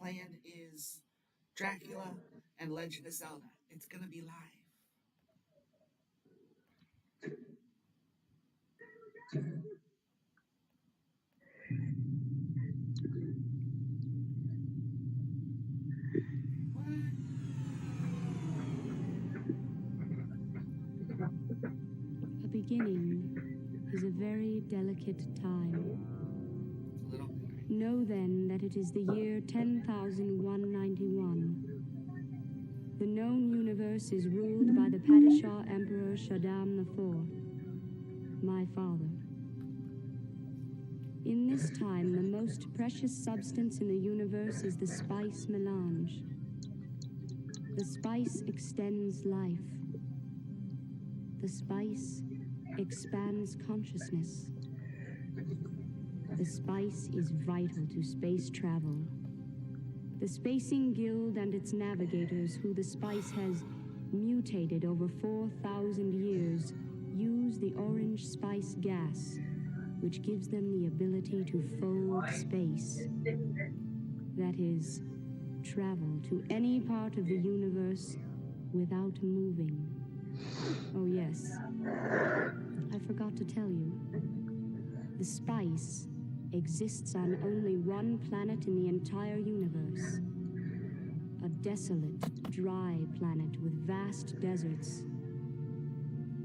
playing is Dracula and Legend of Zelda. It's gonna be live. A beginning is a very delicate time. Know then that it is the year 10,191. The known universe is ruled by the Padishah Emperor Shaddam IV, my father. In this time, the most precious substance in the universe is the spice melange. The spice extends life. The spice expands consciousness. The spice is vital to space travel. The Spacing Guild and its navigators, who the spice has mutated over 4,000 years, use the orange spice gas, which gives them the ability to fold space. That is, travel to any part of the universe without moving. Oh yes, I forgot to tell you. The spice exists on only one planet in the entire universe. A desolate, dry planet with vast deserts.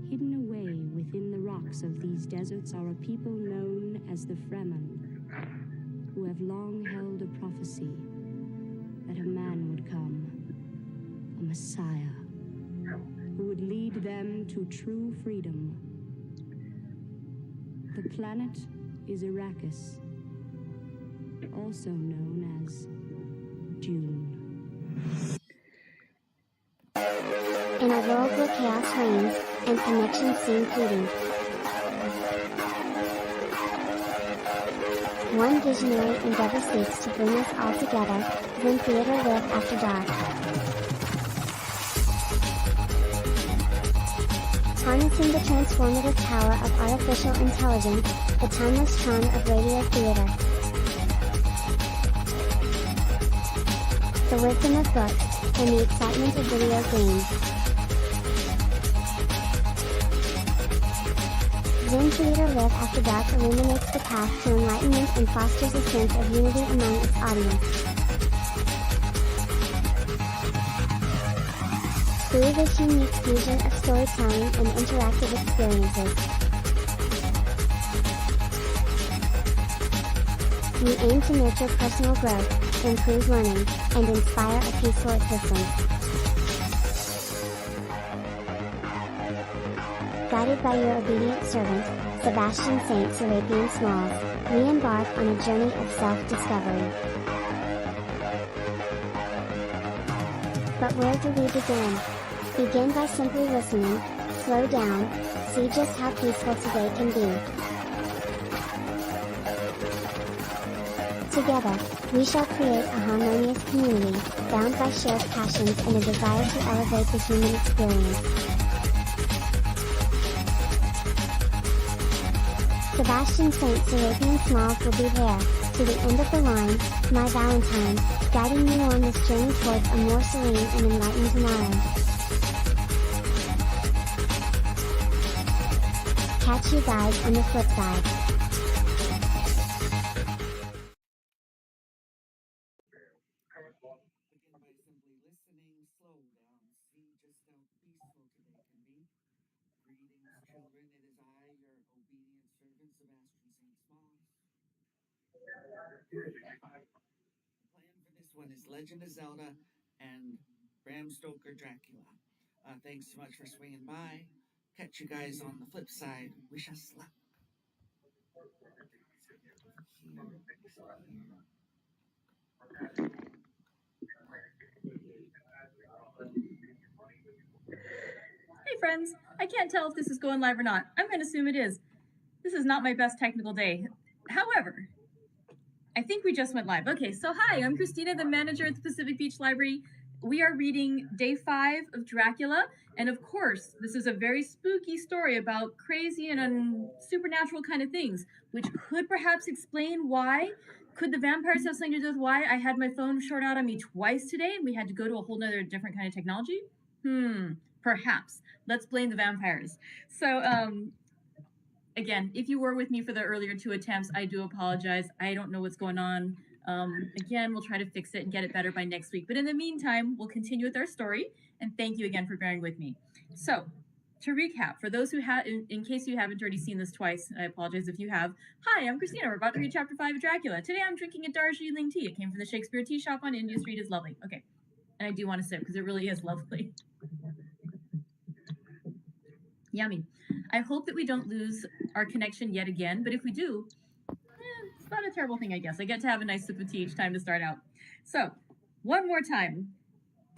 Hidden away within the rocks of these deserts are a people known as the Fremen, who have long held a prophecy that a man would come, a Messiah, who would lead them to true freedom. The planet is Arrakis, also known as June. In a world where chaos reigns and connections seem fleeting, one visionary endeavor seeks to bring us all together, when theater live after dark. Harnessing the transformative power of artificial intelligence, the timeless charm of radio theater. The wisdom of books, and the excitement of video games. When Theater Live After Dark illuminates the path to enlightenment and fosters a sense of unity among its audience. Through this unique fusion of storytelling and interactive experiences, we aim to nurture personal growth, improve learning, and inspire a peaceful existence. Guided by your obedient servant, Sebastian St. Serapian Smalls, we embark on a journey of self-discovery. But where do we begin? Begin by simply listening, slow down, see just how peaceful today can be. Together, we shall create a harmonious community, bound by shared passions and a desire to elevate the human experience. Sebastian St. Serapian Smalls will be there, to the end of the line, my Valentine, guiding you on this journey towards a more serene and enlightened tomorrow. Catch you guys on the flip side. One is Legend of Zelda and Bram Stoker Dracula. Thanks so much for swinging by. Catch you guys on the flip side. Wish us luck. Hey friends, I can't tell if this is going live or not. I'm going to assume it is. This is not my best technical day. However, I think we just went live. Okay, so hi, I'm Christina, the manager at the Pacific Beach Library. we are reading day 5 of Dracula, and of course, this is a very spooky story about crazy and supernatural kind of things, which could perhaps explain why. Could the vampires have something to do with why I had my phone short out on me twice today and we had to go to a whole nother different kind of technology? Perhaps. Let's blame the vampires. So, again, if you were with me for the earlier 2 attempts, I do apologize. I don't know what's going on. Again, we'll try to fix it and get it better by next week. But in the meantime, we'll continue with our story. And thank you again for bearing with me. So, to recap, for those who have, in case you haven't already seen this twice, I apologize if you have. Hi, I'm Christina. We're about to read chapter 5 of Dracula. Today I'm drinking a Darjeeling tea. It came from the Shakespeare tea shop on India Street. It's lovely. Okay. And I do want to sip because it really is lovely. Yummy. I hope that we don't lose our connection yet again, but if we do, it's not a terrible thing, I guess. I get to have a nice sip of tea each time to start out. So, one more time.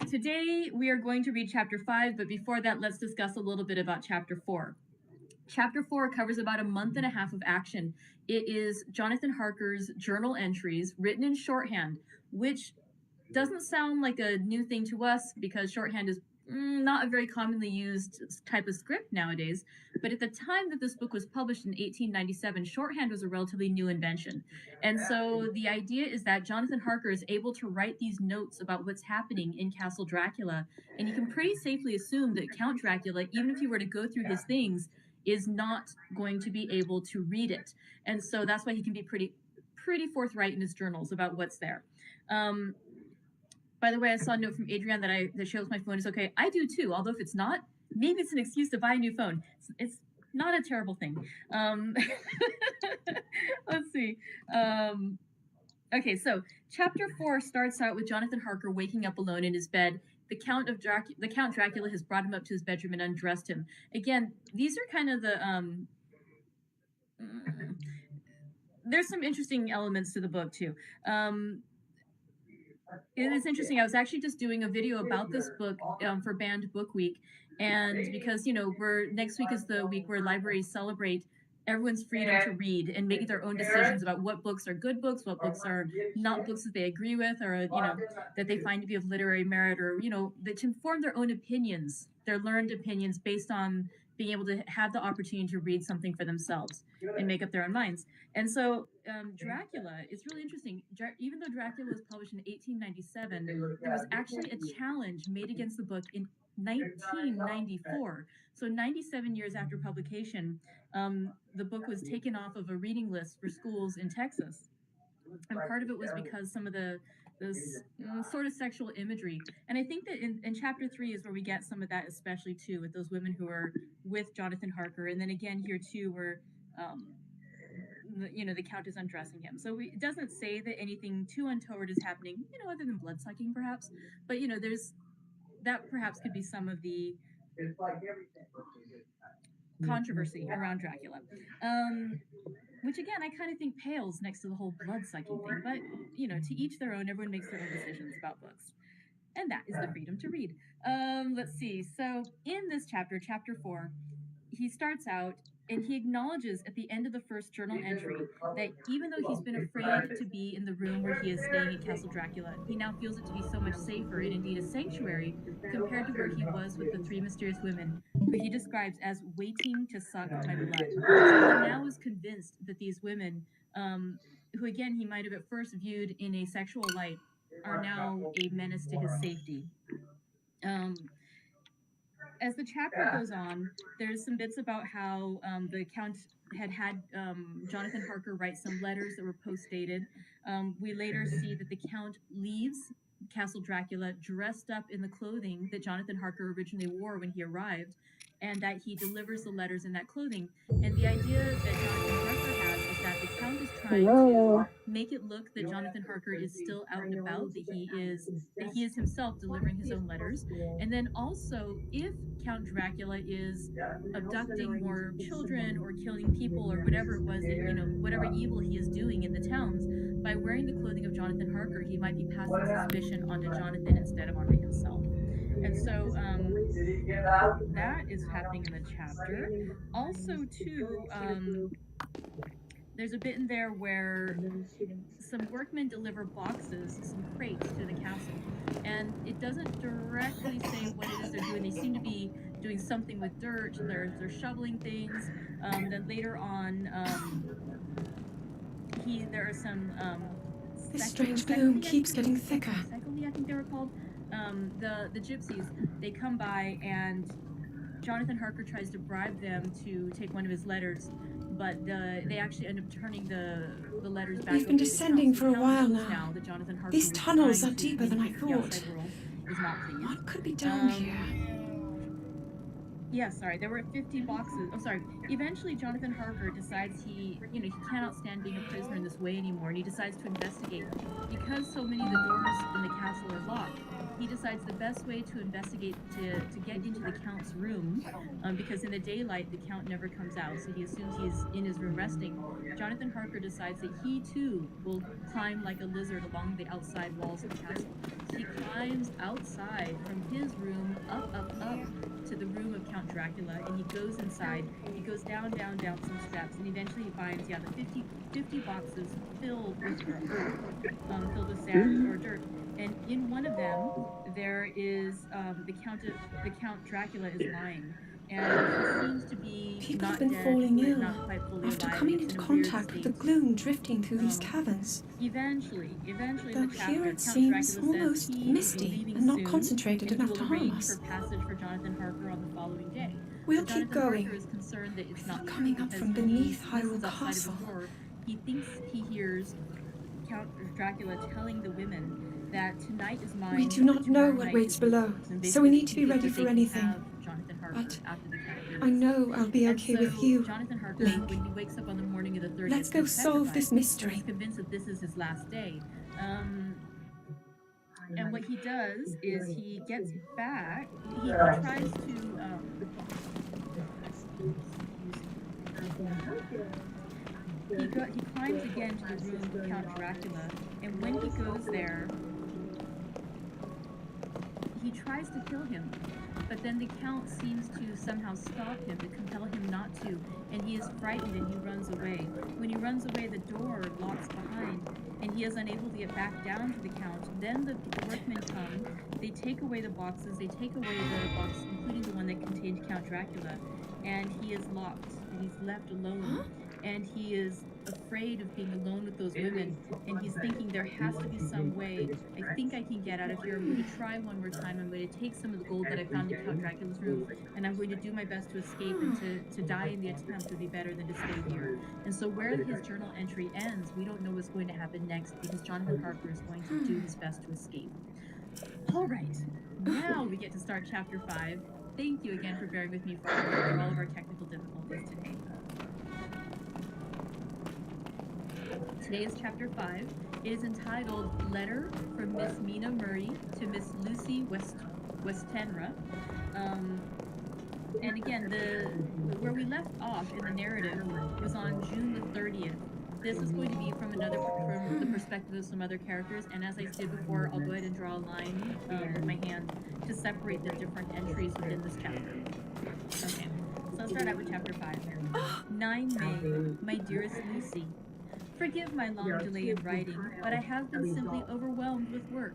Today we are going to read chapter 5, but before that, let's discuss a little bit about chapter 4. Chapter 4 covers about a month and a half of action. It is Jonathan Harker's journal entries written in shorthand, which doesn't sound like a new thing to us because shorthand is not a very commonly used type of script nowadays, but at the time that this book was published in 1897, shorthand was a relatively new invention. And so the idea is that Jonathan Harker is able to write these notes about what's happening in Castle Dracula, and you can pretty safely assume that Count Dracula, even if you were to go through his things, is not going to be able to read it. And so that's why he can be pretty forthright in his journals about what's there. By the way, I saw a note from Adrienne that shows my phone is okay. I do too, although if it's not, maybe it's an excuse to buy a new phone. It's not a terrible thing. Let's see. Okay, so chapter 4 starts out with Jonathan Harker waking up alone in his bed. The Count Dracula has brought him up to his bedroom and undressed him. Again, these are kind of the there's some interesting elements to the book too. It is interesting. I was actually just doing a video about this book for Banned Book Week, and because next week is the week where libraries celebrate everyone's freedom to read and make their own decisions about what books are good books, what books are not books that they agree with, or that they find to be of literary merit, or they can form their own opinions, their learned opinions based on being able to have the opportunity to read something for themselves and make up their own minds. And so Dracula is really interesting. Even though Dracula was published in 1897, there was actually a challenge made against the book in 1994. So 97 years after publication, the book was taken off of a reading list for schools in Texas. And part of it was because some of this sort of sexual imagery. And I think that in chapter 3 is where we get some of that, especially too, with those women who are with Jonathan Harker. And then again here too, where the Count is undressing him. So it doesn't say that anything too untoward is happening, other than blood sucking perhaps. But there's that perhaps could be some of the controversy around Dracula. Which again, I kind of think pales next to the whole blood-sucking thing. But, to each their own, everyone makes their own decisions about books. And that is the freedom to read. Let's see. So in this chapter, chapter 4, he starts out and he acknowledges at the end of the first journal entry that even though he's been afraid to be in the room where he is staying at Castle Dracula, he now feels it to be so much safer and indeed a sanctuary compared to where he was with the 3 mysterious women who he describes as waiting to suck my blood. So he now is convinced that these women, who again he might have at first viewed in a sexual light, are now a menace to his safety. As the chapter goes on, there's some bits about how the Count had Jonathan Harker write some letters that were post-dated. We later see that the Count leaves Castle Dracula dressed up in the clothing that Jonathan Harker originally wore when he arrived, and that he delivers the letters in that clothing. And the idea that Jonathan Harker has is that the Count is trying to make it look that Jonathan Harker is still out and about, that he is himself delivering his own letters. And then also, if Count Dracula is abducting more children or killing people or whatever it was that, whatever evil he is doing in the towns, by wearing the clothing of Jonathan Harker, he might be passing suspicion onto Jonathan instead of onto himself. And so that is happening in the chapter. Also, too, there's a bit in there where some workmen deliver boxes, some crates to the castle, and it doesn't directly say what it is they're doing. They seem to be doing something with dirt. They're shoveling things. Then later on, there are some This strange gloom keeps getting thicker. Secondly, I think they were called. The gypsies. They come by, and Jonathan Harker tries to bribe them to take one of his letters, but they actually end up turning the letters back. We've been descending for a while now. That Jonathan Harker These tunnels are deeper than I thought. What could be down here? Yeah, sorry, there were 50 boxes. Oh, sorry. Eventually, Jonathan Harker decides he cannot stand being a prisoner in this way anymore, and he decides to investigate. Because so many of the doors in the castle are locked, he decides the best way to investigate to get into the Count's room, because in the daylight, the Count never comes out, so he assumes he's in his room resting. Jonathan Harker decides that he, too, will climb like a lizard along the outside walls of the castle. So he climbs outside from his room, up to the room of Count Dracula, and he goes inside. He goes down some steps, and eventually he finds, the 50 boxes filled with dirt, filled with sand or dirt. And in one of them, there is the Count Dracula is lying, and he seems to be People not have been dead, falling but ill not quite fully after alive. coming It's into in a weird contact with state. the gloom drifting through these caverns. Eventually, Though the chapter, here it Count seems Dracula almost says he will be misty leaving and not soon, concentrated and enough to he will harm arrange us. for passage for Jonathan Harker on the following day. We'll But keep Jonathan going. Harker is concerned that it's not Coming true up because from when he beneath Hyrule listens outside of Castle. the door, he thinks he hears Count Dracula telling the women that tonight is mine. We do not know tomorrow what night waits is below, yours, and so we basically need to be thinking ready that for they can anything. have Jonathan Harker But after the Count leaves. I know I'll be okay And with so you, Jonathan Harker, Link. when he wakes up on the morning of the 30th, Let's go he's solve this petrified. mystery. He's convinced that this is his last day. And what he does is he gets back. He tries to. He climbs again to the room of Count Dracula, and when he goes there, he tries to kill him, but then the Count seems to somehow stop him, to compel him not to, and he is frightened and he runs away. When he runs away, the door locks behind, and he is unable to get back down to the Count. Then the workmen come, they take away the boxes, including the one that contained Count Dracula, and he is locked, and he's left alone. And he is afraid of being alone with those women, and he's thinking there has to be some way. I think I can get out of here. I'm going to try one more time. I'm going to take some of the gold that I found in Count Dracula's room, and I'm going to do my best to escape, and to die in the attempt would be better than to stay here. And so where his journal entry ends, we don't know what's going to happen next, because Jonathan Harker is going to do his best to escape. All right, now we get to start chapter 5. Thank you again for bearing with me for all of our technical difficulties today. Today is chapter 5. It is entitled Letter from Miss Mina Murray to Miss Lucy Westenra. And again, where we left off in the narrative was on June the 30th. This is going to be from the perspective of some other characters, and as I did before, I'll go ahead and draw a line with my hand to separate the different entries within this chapter. Okay, so I'll start out with chapter 5. 9 May, my dearest Lucy. Forgive my long delay in writing, but I have been simply overwhelmed with work.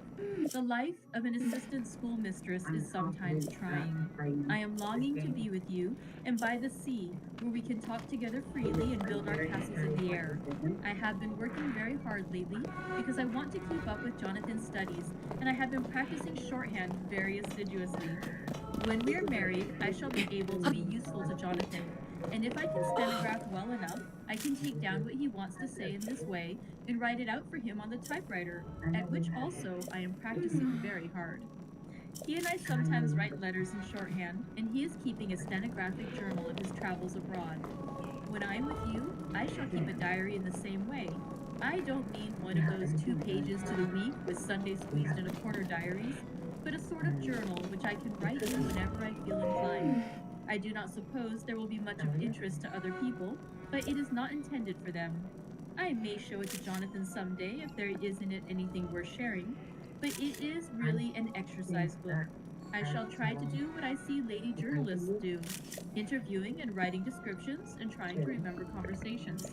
The life of an assistant schoolmistress is sometimes trying. I am longing to be with you, and by the sea, where we can talk together freely and build our castles in the air. I have been working very hard lately, because I want to keep up with Jonathan's studies, and I have been practicing shorthand very assiduously. When we are married, I shall be able to be useful to Jonathan, and if I can stenograph well enough, I can take down what he wants to say in this way and write it out for him on the typewriter, at which also I am practicing very hard. He and I sometimes write letters in shorthand, and he is keeping a stenographic journal of his travels abroad. When I am with you, I shall keep a diary in the same way. I don't mean one of those 2 pages to the week with Sunday squeezed in a corner diaries, but a sort of journal which I can write in whenever I feel inclined. I do not suppose there will be much of interest to other people, but it is not intended for them. I may show it to Jonathan someday if there is in it anything worth sharing, but it is really an exercise book. I shall try to do what I see lady journalists do, interviewing and writing descriptions and trying to remember conversations.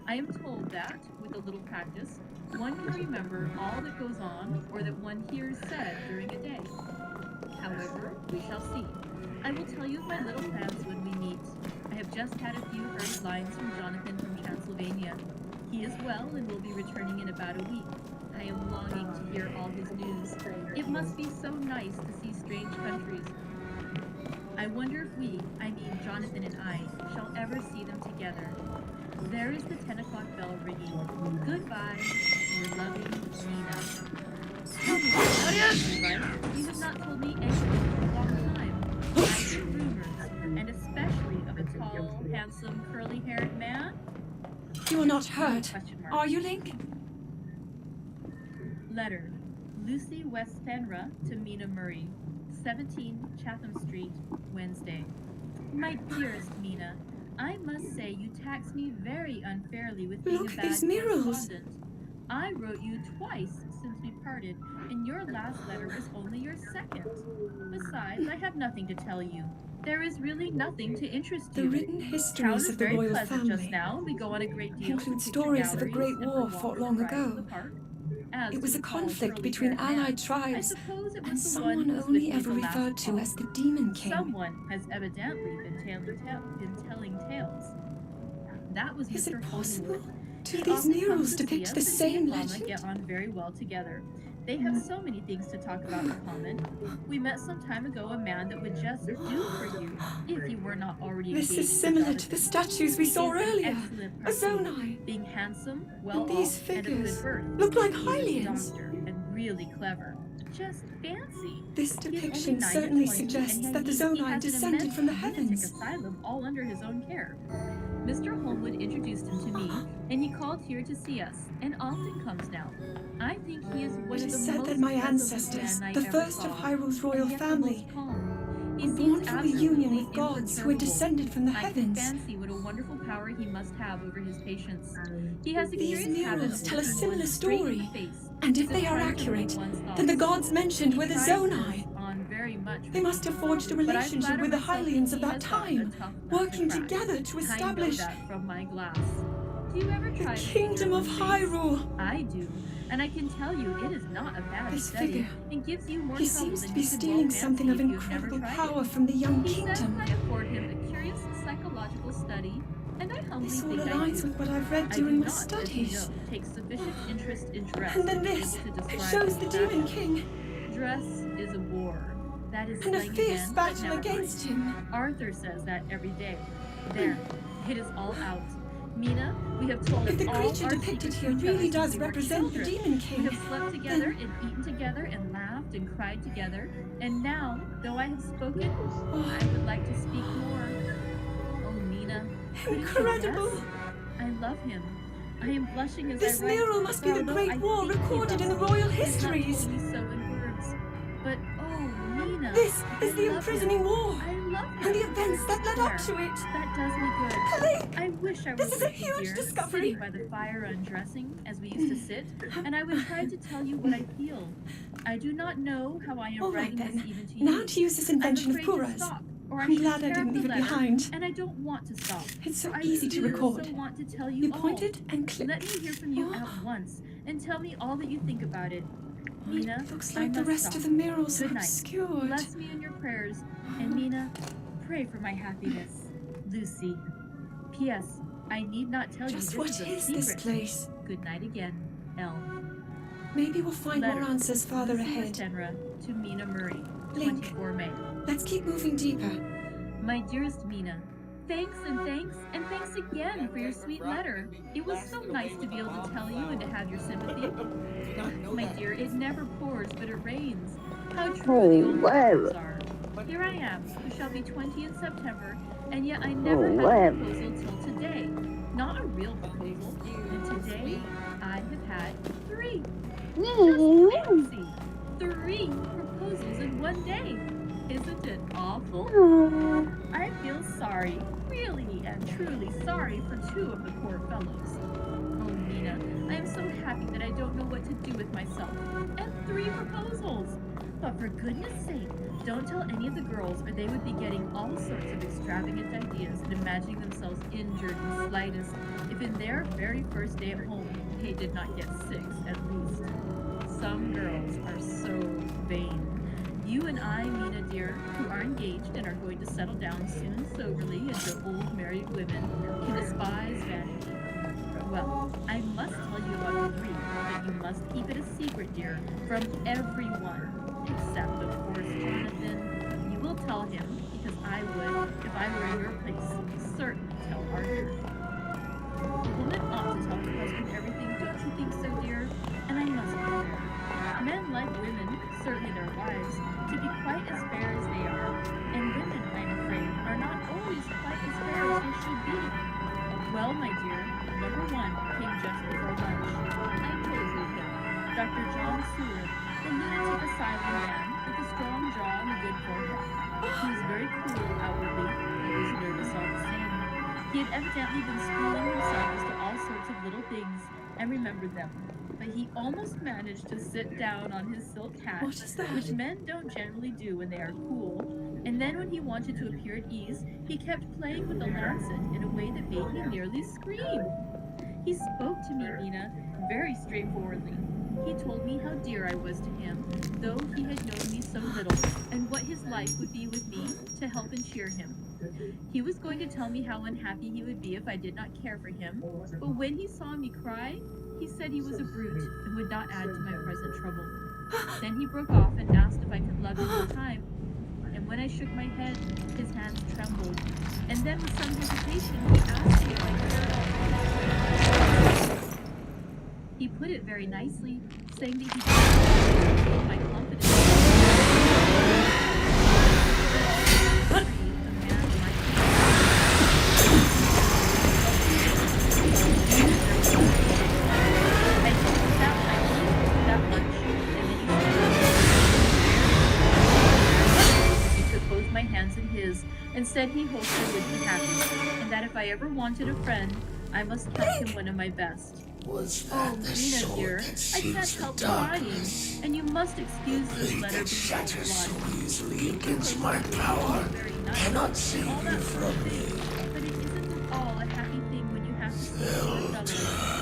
I am told that, with a little practice, one can remember all that goes on or that one hears said during a day. However, we shall see. I will tell you of my little plans when we meet. I have just had a few hurried lines from Jonathan from Transylvania. He is well and will be returning in about a week. I am longing to hear all his news. It must be so nice to see strange countries. I wonder if we, I mean Jonathan and I, shall ever see them together. There is the 10 o'clock bell ringing. Goodbye, your loving Nina. Tell me, right? You have not told me anything for a long time. I hear rumors, and especially of a tall, handsome, curly-haired man. You are not hurt, Question mark. are you, Link? Letter. Lucy Westenra to Mina Murray. 17 Chatham Street, Wednesday. My dearest Mina, I must say you tax me very unfairly with being Look, a bad these murals. correspondent. I wrote you twice since we parted, and your last letter was only your second. Besides, I have nothing to tell you. There is really nothing to interest The you. written Town histories is of the very royal pleasant just family now. We go on a great deal include to picture stories of a galleries great and war for fought walks long and rides in ago. the park. As It to was a the tall, conflict between curly-haired allied man, tribes, I suppose it was and the someone one who was only with me ever the last referred to fall. as the Demon King. Someone has evidently been telling tales. That was Is Mr. it possible? Hollywood. Do He these often murals comes to see depict us, the and he same and Mama legend? get on very well together. They have so many things to talk about in common. We met some time ago a man that would just do for you if you were not already This engaged is similar to to the Jonathan. statues we He saw is an earlier. excellent A person, Zonai. being handsome, well And these off, and of figures good birth. look like He is a Hylians. doctor and really clever. Just fancy. This He is only depiction 9 and certainly 20, suggests and that the he Zonai has an descended immense from the lunatic heavens. asylum all under his own care. Mr. Holmwood introduced him to me, and he called here to see us, and often comes now. I think he is one It of the is said most that my resolute ancestors, men I the ever first saw, of Hyrule's royal and yet the family, most calm. He were seems born from a union with absolutely gods who had imperturbable. descended from the I can heavens. fancy what a wonderful power he must have over his patients. He has a These curious habit murals of tell a looking similar one straight in the story, face, and if as they are trying to read accurate, one's then the thoughts. gods mentioned He were the tries Zonai. this on very much They with must me. have forged a But I relationship flatter with the myself Hylians that of he that has got a time, tough nut to working crack. together to I know establish that from my glass. Do you ever the try to see kingdom your of own face? Hyrule. I do, and I can tell you it is not a bad This study, figure, and gives you more he trouble seems than to be you could stealing well something of fancy if you have never incredible tried power it. from the young He says kingdom. I afford him a curious psychological study, and I humbly This all think I aligns do. with what I've read I do during my not, as you studies. know, take sufficient interest in dress And then to be this, able to it describe shows the his Demon fashion. King, Dress is a war. That is and a slang fierce again, but battle never against mind. him. Arthur says that every day. There, it is all out. Mina, we have told If the all creature our depicted secrets here to each other really since does we were represent the children. Demon We King, have slept together and eaten together and laughed and cried together. And now, though I have spoken, I would like to speak more. Oh, Mina, couldn't you incredible! guess? I love him. I am blushing as This I write. mural must be for the although Great I War think he recorded in the loves me, royal he has not histories. told me so in words. But oh, Mina, This I is the love imprisoning him. war, I love him. and the events that led up There. to it. That does me good. Link, I wish I were this is a with you, huge dear, discovery. sitting by the fire undressing as we used to sit, and I would try to tell you what I feel. I do not know how I am All right writing this then, even to you. now to use this invention I'm of afraid to Pura's. stop, or I I'm should glad I tear didn't up leave the it letter, behind. and I don't want to stop. It's so I easy to do record. so want to tell you You all. pointed and clicked. Let me hear from you at once, and tell me all that you think about it. Mina, It looks I like the must rest stop. of the murals Good are night. obscured. Bless me in your prayers, and Mina, pray for my happiness. Lucy. P.S. I need not tell Just you what this is a is secret. this place? Good night again, L. Maybe we'll find Letter. more answers farther Lucy ahead. Westenra to Mina Murray, Link. 24 May. Let's keep moving deeper. My dearest Mina, thanks and thanks and thanks again for your sweet letter. It was so nice to be able to tell you and to have your sympathy. My dear, it never pours, but it rains. How true the old words are. Here I am, who shall be 20 in September, and yet I never had a proposal till today. Not a real proposal. And today, I have had 3. Just fancy. 3 proposals in one day. Isn't it awful? I feel sorry, really and truly sorry for 2 of the poor fellows. Oh, Mina, I am so happy that I don't know what to do with myself. And 3 proposals. But for goodness sake, don't tell any of the girls or they would be getting all sorts of extravagant ideas and imagining themselves injured the slightest if in their very first day at home they did not get 6 at least. Some girls are so vain. You and I, Mina dear, who are engaged and are going to settle down soon soberly into old married women, can despise vanity. Well, I must tell you about the dream, but you must keep it a secret, dear, from everyone, except, of course, Jonathan. You will tell him, because I would, if I were in your place, certainly tell Arthur. A woman ought to tell her husband everything, don't you think so, dear? And I must be fair. Men like women, certainly their wives, to be quite as fair as they are, and women, I'm afraid, are not always quite as fair as they should be. Well, my dear, number 1 came just before lunch. I told you of him, Dr. John Seward, the lunatic asylum man with a strong jaw and a good forehead. He was very cool outwardly, but was nervous all the same. He had evidently been schooling himself as to all sorts of little things and remembered them. But he almost managed to sit down on his silk hat, What is that? which men don't generally do when they are cool. And then when he wanted to appear at ease, he kept playing with the lancet in a way that made me nearly scream. He spoke to me, Mina, very straightforwardly. He told me how dear I was to him, though he had known me so little, and what his life would be with me to help and cheer him. He was going to tell me how unhappy he would be if I did not care for him, but when he saw me cry, he said he was a brute and would not add to my present trouble. Then he broke off and asked if I could love him in time, and when I shook my head, his hands trembled, and then with some hesitation he asked me if I cared. He put it very nicely, saying that he didn't my confidence. And said he hoped I would be happy, and that if I ever wanted a friend, I must count him one of my best. Oh, Mina dear, I can't help crying, and you must excuse this letter being shatters so blood. easily against my power cannot save you from me. But it isn't at all a happy thing when you have to see your fellow,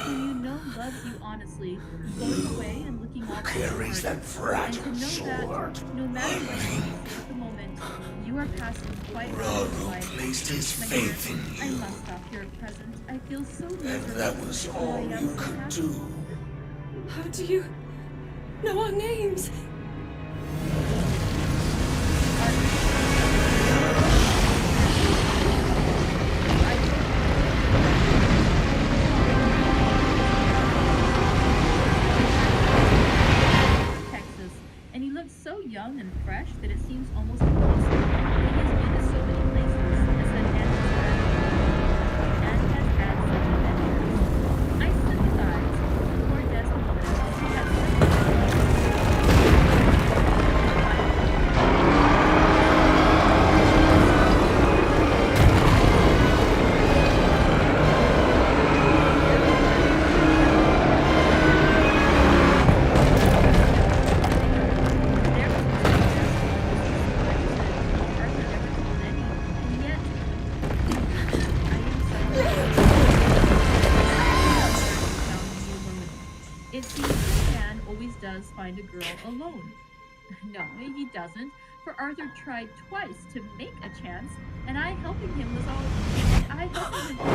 who you know loves you honestly, going away and looking all Carries that and fragile to know sword. that, no matter what you do at the moment, you are passing quite out of Roro life. placed his My faith dear, in I you, must stop here at present. I feel so and miserable. that was Oh, all I am you so could happy. do. How do you know our names? Texas, and he looks so young and fresh that it seems almost impossible. He has been to so many places, as that and has had such adventures. I sympathize with poor Desdemona. She has It seems that a man always does find a girl alone. No, he doesn't, for Arthur tried twice to make a chance, and I helping him was all I helping him.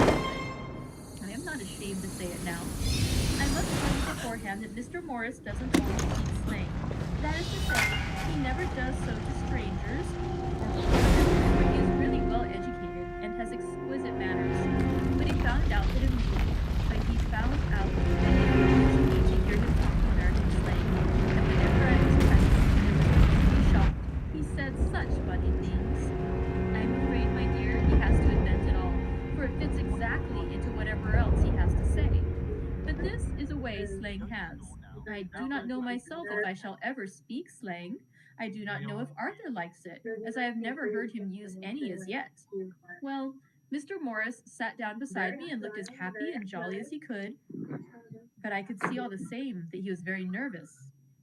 I am not ashamed to say it now. I must tell you beforehand that Mr. Morris doesn't always speak slang. That is to say, he never does so to strangers or for he is really well educated and has exquisite manners. But he found out that he hear him talk American slang, and whenever I was present and was shocked, he said such funny things. I'm afraid, my dear, he has to invent it all, for it fits exactly into whatever else he has to say. But this is a way slang has. I do not know myself if I shall ever speak slang. I do not know if Arthur likes it, as I have never heard him use any as yet. Well, Mr. Morris sat down beside me and looked as happy and jolly as he could, but I could see all the same that he was very nervous.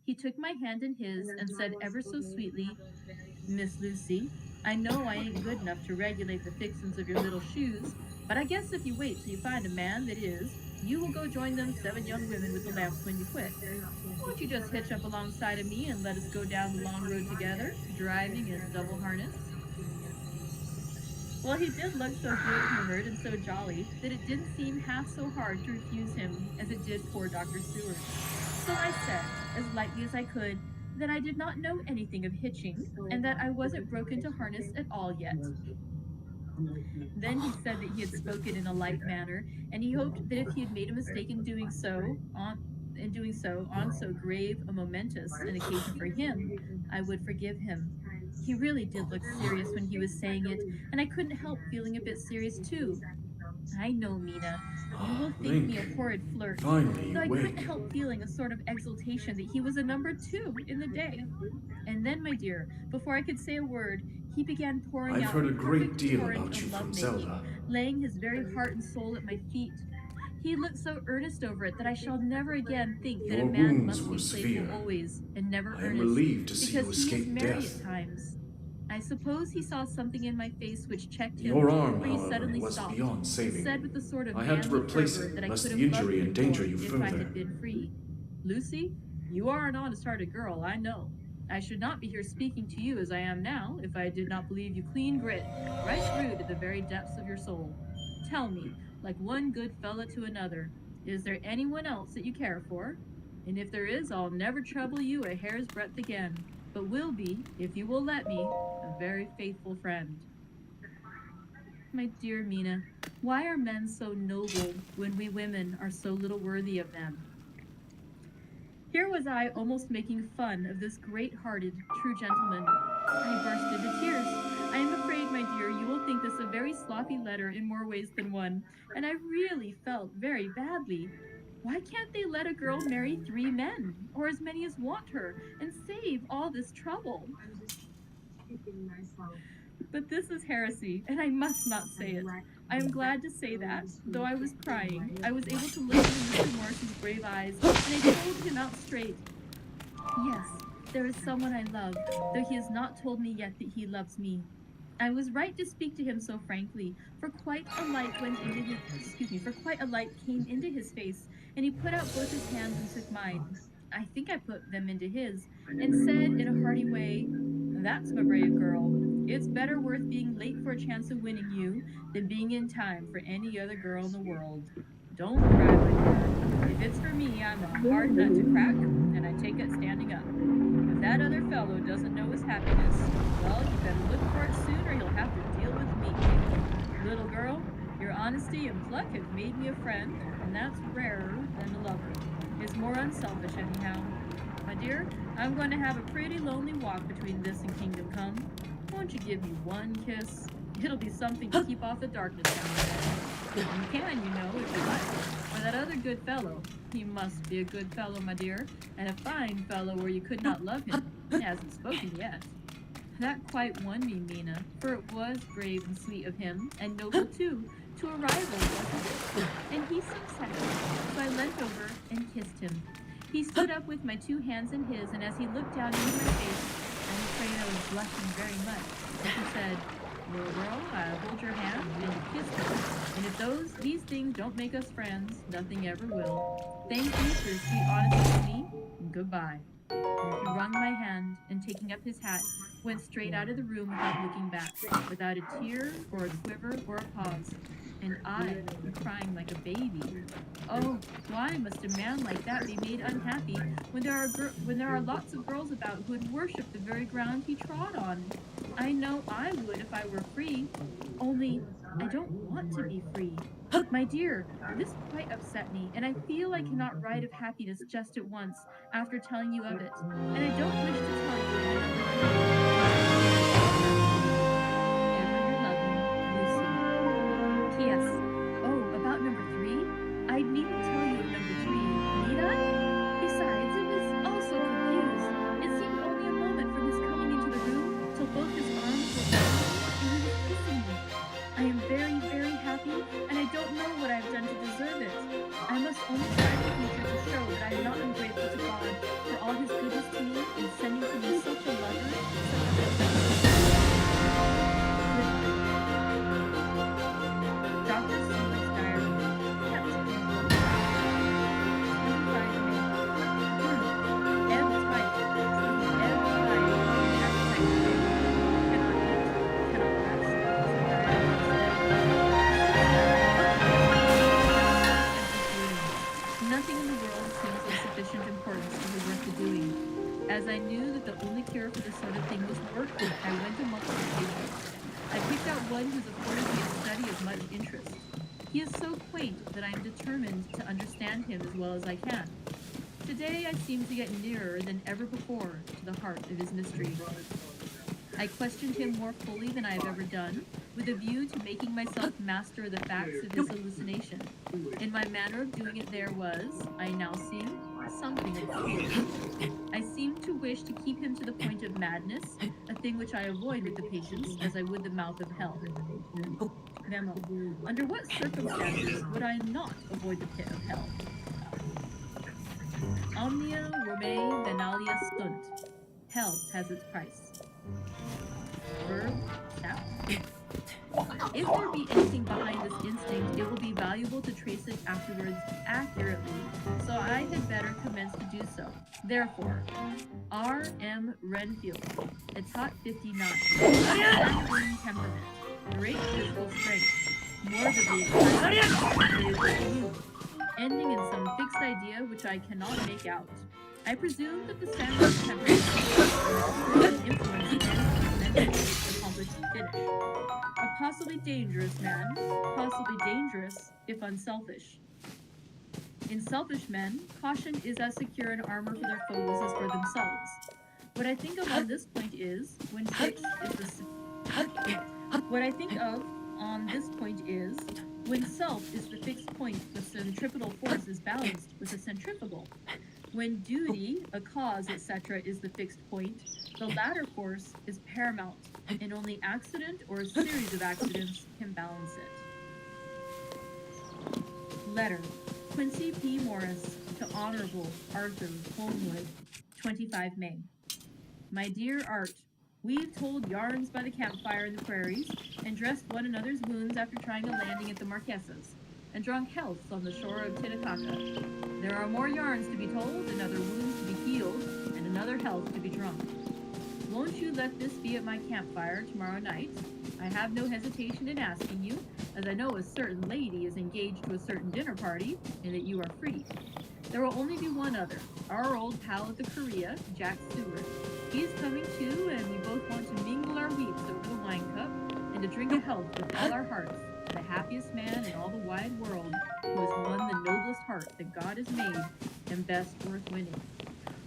He took my hand in his and said ever so sweetly, "Miss Lucy, I know I ain't good enough to regulate the fixins of your little shoes, but I guess if you wait till you find a man that is, you will go join them 7 young women with the lamps when you quit. Won't you just hitch up alongside of me and let us go down the long road together, driving in double harness?" Well, he did look so good-humored and so jolly that it didn't seem half so hard to refuse him as it did poor Dr. Seward. So I said, as lightly as I could, that I did not know anything of hitching, and that I wasn't broken to harness at all yet. Then he said that he had spoken in a light manner, and he hoped that if he had made a mistake in doing so on so grave a momentous an occasion for him, I would forgive him. He really did look serious when he was saying it, and I couldn't help feeling a bit serious too. I know, Mina, you will think me a horrid flirt, Finally though I couldn't awake. help feeling a sort of exultation that he was a number 2 in the day. And then, my dear, before I could say a word, he began pouring I've out heard a great perfect deal torrent about you of from lovemaking, Zelda. laying his very heart and soul at my feet. He looked so earnest over it that I shall never again think that a Your man wounds must be were playful severe. always and never I am earnest, relieved to see you because he is escape merry death. at times. I suppose he saw something in my face which checked him, Your arm, for he however, suddenly was stopped, beyond and saving. said with the sort of I had to manly replace fervor it, that I lest could the have loved injury him endanger for you if I further. had been free. "Lucy, you are an honest-hearted girl, I know. I should not be here speaking to you as I am now if I did not believe you clean grit, right through to the very depths of your soul. Tell me, like one good fella to another, is there anyone else that you care for? And if there is, I'll never trouble you a hair's breadth again, but will be, if you will let me, a very faithful friend." My dear Mina, why are men so noble when we women are so little worthy of them? Here was I almost making fun of this great-hearted, true gentleman. I burst into tears. I am afraid, my dear, you will think this a very sloppy letter in more ways than one, and I really felt very badly. Why can't they let a girl marry 3 men, or as many as want her, and save all this trouble? But this is heresy, and I must not say it. I am glad to say that, though I was crying, I was able to look into Mr. Morris's brave eyes, and I told him out straight, "Yes, there is someone I love, though he has not told me yet that he loves me." I was right to speak to him so frankly, for quite a light came into his face, and he put out both his hands and took mine. I think I put them into his, and said in a hearty way, "That's my brave girl. It's better worth being late for a chance of winning you than being in time for any other girl in the world. Don't cry, my dear. If it's for me, I'm a hard nut to crack, and I take it standing up. If that other fellow doesn't know his happiness, well, you better look for it soon, or he'll have to deal with me. Little girl, your honesty and pluck have made me a friend, and that's rarer than a lover. It's more unselfish, anyhow. My dear, I'm going to have a pretty lonely walk between this and Kingdom Come. Won't you give me one kiss? It'll be something to keep off the darkness down there. You can, you know, if you like. For that other good fellow, he must be a good fellow, my dear, and a fine fellow, or you could not love him. He hasn't spoken yet." That quite won me, Mina, for it was brave and sweet of him, and noble too, to a rival, wasn't it? And he seemed sad, so I leant over and kissed him. He stood up with my 2 hands in his, and as he looked down into my face, I'm afraid I was blushing very much. He said, "Little girl, I hold your hand," and he kissed me. "And if these things don't make us friends, nothing ever will. Thank you for your sweet honesty to me, and goodbye." He wrung my hand, and taking up his hat, went straight out of the room without looking back, without a tear or a quiver or a pause. And I, crying like a baby. Oh, why must a man like that be made unhappy when there are lots of girls about who would worship the very ground he trod on? I know I would if I were free, only I don't want to be free. My dear, this quite upset me, and I feel I cannot write of happiness just at once after telling you of it, and I don't wish to tell you in Ever your loving, Lucy. P.S. Oh, about number 3? I needn't tell you of number 3, need I? Besides, it was all so confused. It seemed only a moment from his coming into the room till both his arms were around me and he was kissing me. I I am very, very happy, and I don't know what I have done to deserve it. I must only try in the future to show that I am not ungrateful to God for all his goodness to me in sending to me such a lover, Dr. Stewart's diary. Kept in 25 May. Ebb tide. Ebb tide. Cannot eat. Cannot rest. Nothing in the world seems of sufficient importance to be worth the doing. As I knew that the only cure for this sort of thing was work, I went amongst the patients. I picked out one who's afforded me a study of much interest. He is so quaint that I am determined to understand him as well as I can. Today I seem to get nearer than ever before to the heart of his mystery. I questioned him more fully than I have ever done, with a view to making myself master of the facts of his hallucination. In my manner of doing it there was, I now see, something of fear. I seemed to wish to keep him to the point of madness, a thing which I avoid with the patients as I would the mouth of hell. Memo. Under what circumstances would I not avoid the pit of hell? Omnia Romae Venalia sunt. Hell has its price. Verb, sap. If there be anything behind this instinct, it will be valuable to trace it afterwards accurately, so I had better commence to do so. Therefore, R. M. Renfield, Etat 59, sanguine temperament, great physical strength, morbidly excited, ending in some fixed idea which I cannot make out. I presume that the sanguine temperament influence and accomplished finish. A possibly dangerous man, possibly dangerous if unselfish. In selfish men, caution is as secure an armor for their foes as for themselves. What I think of on this point is, when self is the fixed point, the centripetal force is balanced with the centrifugal. When duty, a cause, etc., is the fixed point, the latter force is paramount, and only accident or a series of accidents can balance it. Letter. Quincy P. Morris to Honorable Arthur Holmwood, 25 May. My dear Art, we've told yarns by the campfire in the prairies, and dressed one another's wounds after trying a landing at the Marquesas, and drunk healths on the shore of Titicaca. There are more yarns to be told, another wounds to be healed, and another health to be drunk. Won't you let this be at my campfire tomorrow night? I have no hesitation in asking you, as I know a certain lady is engaged to a certain dinner party, and that you are free. There will only be one other, our old pal at the Korea, Jack Stewart. He is coming too, and we both want to mingle our weeps over the wine cup, and to drink a health with all our hearts to the happiest man in all the wide world, who has won the noblest heart that God has made, and best worth winning.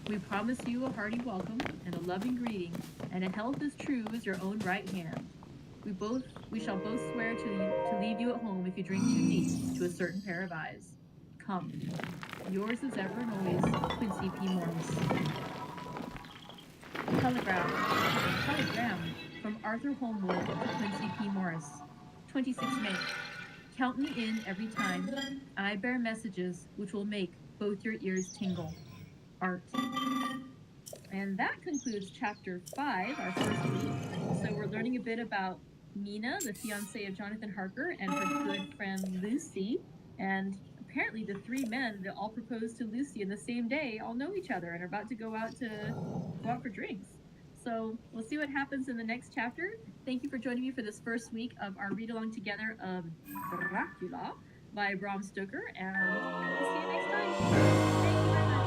We promise you a hearty welcome, and a loving greeting, and a health as true as your own right hand. We shall both swear to leave you at home if you drink too deep to a certain pair of eyes. Come. Yours as ever and always, Quincy P. Morris. Telegram from Arthur Holmwood to Quincy P. Morris. 26 May. Count me in every time. I bear messages which will make both your ears tingle. Art. And that concludes chapter 5, our first week. So we're learning a bit about Mina, the fiancée of Jonathan Harker, and her good friend Lucy. And apparently the three men that all proposed to Lucy in the same day all know each other and are about to go out for drinks. So we'll see what happens in the next chapter. Thank you for joining me for this first week of our read-along together of Dracula by Bram Stoker, and we'll see you next time. Thank you very much.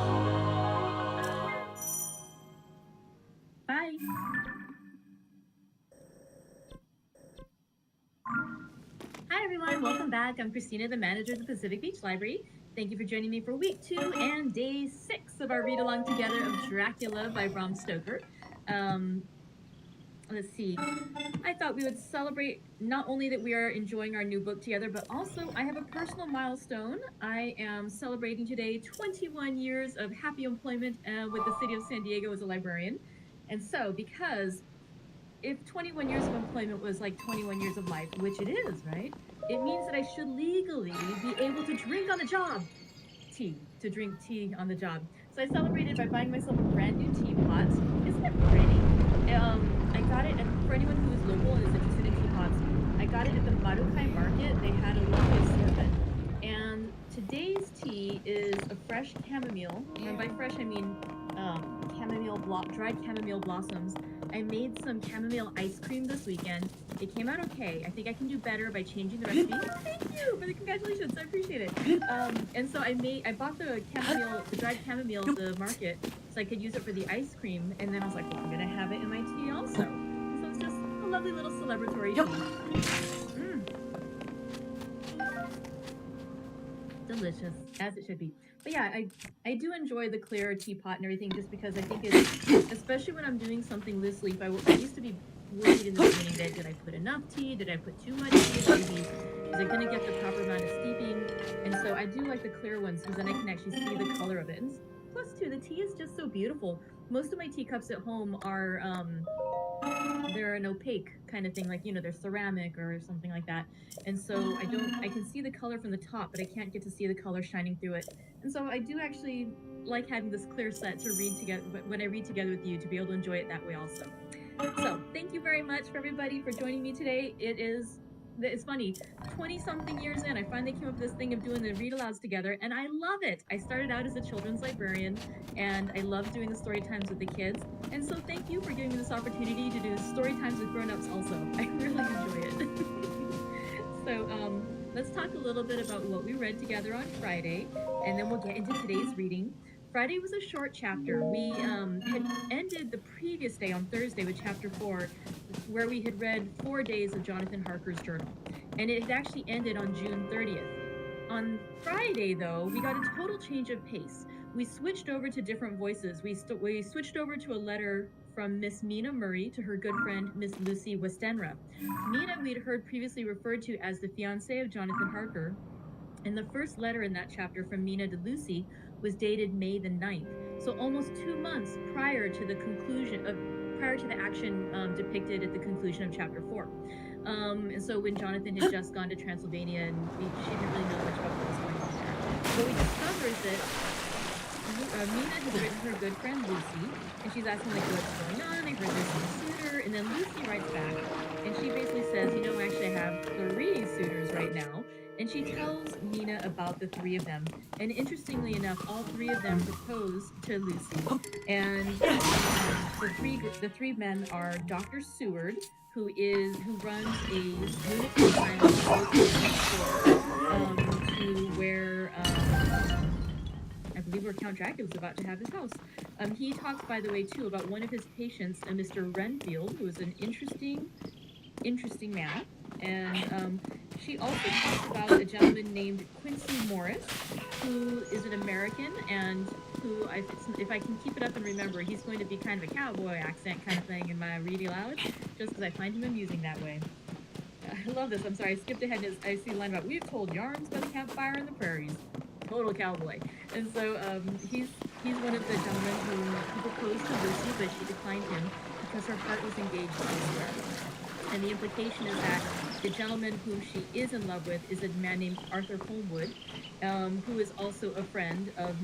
Bye. Hi everyone, welcome back. I'm Christina, the manager of the Pacific Beach Library. Thank you for joining me for week 2 and day 6 of our read-along together of Dracula by Bram Stoker. Let's see. I thought we would celebrate not only that we are enjoying our new book together, but also I have a personal milestone. I am celebrating today 21 years of happy employment with the city of San Diego as a librarian. And so, because if 21 years of employment was like 21 years of life, which it is, right? It means that I should legally be able to drink on the job. To drink tea on the job. So I celebrated by buying myself a brand new teapot. Isn't it pretty? I got it, and for anyone who is local and is interested in teapots, I got it at the Marukai market. They had a lovely assortment. And today's tea is a fresh chamomile, and by fresh I mean dried chamomile blossoms. I made some chamomile ice cream this weekend. It came out okay. I think I can do better by changing the recipe. Thank you for the congratulations. I appreciate it. And so I bought the dried chamomile at the market so I could use it for the ice cream. And then I was like, well, I'm gonna have it in my tea also. So it's just a lovely little celebratory tea. Delicious, as it should be. But yeah, I do enjoy the clear teapot and everything, just because I think it's, especially when I'm doing something this leaf, I used to be worried in the beginning that did I put enough tea? Did I put too much tea? Is it going to get the proper amount of steeping? And so I do like the clear ones because then I can actually see the color of it. And plus, too, the tea is just so beautiful. Most of my teacups at home are they're an opaque kind of thing, like, you know, they're ceramic or something like that. And so I can see the color from the top, but I can't get to see the color shining through it. And so I do actually like having this clear set to read together, but when I read together with you, to be able to enjoy it that way also. So thank you very much for everybody for joining me today. It's funny, 20-something years in, I finally came up with this thing of doing the read-alouds together, and I love it. I started out as a children's librarian, and I love doing the story times with the kids. And so thank you for giving me this opportunity to do story times with grown-ups also. I really enjoy it. So let's talk a little bit about what we read together on Friday, and then we'll get into today's reading. Friday was a short chapter. We had ended the previous day on Thursday with chapter 4, where we had read 4 days of Jonathan Harker's journal. And it had actually ended on June 30th. On Friday, though, we got a total change of pace. We switched over to different voices. We switched over to a letter from Miss Mina Murray to her good friend, Miss Lucy Westenra. Mina we'd heard previously referred to as the fiancée of Jonathan Harker. And the first letter in that chapter from Mina to Lucy was dated May the 9th. So almost 2 months prior to the action depicted at the conclusion of chapter 4. And so when Jonathan had just gone to Transylvania, and she didn't really know much about what was going on there. But we discover is that Mina has written her good friend Lucy, and she's asking like what's going on. I heard there's some suitor, and then Lucy writes back, and she basically says, you know, actually I have 3 suitors right now. And she tells Mina about the 3 of them. And interestingly enough, all 3 of them propose to Lucy. And the three men are Dr. Seward, who runs a lunatic asylum to where I believe where Count Dracula's about to have his house. He talks, by the way, too, about one of his patients, Mr. Renfield, who is an interesting man. And she also talks about a gentleman named Quincy Morris, who is an American and who, if I can keep it up and remember, he's going to be kind of a cowboy accent kind of thing in my reading aloud, just because I find him amusing that way. I love this. I'm sorry, I skipped ahead. I see a line about, we've told yarns by the campfire in the prairies. Total cowboy. And so he's one of the gentlemen who proposed to Lucy, but she declined him because her heart was engaged elsewhere. And the implication is that the gentleman whom she is in love with is a man named Arthur Holmwood, who is also a friend of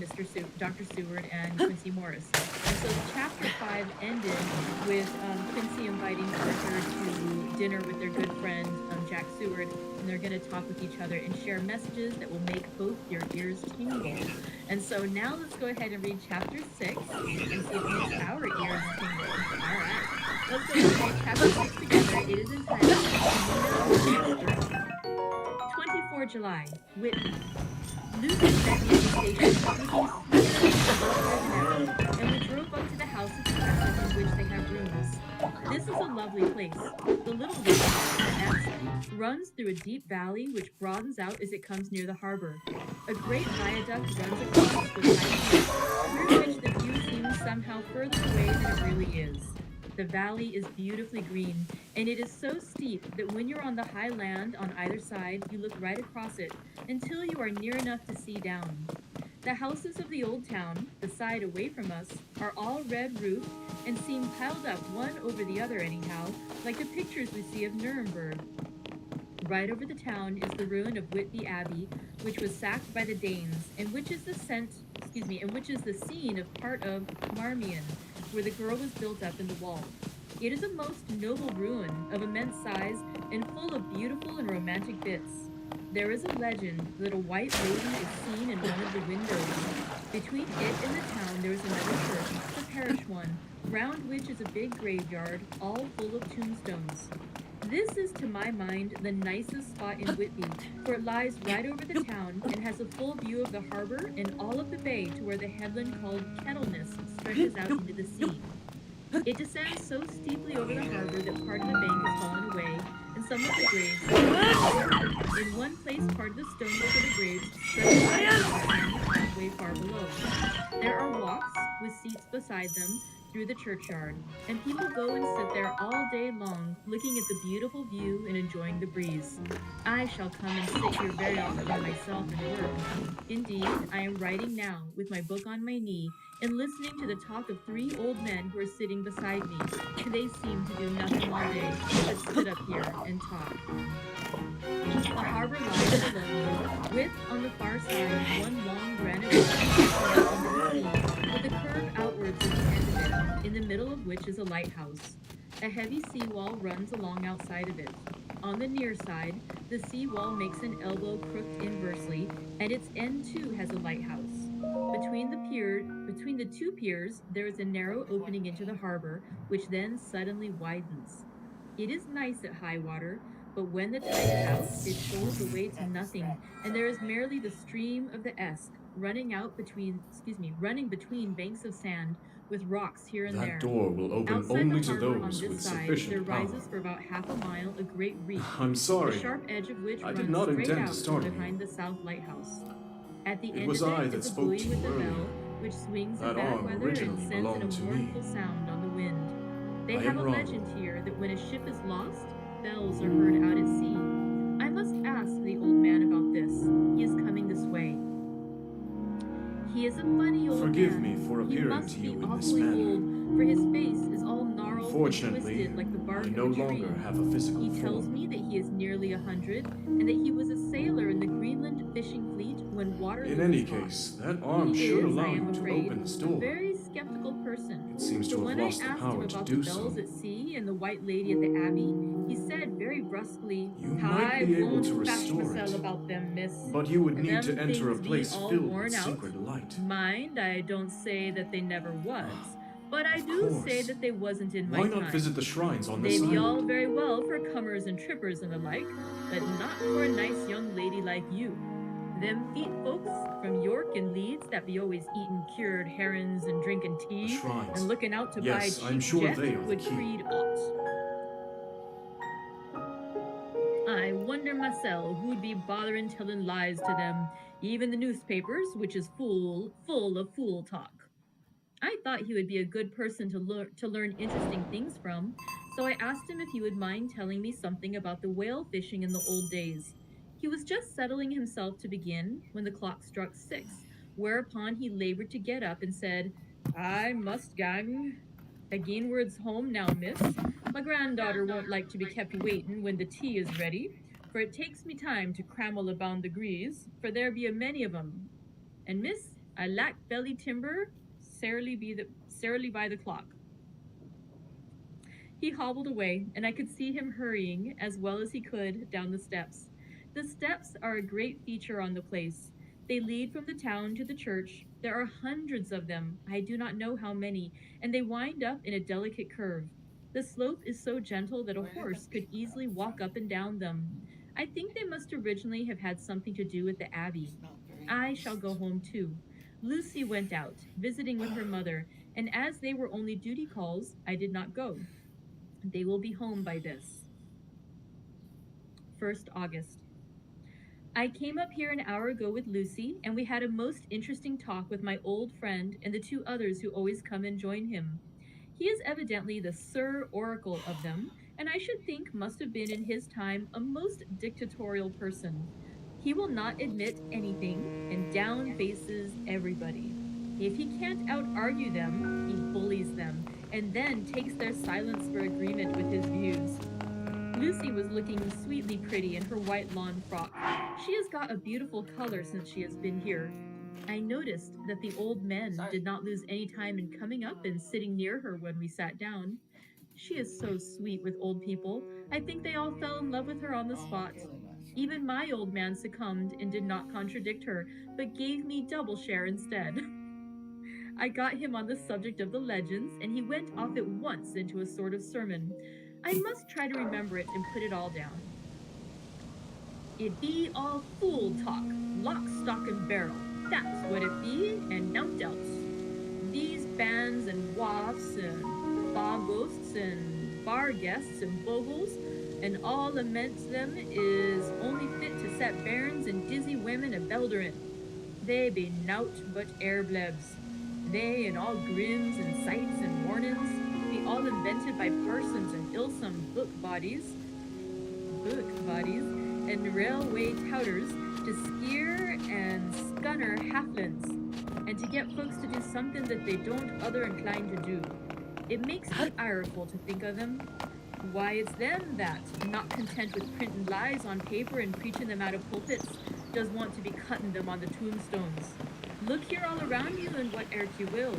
Dr. Seward and Quincy Morris. And so chapter 5 ended with Quincy inviting Arthur to dinner with their good friend Jack Seward, and they're going to talk with each other and share messages that will make both your ears tingle. And so now let's go ahead and read chapter 6 and see if it makes our ears tingle. All right. Let's go ahead and read chapter 6 together. It is entitled 24 July, Whitby. Lucy sent me to the station and we drove up to the house of Professor in which they have rooms. This is a lovely place. The little river runs through a deep valley which broadens out as it comes near the harbor. A great viaduct runs across with high peaks, through which the view seems somehow further away than it really is. The valley is beautifully green, and it is so steep that when you're on the high land on either side, you look right across it until you are near enough to see down. The houses of the old town, the side away from us, are all red roofed and seem piled up one over the other anyhow, like the pictures we see of Nuremberg. Right over the town is the ruin of Whitby Abbey, which was sacked by the Danes, and which is the scene of part of Marmion, where the girl was built up in the wall. It is a most noble ruin of immense size and full of beautiful and romantic bits. There is a legend that a white lady is seen in one of the windows. Between it and the town there is another church, the parish one, round which is a big graveyard, all full of tombstones. This is, to my mind, the nicest spot in Whitby, for it lies right over the town and has a full view of the harbor and all of the bay to where the headland called Kettleness stretches out into the sea. It descends so steeply over the harbor that part of the bank has fallen away, and some of the graves. In one place, part of the stonework of the graves stretches out way far below. There are walks with seats beside them through the churchyard, and people go and sit there all day long, looking at the beautiful view and enjoying the breeze. I shall come and sit here very often myself and work. Indeed, I am writing now, with my book on my knee, and listening to the talk of 3 old men who are sitting beside me, and they seem to do nothing all day but sit up here and talk. The harbor lies below me, with, on the far side, one long granite with a curve outwards at the end of it, in the middle of which is a lighthouse. A heavy seawall runs along outside of it. On the near side, the seawall makes an elbow crooked inversely, and its end too has a lighthouse. Between the 2 piers, there is a narrow opening into the harbor, which then suddenly widens. It is nice at high water, but when the tide is out, it shoals away to nothing, and there is merely the stream of the Esk running between banks of sand with rocks here and there. That door will open Outside only the to harbor those on with this side, sufficient there power. rises for about half a mile a great reef, I'm sorry. the sharp edge of which I runs did not straight intend out to from startle behind you. the south lighthouse. At the It end was of I it that is a spoke buoy to with you a bell, earlier. which swings in That bad arm weather and originally sends in a belonged to me. mournful sound on the wind. They I have am a wrong. legend here that when a ship is lost, bells are heard out at sea. I must ask the old man about this. He is coming this way. He is a funny old Forgive man. me for He appearing must to be you in this awfully manner. old, for his face is all gnarled and Unfortunately, twisted like the bark I of no a tree. longer have a physical He tells form. me that he is nearly 100, and that he was a sailor in the Greenland fishing fleet when Waterloo In any was lost. case, that arm He should is, allow I am you to afraid, open this a door. very skeptical person. It seems to But have when I lost the asked him power to about do the bells so. at sea and the white lady at the abbey, he said very brusquely, You might "I be able won't to fash restore mysel it, about them, miss. but you would need Them to enter a things be place all filled worn with out. sacred light. Mind, I don't say that they never was, but I Of do course. say that they wasn't in my Why not time. visit the shrines on They this be all island? very well for comers and trippers and the like, but not for a nice young lady like you. Them feet folks from York and Leeds that be always eating cured herrings and drinking The tea shrines. and looking out to Yes, buy I'm cheap sure jet they are the would key. creed aught. I wonder mysel who'd be bothering telling lies to them, even the newspapers, which is full of fool talk. I thought he would be a good person to learn interesting things from, so I asked him if he would mind telling me something about the whale fishing in the old days. He was just settling himself to begin when the clock struck 6, whereupon he labored to get up and said, "I must gang againwards home now, miss. My granddaughter won't like to be kept waiting when the tea is ready, for it takes me time to crammel abound the grease, for there be a many of 'em. And miss, I lack belly timber, sarely by the clock." He hobbled away, and I could see him hurrying as well as he could down the steps. The steps are a great feature on the place. They lead from the town to the church. There are hundreds of them, I do not know how many, and they wind up in a delicate curve. The slope is so gentle that a horse could easily walk up and down them. I think they must originally have had something to do with the abbey. I shall go home too. Lucy went out, visiting with her mother, and as they were only duty calls, I did not go. They will be home by this. 1st August. I came up here an hour ago with Lucy, and we had a most interesting talk with my old friend and the 2 others who always come and join him. He is evidently the Sir Oracle of them, and I should think must have been in his time a most dictatorial person. He will not admit anything and down faces everybody. If he can't out argue them, he bullies them and then takes their silence for agreement with his views. Lucy was looking sweetly pretty in her white lawn frock. She has got a beautiful color since she has been here. I noticed that the old men did not lose any time in coming up and sitting near her when we sat down. She is so sweet with old people. I think they all fell in love with her on the spot. Even my old man succumbed and did not contradict her, but gave me double share instead. I got him on the subject of the legends, and he went off at once into a sort of sermon. I must try to remember it and put it all down. It be all fool talk, lock, stock, and barrel. That's what it be, and nowt else. These bands and wafts and boghosts and bar guests and bogles and all laments them is only fit to set bairns and dizzy women a belderin'. They be nowt but airblebs. They and all grins and sights and warnings be all invented by parsons and ilsome book bodies, and railway touters to skeer and scunner halflins, and to get folks to do something that they don't other inclined to do. It makes me ireful to think of them. Why, it's them that, not content with printing lies on paper and preaching them out of pulpits, does want to be cutting them on the tombstones. Look here all around you and what e'er you will.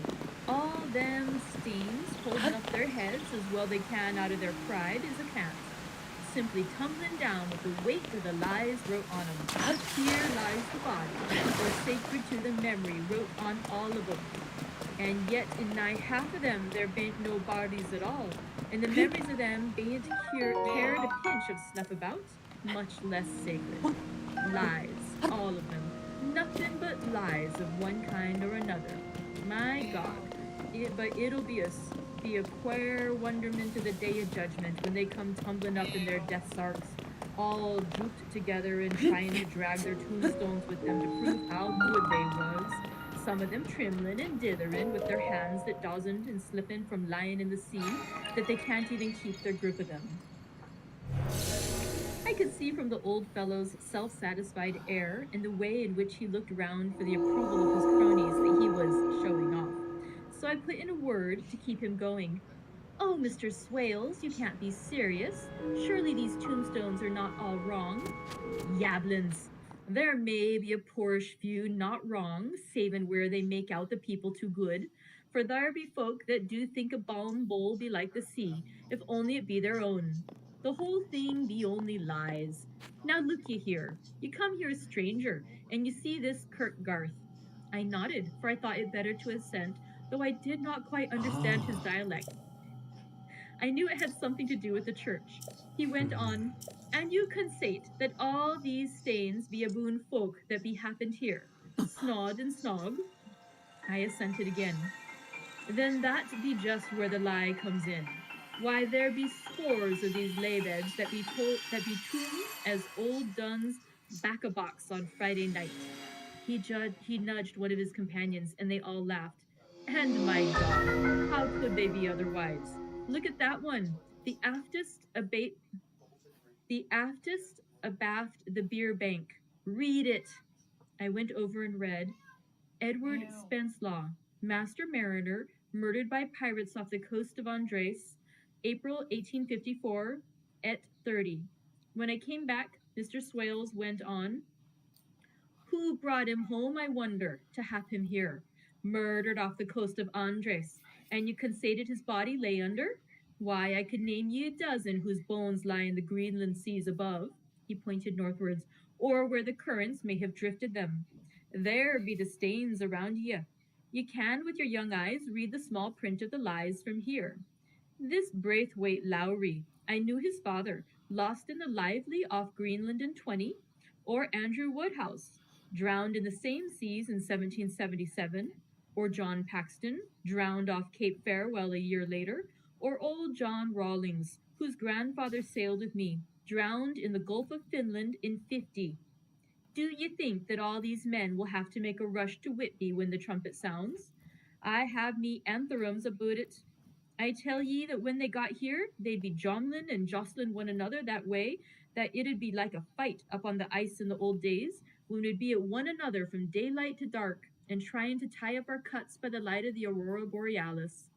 All them steams holding up their heads as well they can out of their pride as a cat, simply tumbling down with the weight of the lies wrote on 'em. Here lies the body, or sacred to the memory wrote on all of 'em. And yet in nigh half of them there bain't no bodies at all, and the memories of them bain't cared a pinch of snuff about, much less sacred. Lies, all of them. Nothing but lies of one kind or another. My God, but it'll be a quare wonderment of the day of judgment when they come tumbling up in their death sarks, all drooped together and trying to drag their tombstones with them to prove how good they was. Some of them trembling and dithering with their hands that doesn't and slipping from lying in the sea that they can't even keep their grip of them. I could see from the old fellow's self-satisfied air and the way in which he looked round for the approval of his cronies that he was showing off. So I put in a word to keep him going. Oh, Mr. Swales, you can't be serious. Surely these tombstones are not all wrong. Yablins. There may be a poorish few not wrong, savin' where they make out the people too good. For there be folk that do think a balm bowl be like the sea, if only it be their own. The whole thing be only lies. Now look ye here. You come here a stranger, and you see this Kirkgarth. I nodded, for I thought it better to assent, though I did not quite understand his dialect. I knew it had something to do with the church. He went on, and you consate that all these stains be aboon folk that be happened here, snod and snog? I assented again. Then that be just where the lie comes in. Why, there be scores of these laybeds that be tombed as old Dunn's back-a-box on Friday night. He nudged one of his companions, and they all laughed. And my God, how could they be otherwise? Look at that one. The aftest abaft the beer bank. Read it. I went over and read. Edward Spenslaw, master mariner, murdered by pirates off the coast of Andres, April 1854, at 30. When I came back, Mr. Swales went on. Who brought him home, I wonder, to have him here? Murdered off the coast of Andres, and you conceded his body lay under? Why, I could name ye a dozen whose bones lie in the Greenland seas above, he pointed northwards, or where the currents may have drifted them. There be the stains around ye. Ye can, with your young eyes, read the small print of the lies from here. This Braithwaite Lowry, I knew his father, lost in the Lively off Greenland in 20, or Andrew Woodhouse, drowned in the same seas in 1777, or John Paxton, drowned off Cape Farewell a year later, or old John Rawlings, whose grandfather sailed with me, drowned in the Gulf of Finland in 50. Do you think that all these men will have to make a rush to Whitby when the trumpet sounds? I have me antherems about it. I tell ye that when they got here, they'd be jomlin and jostling one another that way that it'd be like a fight up on the ice in the old days, when we'd be at one another from daylight to dark, and trying to tie up our cuts by the light of the aurora borealis.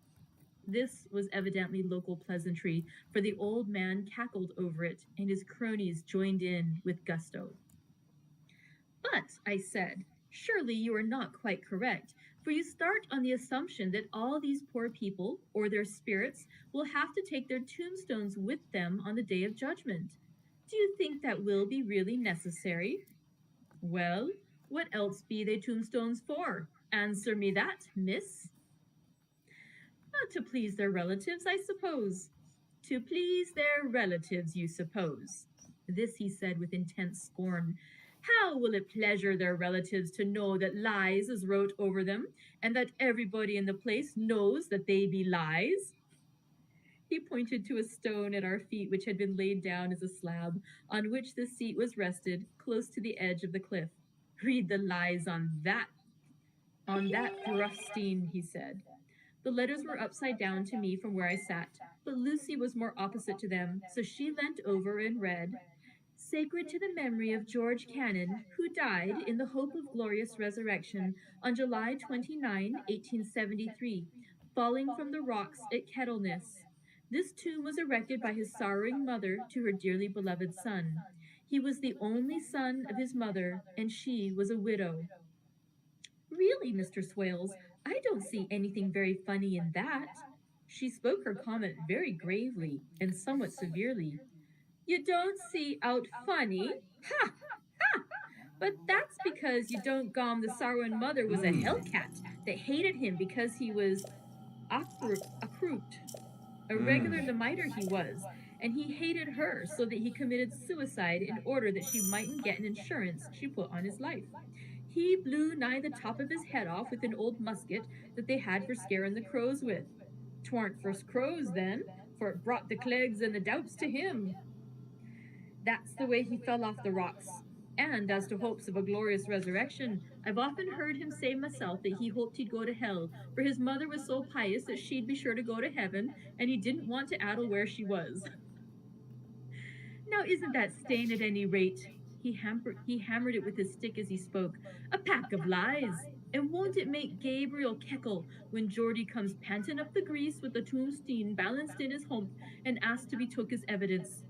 This was evidently local pleasantry, for the old man cackled over it, and his cronies joined in with gusto. But, I said, surely you are not quite correct, for you start on the assumption that all these poor people, or their spirits, will have to take their tombstones with them on the day of judgment. Do you think that will be really necessary? Well, what else be they tombstones for? Answer me that, miss. Not to please their relatives, I suppose. To please their relatives, you suppose. This he said with intense scorn. How will it pleasure their relatives to know that lies is wrote over them, and that everybody in the place knows that they be lies? He pointed to a stone at our feet which had been laid down as a slab, on which the seat was rested, close to the edge of the cliff. Read the lies on that thrustine, he said. The letters were upside down to me from where I sat, but Lucy was more opposite to them, so she leant over and read, Sacred to the memory of George Cannon, who died in the hope of glorious resurrection on July 29, 1873, falling from the rocks at Kettleness. This tomb was erected by his sorrowing mother to her dearly beloved son. He was the only son of his mother, and she was a widow. Really, Mr. Swales, I don't see anything very funny in that. She spoke her comment very gravely and somewhat severely. You don't see out funny? Ha! Ha! But that's because you don't gom the sorrowing mother was a hellcat that hated him because he was accrued. A regular demiter he was, and he hated her so that he committed suicide in order that she mightn't get an insurance she put on his life. He blew nigh the top of his head off with an old musket that they had for scaring the crows with. 'Twarn't for crows then, for it brought the clegs and the doubts to him. That's the way he fell off the rocks. And as to hopes of a glorious resurrection, I've often heard him say myself that he hoped he'd go to hell, for his mother was so pious that she'd be sure to go to heaven, and he didn't want to addle where she was. Now isn't that staying at any rate? He hammered it with his stick as he spoke. A pack of lies. And won't it make Gabriel keckle when Geordie comes panting up the grease with the tombstone balanced in his hump and asked to be took as evidence?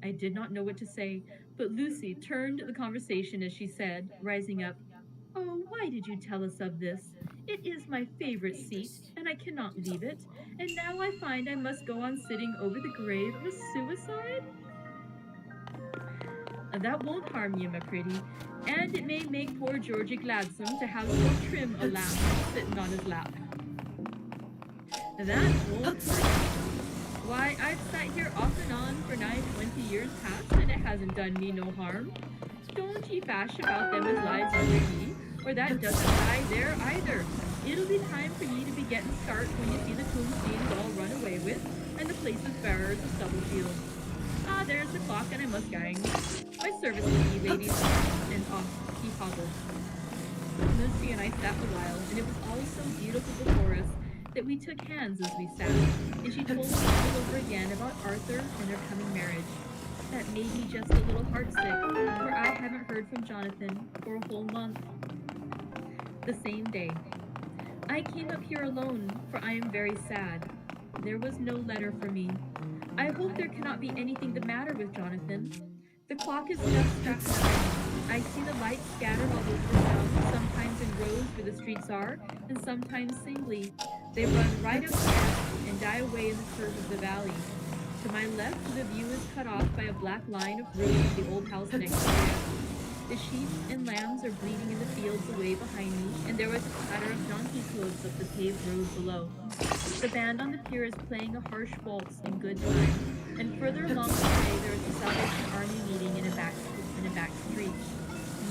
I did not know what to say, but Lucy turned the conversation as she said, rising up, Oh, why did you tell us of this? It is my favorite seat, and I cannot leave it, and now I find I must go on sitting over the grave of a suicide? That won't harm you, my pretty, and it may make poor Georgie gladsome to have so trim a lamb sitting on his lap. That won't hurt. Why, I've sat here off and on for nigh 20 years past, and it hasn't done me no harm. Don't ye fash about them as lies under ye, or that doesn't lie there either. It'll be time for ye to be getting start when you see the tombstones all run away with, and the place is bare as a stubble field. Ah, there's the clock, and I must gang. My service to ye, ladies. And off he hobbled. Lucy and I sat a while, and it was all so beautiful before us that we took hands as we sat, and she told us all over again about Arthur and their coming marriage. That made me just a little heartsick, for I haven't heard from Jonathan for a whole month. The same day. I came up here alone, for I am very sad. There was no letter for me. I hope there cannot be anything the matter with Jonathan. The clock is just struck 9. I see the lights scattered all over the town, sometimes in rows where the streets are, and sometimes singly. They run right up here and die away in the curve of the valley. To my left, the view is cut off by a black line of ruins of the old house next to it. The sheep and lambs are bleating in the fields away behind me, and there was a clatter of donkey hooves up the paved road below. The band on the pier is playing a harsh waltz in good time, and further along the way there is a Salvation Army meeting in a back street.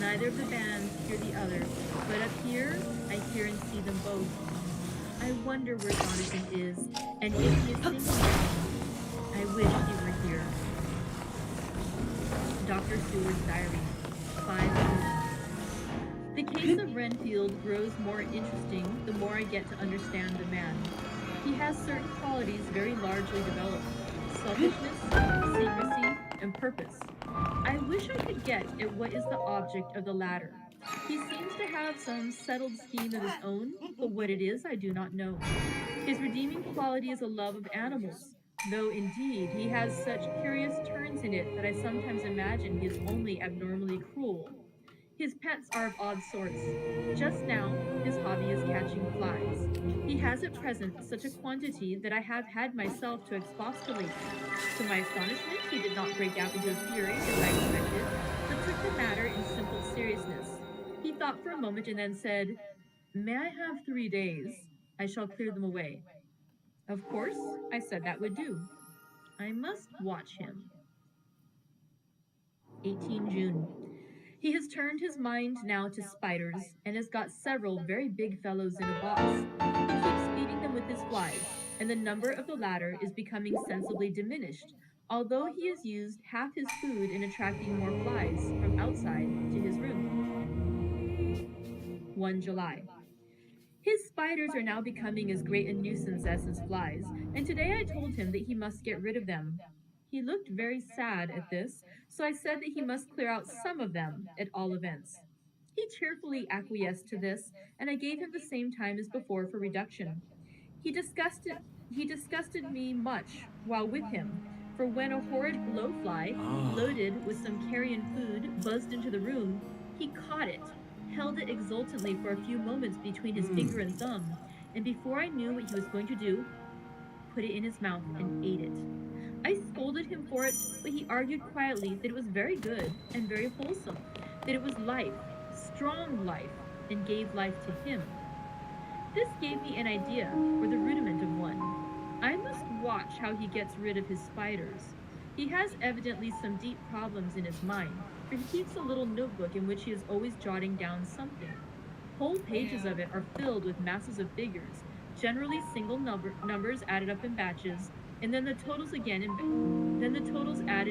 Neither of the bands hear the other, but up here, I hear and see them both. I wonder where Jonathan is, and if he is thinking of me. I wish he were here. Dr. Seward's diary. 5 minutes. The case of Renfield grows more interesting the more I get to understand the man. He has certain qualities very largely developed. Selfishness, secrecy, and purpose. I wish I could get at what is the object of the latter. He seems to have some settled scheme of his own, but what it is I do not know. His redeeming quality is a love of animals, though indeed he has such curious turns in it that I sometimes imagine he is only abnormally cruel. His pets are of odd sorts. Just now, his hobby is catching flies. He has at present such a quantity that I have had myself to expostulate. To my astonishment, he did not break out into a fury as I expected, but took the matter in simple seriousness. He thought for a moment and then said, "May I have 3 days? I shall clear them away." Of course, I said that would do. I must watch him. 18 June. He has turned his mind now to spiders and has got several very big fellows in a box. He keeps feeding them with his flies, and the number of the latter is becoming sensibly diminished, although he has used half his food in attracting more flies from outside to his room. 1 July. His spiders are now becoming as great a nuisance as his flies, and today I told him that he must get rid of them. He looked very sad at this, so I said that he must clear out some of them, at all events. He cheerfully acquiesced to this, and I gave him the same time as before for reduction. He disgusted me much while with him, for when a horrid blowfly, loaded with some carrion food, buzzed into the room, he caught it, held it exultantly for a few moments between his finger and thumb, and before I knew what he was going to do, put it in his mouth and ate it. I scolded him for it, but he argued quietly that it was very good and very wholesome, that it was life, strong life, and gave life to him. This gave me an idea, or the rudiment of one. I must watch how he gets rid of his spiders. He has evidently some deep problems in his mind, for he keeps a little notebook in which he is always jotting down something. Whole pages of it are filled with masses of figures, generally single numbers added up in batches, and then the totals added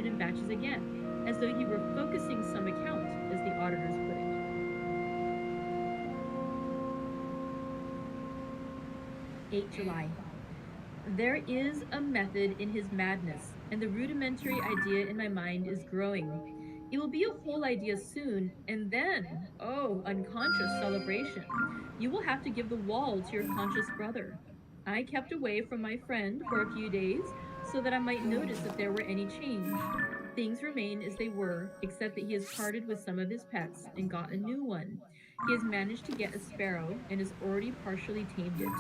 in batches again, as though he were focusing some account, as the auditors put it. 8 July. There is a method in his madness, and the rudimentary idea in my mind is growing. It will be a whole idea soon, and then, oh, unconscious celebration. You will have to give the wall to your conscious brother. I kept away from my friend for a few days so that I might notice if there were any change. Things remain as they were, except that he has parted with some of his pets and got a new one. He has managed to get a sparrow and has already partially tamed it.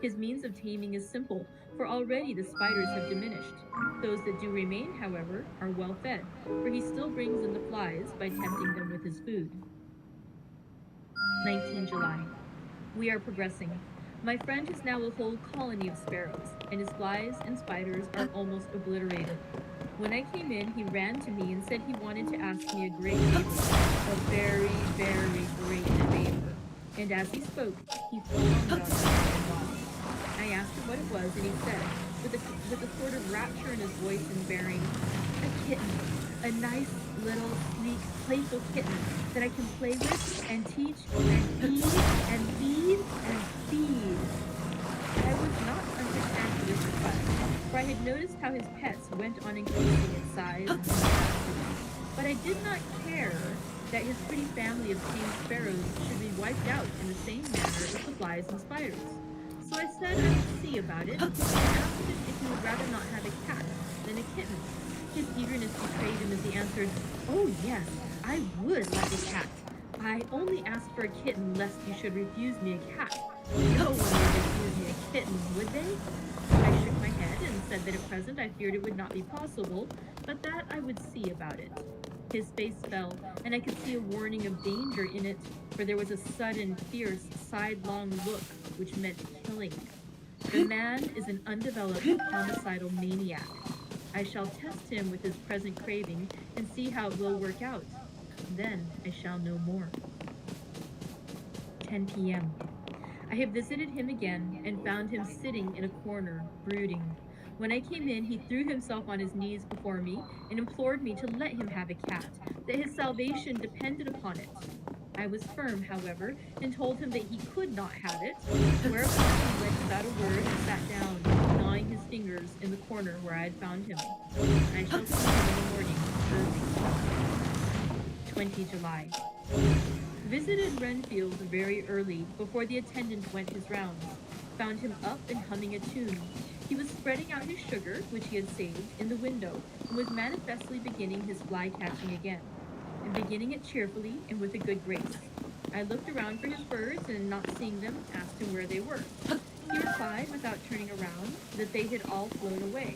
His means of taming is simple, for already the spiders have diminished. Those that do remain, however, are well fed, for he still brings in the flies by tempting them with his food. 19 July. We are progressing. My friend has now a whole colony of sparrows, and his flies and spiders are almost obliterated. When I came in, he ran to me and said he wanted to ask me a great favor, a very, very great favor. And as he spoke, he flung out and lost. I asked him what it was, and he said, with a sort of rapture in his voice and bearing, "A kitten, a nice little, sleek, playful kitten that I can play with and teach and feed and feed and feed." I was not unprepared for this request, for I had noticed how his pets went on increasing in size and capacity. But I did not care that his pretty family of tame sparrows should be wiped out in the same manner as the flies and spiders. So I said I would see about it, and asked him if he would rather not have a cat than a kitten. His eagerness betrayed him as he answered, "Oh yes, I would like a cat. I only asked for a kitten lest you should refuse me a cat. No one would refuse me a kitten, would they?" I shook my head and said that at present I feared it would not be possible, but that I would see about it. His face fell, and I could see a warning of danger in it, for there was a sudden, fierce, sidelong look which meant killing. The man is an undeveloped, homicidal maniac. I shall test him with his present craving and see how it will work out. Then I shall know more. 10 p.m. I have visited him again and found him sitting in a corner, brooding. When I came in, he threw himself on his knees before me and implored me to let him have a cat, that his salvation depended upon it. I was firm, however, and told him that he could not have it, whereupon he went without a word and sat down, gnawing his fingers in the corner where I had found him. I shall see him in the morning, early. 20 July. Visited Renfield very early, before the attendant went his rounds. Found him up and humming a tune. He was spreading out his sugar, which he had saved, in the window, and was manifestly beginning his fly catching again, and beginning it cheerfully and with a good grace. I looked around for his birds, and not seeing them, asked him where they were. He replied, without turning around, that they had all flown away.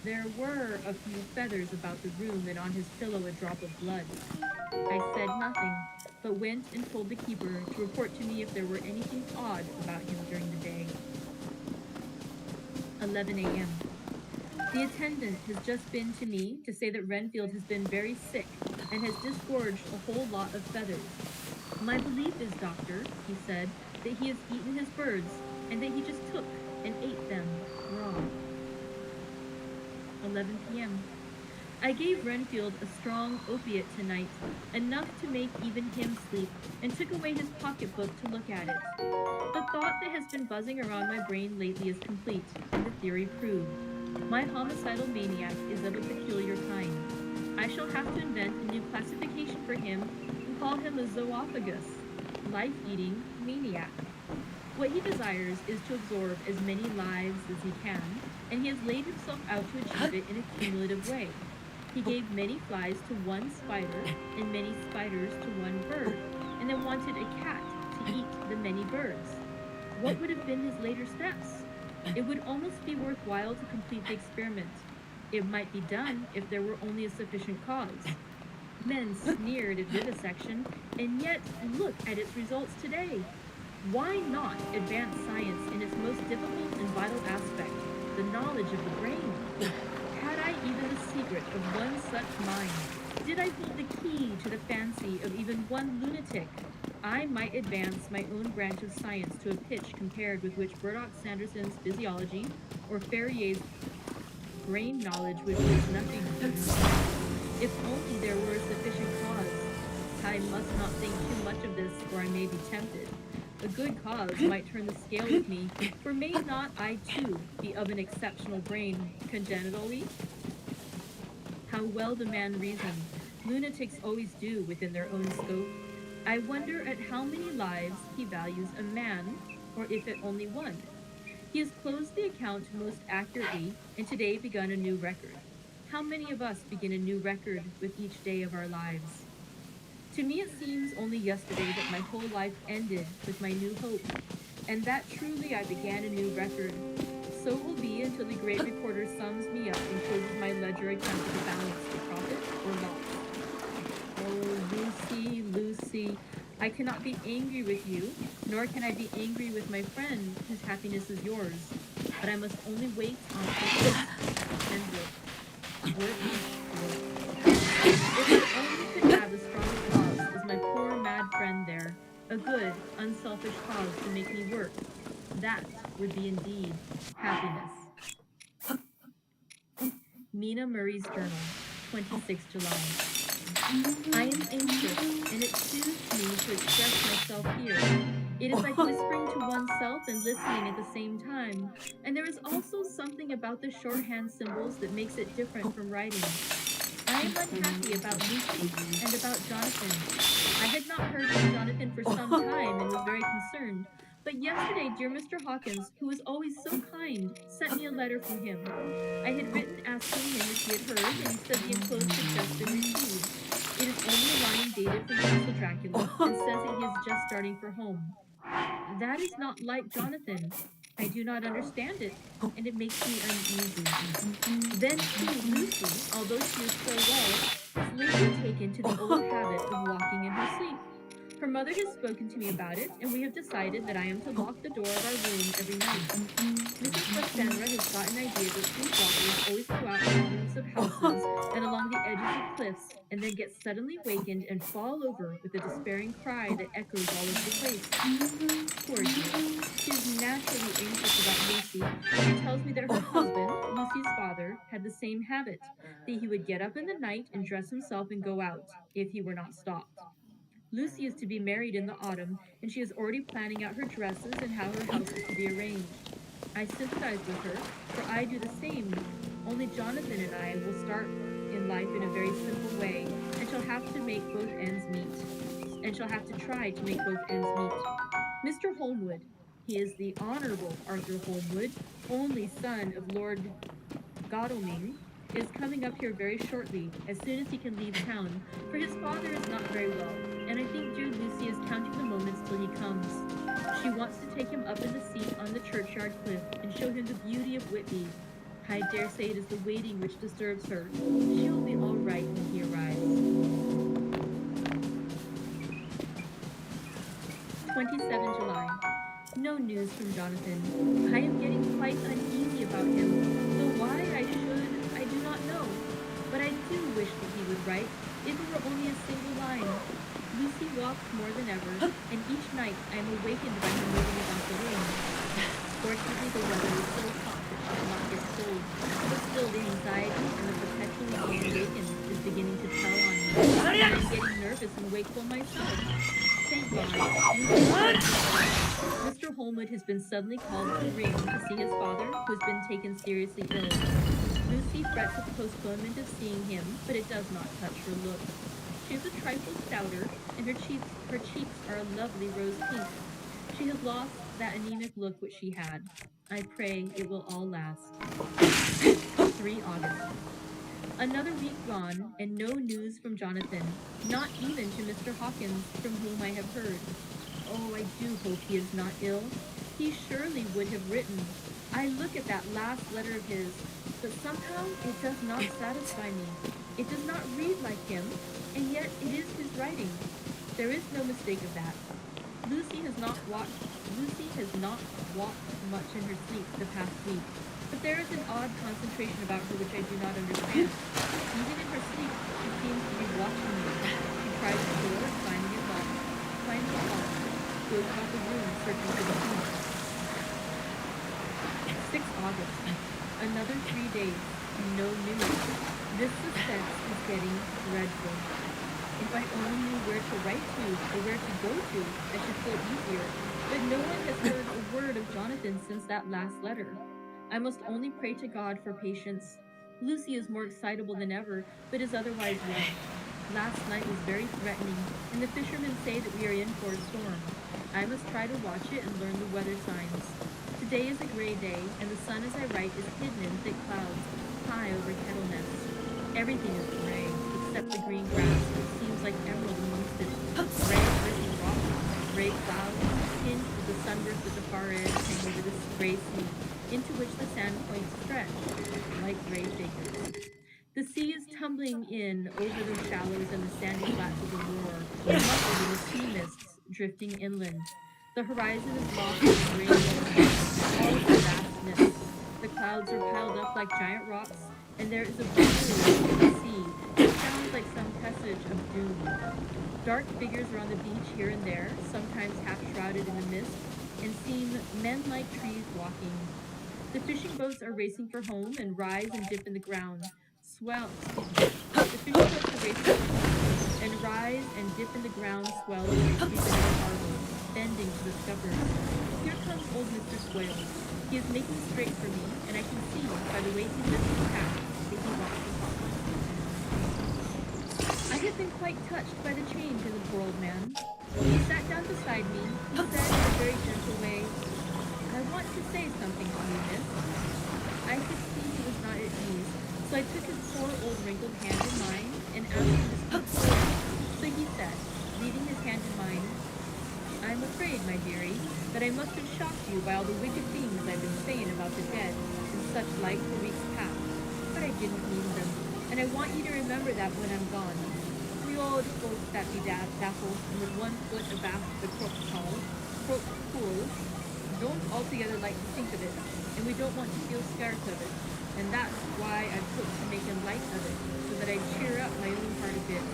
There were a few feathers about the room, and on his pillow a drop of blood. I said nothing, but went and told the keeper to report to me if there were anything odd about him during the day. 11 a.m. The attendant has just been to me to say that Renfield has been very sick and has disgorged a whole lot of feathers. My belief is, doctor, he said, that he has eaten his birds and that he just took and ate them raw. 11 p.m. I gave Renfield a strong opiate tonight, enough to make even him sleep, and took away his pocketbook to look at it. The thought that has been buzzing around my brain lately is complete, and the theory proved. My homicidal maniac is of a peculiar kind. I shall have to invent a new classification for him and call him a zoophagous, life-eating maniac. What he desires is to absorb as many lives as he can, and he has laid himself out to achieve it in a cumulative way. He gave many flies to one spider and many spiders to one bird, and then wanted a cat to eat the many birds. What would have been his later steps? It would almost be worthwhile to complete the experiment. It might be done if there were only a sufficient cause. Men sneered at vivisection, and yet look at its results today. Why not advance science in its most difficult and vital aspect, the knowledge of the brain? Had I even the secret of one such mind? Did I hold the key to the fancy of even one lunatic? I might advance my own branch of science to a pitch compared with which Burdock Sanderson's physiology or Ferrier's brain knowledge would be as nothing. If only there were a sufficient cause. I must not think too much of this, or I may be tempted. A good cause might turn the scale with me, for may not I too be of an exceptional brain, congenitally? How well the man reasoned. Lunatics always do within their own scope. I wonder at how many lives he values a man, or if it only one. He has closed the account most accurately, and today begun a new record. How many of us begin a new record with each day of our lives? To me it seems only yesterday that my whole life ended with my new hope, and that truly I began a new record. So it will be until the great reporter sums me up and closes my ledger account to balance the profit or loss. Oh, Lucy, Lucy, I cannot be angry with you, nor can I be angry with my friend whose happiness is yours, but I must only wait on it and work. Work. If I only could have a strong cause as my poor mad friend there, a good, unselfish cause to make me work, that would be indeed happiness. Mina Murray's Journal, 26 July. I am anxious, and it soothes me to express myself here. It is like whispering to oneself and listening at the same time, and there is also something about the shorthand symbols that makes it different from writing. I am unhappy about Lucy and about Jonathan. I had not heard from Jonathan for some time and was very concerned, but yesterday dear Mr. Hawkins, who is always so kind, sent me a letter from him. I had written asking him if he had heard, and he said the enclosed had just been received. It is only a line dated from Castle Dracula, and says that he is just starting for home. That is not like Jonathan. I do not understand it, and it makes me uneasy. Then too, Lucy, although she is so well, has lately taken to the old habit of walking in her sleep. Her mother has spoken to me about it, and we have decided that I am to lock the door of our room every night. Mrs. Westenra has got an idea that sleepwalkers always go out in the roofs of houses and along the edges of cliffs, and then get suddenly wakened and fall over with a despairing cry that echoes all over the place. Poor dear. She is naturally anxious about Lucy. She tells me that her husband, Lucy's father, had the same habit, that he would get up in the night and dress himself and go out, if he were not stopped. Lucy is to be married in the autumn, and she is already planning out her dresses and how her house is to be arranged. I sympathize with her, for I do the same, only Jonathan and I will start in life in a very simple way, and shall have to make both ends meet, and shall have to try to make both ends meet. Mr. Holmwood, he is the Honorable Arthur Holmwood, only son of Lord Godalming, is coming up here very shortly, as soon as he can leave town, for his father is not very well, and I think dear Lucy is counting the moments till he comes. She wants to take him up in the seat on the churchyard cliff and show him the beauty of Whitby. I dare say it is the waiting which disturbs her. She will be all right when he arrives. 27 July. No news from Jonathan. I am getting quite uneasy about him, though why I do not know. But I do wish that he would write, if it were only a single line. Lucy walks more than ever, and each night I am awakened by her moving about the room. Fortunately, the weather is so hot that she will not get cold, but still the anxiety and the perpetually being awakened is beginning to tell on me, and I am getting nervous and wakeful myself. Thank God. Mr. Holmwood has been suddenly called to the ring to see his father, who has been taken seriously ill. Lucy frets at the postponement of seeing him, but it does not touch her look. She is a trifle stouter, and her cheeks are a lovely rose pink. She has lost that anemic look which she had. I pray it will all last. 3 August. Another week gone, and no news from Jonathan, not even to Mr. Hawkins, from whom I have heard. Oh, I do hope he is not ill. He surely would have written. I look at that last letter of his, but somehow it does not satisfy me. It does not read like him, and yet it is his writing. There is no mistake of that. Lucy has not walked much in her sleep the past week, but there is an odd concentration about her which I do not understand. Even in her sleep, she seems to be watching me. She tries the door, finding it locked, goes about the room, searching for the key. 6 August. Another 3 days, no news. This suspense is getting dreadful. If I only knew where to write to, or where to go to, I should feel easier. But no one has heard a word of Jonathan since that last letter. I must only pray to God for patience. Lucy is more excitable than ever, but is otherwise well. Last night was very threatening, and the fishermen say that we are in for a storm. I must try to watch it and learn the weather signs. Today is a gray day, and the sun as I write is hidden in thick clouds, high over Kettleness. Everything is gray, except the green grass, which seems like emerald amongst it. Gray earthy rocks, gray clouds, tinged with the sunburst at the far edge hang over this gray sea, into which the sand points stretch, like gray figures. The sea is tumbling in over the shallows and the sandy flats of the moor, muffled in the sea mists drifting inland. The horizon is lost in gray all of the vastness. The clouds are piled up like giant rocks, and there is a blue in the sea that sounds like some presage of doom. Dark figures are on the beach here and there, sometimes half shrouded in the mist, and seem men-like trees walking. The fishing boats are racing for home and rise and dip in the ground. The fishing boats are racing for home and rise and dip in the ground, swell as they creep into the harbor, bending to the scuppers. Here comes old Mr. Swales. He is making straight for me, and I can see by the way he lifts his hat that he wants to talk. I have been quite touched by the change in the poor old man. He sat down beside me. He said in a very gentle way, "I want to say something to you, miss." I could see he was not at ease, so I took his poor old wrinkled hand in mine and asked him to speak slowly. So he said, leaving his hand in mine, "I'm afraid, my dearie, that I must have shocked you by all the wicked things I've been saying about the dead and such like for weeks past, but I didn't mean them, and I want you to remember that when I'm gone. We old folks that be dappled and with one foot abaft the crooked pool don't altogether like to think of it, and we don't want to feel scarce of it, and that's why I've put to making light of it, so that I cheer up my own heart a bit.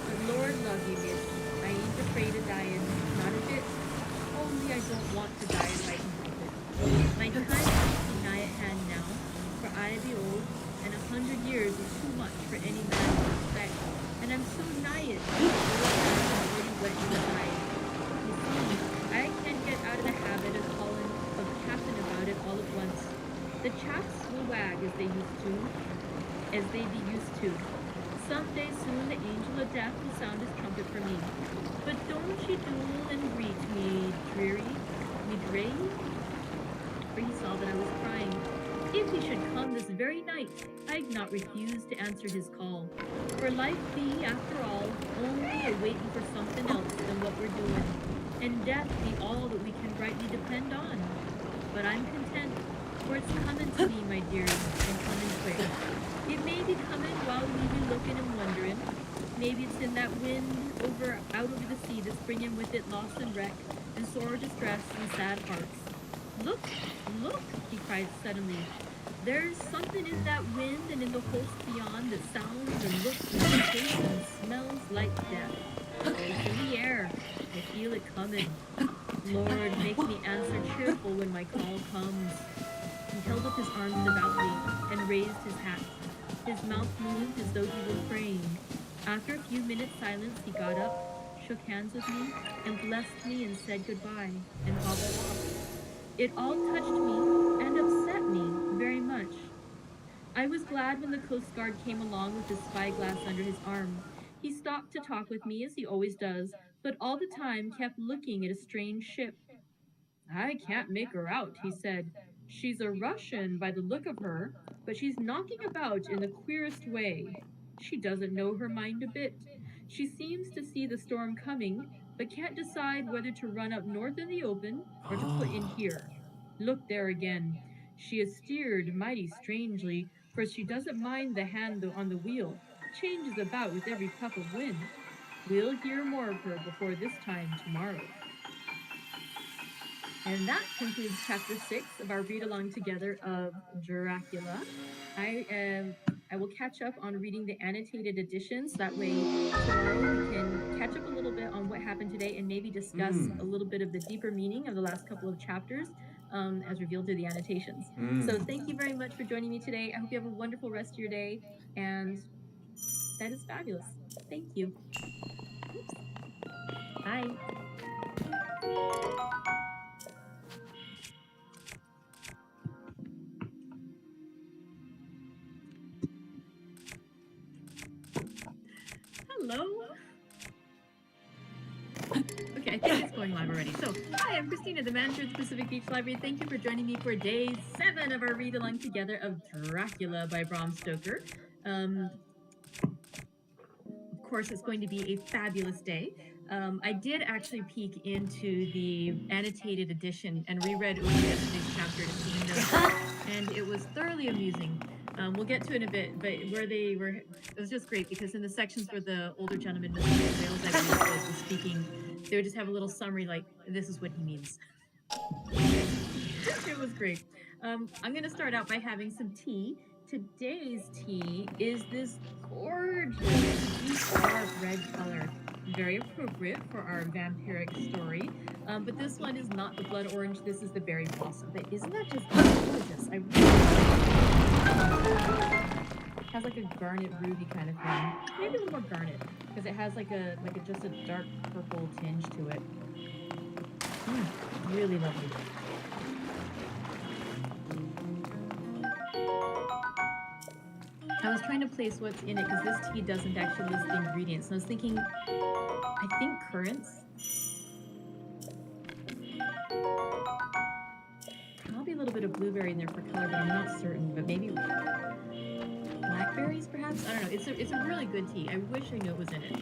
But Lord love you, miss, I ain't afraid of dying, not a bit, only I don't want to die right in public. My time is nigh at hand now, for I be old, and 100 years is too much for any man to expect, and I'm so nigh it, that the little man is already wet as they be used to. Someday soon the angel of death will sound his trumpet for me. But don't ye duel and greet me, dreary, for he saw that I was crying. If he should come this very night, I'd not refuse to answer his call. For life be, after all, only a waiting for something else than what we're doing, and death be all that we can rightly depend on. But I'm content, for it's coming to me, my dearie, and coming quick. It may be coming while we be looking and wondering. Maybe it's in that wind out over the sea that's bringing with it loss and wreck, and sore distress and sad hearts. Look, look, he cried suddenly. There's something in that wind and in the host beyond that sounds and looks and tastes and smells like death. It's in the air. I feel it coming. Lord, make me answer cheerful when my call comes. He held up his arms devoutly and raised his hat. His mouth moved as though he were praying. After a few minutes' silence, he got up, shook hands with me, and blessed me and said goodbye, and hobbled off. It all touched me and upset me very much. I was glad when the Coast Guard came along with his spyglass under his arm. He stopped to talk with me, as he always does, but all the time kept looking at a strange ship. I can't make her out, he said. She's a Russian by the look of her, but she's knocking about in the queerest way. She doesn't know her mind a bit. She seems to see the storm coming, but can't decide whether to run up north in the open or to put in here. Look there again. She is steered mighty strangely, for she doesn't mind the hand on the wheel. Changes about with every puff of wind. We'll hear more of her before this time tomorrow. And that concludes chapter 6 of our read-along together of Dracula. I will catch up on reading the annotated editions. That way tomorrow we can catch up a little bit on what happened today and maybe discuss a little bit of the deeper meaning of the last couple of chapters as revealed through the annotations. So thank you very much for joining me today. I hope you have a wonderful rest of your day. And that is fabulous. Thank you. Oops. Bye. Hello. Okay, I think it's going live already. So, hi, I'm Christina, the manager of the Pacific Beach Library. Thank you for joining me for day 7 of our read-along together of Dracula by Bram Stoker. Of course, it's going to be a fabulous day. I did actually peek into the annotated edition and reread over yesterday's chapter to see them, and it was thoroughly amusing. We'll get to it in a bit, but it was just great because in the sections where the older gentleman, Mr. Wales, I believe, was speaking, they would just have a little summary like, this is what he means. It was great. I'm going to start out by having some tea. Today's tea is this gorgeous deep dark red color. Very appropriate for our vampiric story. But this one is not the blood orange, this is the berry blossom. But isn't that just gorgeous? I really it has like a garnet ruby kind of thing. Maybe a little more garnet, because it has like a just a dark purple tinge to it. Really lovely. I was trying to place what's in it because this tea doesn't actually list the ingredients. And I was thinking, I think currants. Probably a little bit of blueberry in there for color, but I'm not certain. But maybe blackberries, perhaps? I don't know. It's a really good tea. I wish I knew it was in it.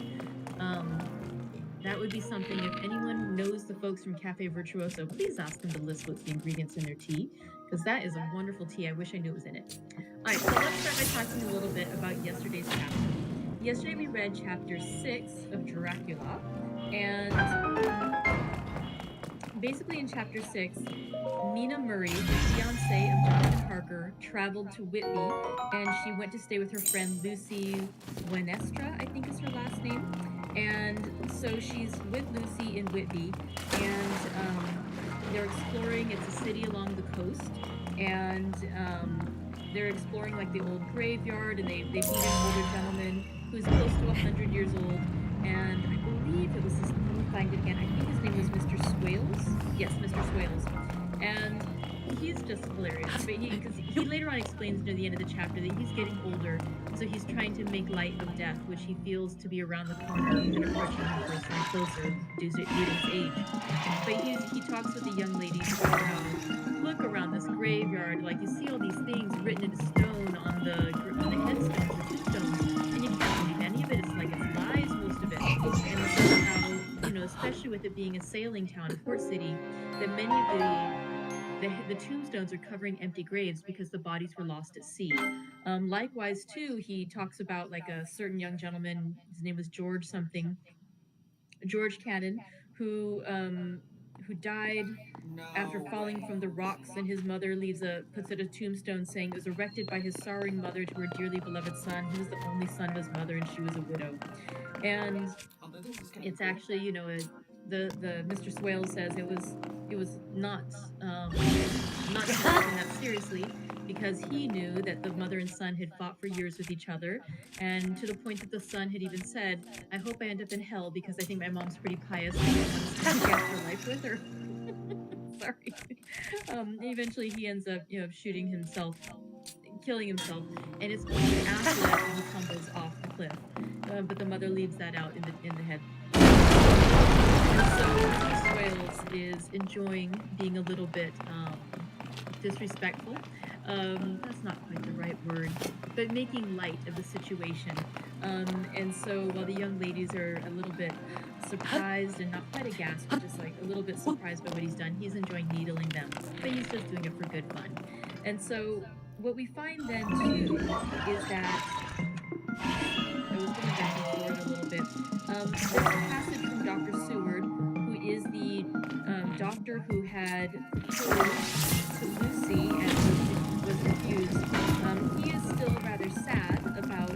That would be something. If anyone knows the folks from Cafe Virtuoso, please ask them to list what's the ingredients in their tea, because that is a wonderful tea. I wish I knew it was in it. All right, so let's start by talking a little bit about yesterday's chapter. Yesterday we read chapter 6 of Dracula, and basically in chapter 6, Mina Murray, the fiancée of Jonathan Harker, traveled to Whitby, and she went to stay with her friend Lucy Wenestra, I think is her last name. And so she's with Lucy in Whitby, and they're exploring. It's a city along the coast, and they're exploring like the old graveyard, and they meet an older gentleman who's close to 100 years old, and I believe it was let me find it again. I think his name was Mr. Swales. Yes, Mr. Swales. And he's just hilarious. But because he later on explains near the end of the chapter that he's getting older, so he's trying to make light of death, which he feels to be around the corner and approaching him closer and closer due to his age. But he talks with the young ladies about how, look around this graveyard, like you see all these things written into stone on the headstones, the tombstones, and you can't believe any of it. It's like it's lies, most of it. And somehow, especially with it being a sailing town, a port city, that many of the tombstones are covering empty graves because the bodies were lost at sea. Likewise, too, he talks about like a certain young gentleman. His name was George something, George Cannon, who died after falling from the rocks, and his mother puts it a tombstone saying it was erected by his sorrowing mother to her dearly beloved son. He was the only son of his mother, and she was a widow. And it's actually, the Mr. Swales says it was not taken that seriously, because he knew that the mother and son had fought for years with each other, and to the point that the son had even said, "I hope I end up in hell because I think my mom's pretty pious and wants to get her life with her." Sorry. Eventually, he ends up, shooting himself, killing himself, and it's only after that he tumbles off the cliff. But the mother leaves that out in the head. And so Mr. Swales is enjoying being a little bit disrespectful. That's not quite the right word, but making light of the situation. And so while the young ladies are a little bit surprised and not quite aghast, but just like a little bit surprised by what he's done, he's enjoying needling them, but he's just doing it for good fun. And so what we find then too is that I was going back and forth a little bit. There's a passage from Dr. Seward, who is the doctor who had proposed to Lucy and was refused. He is still rather sad about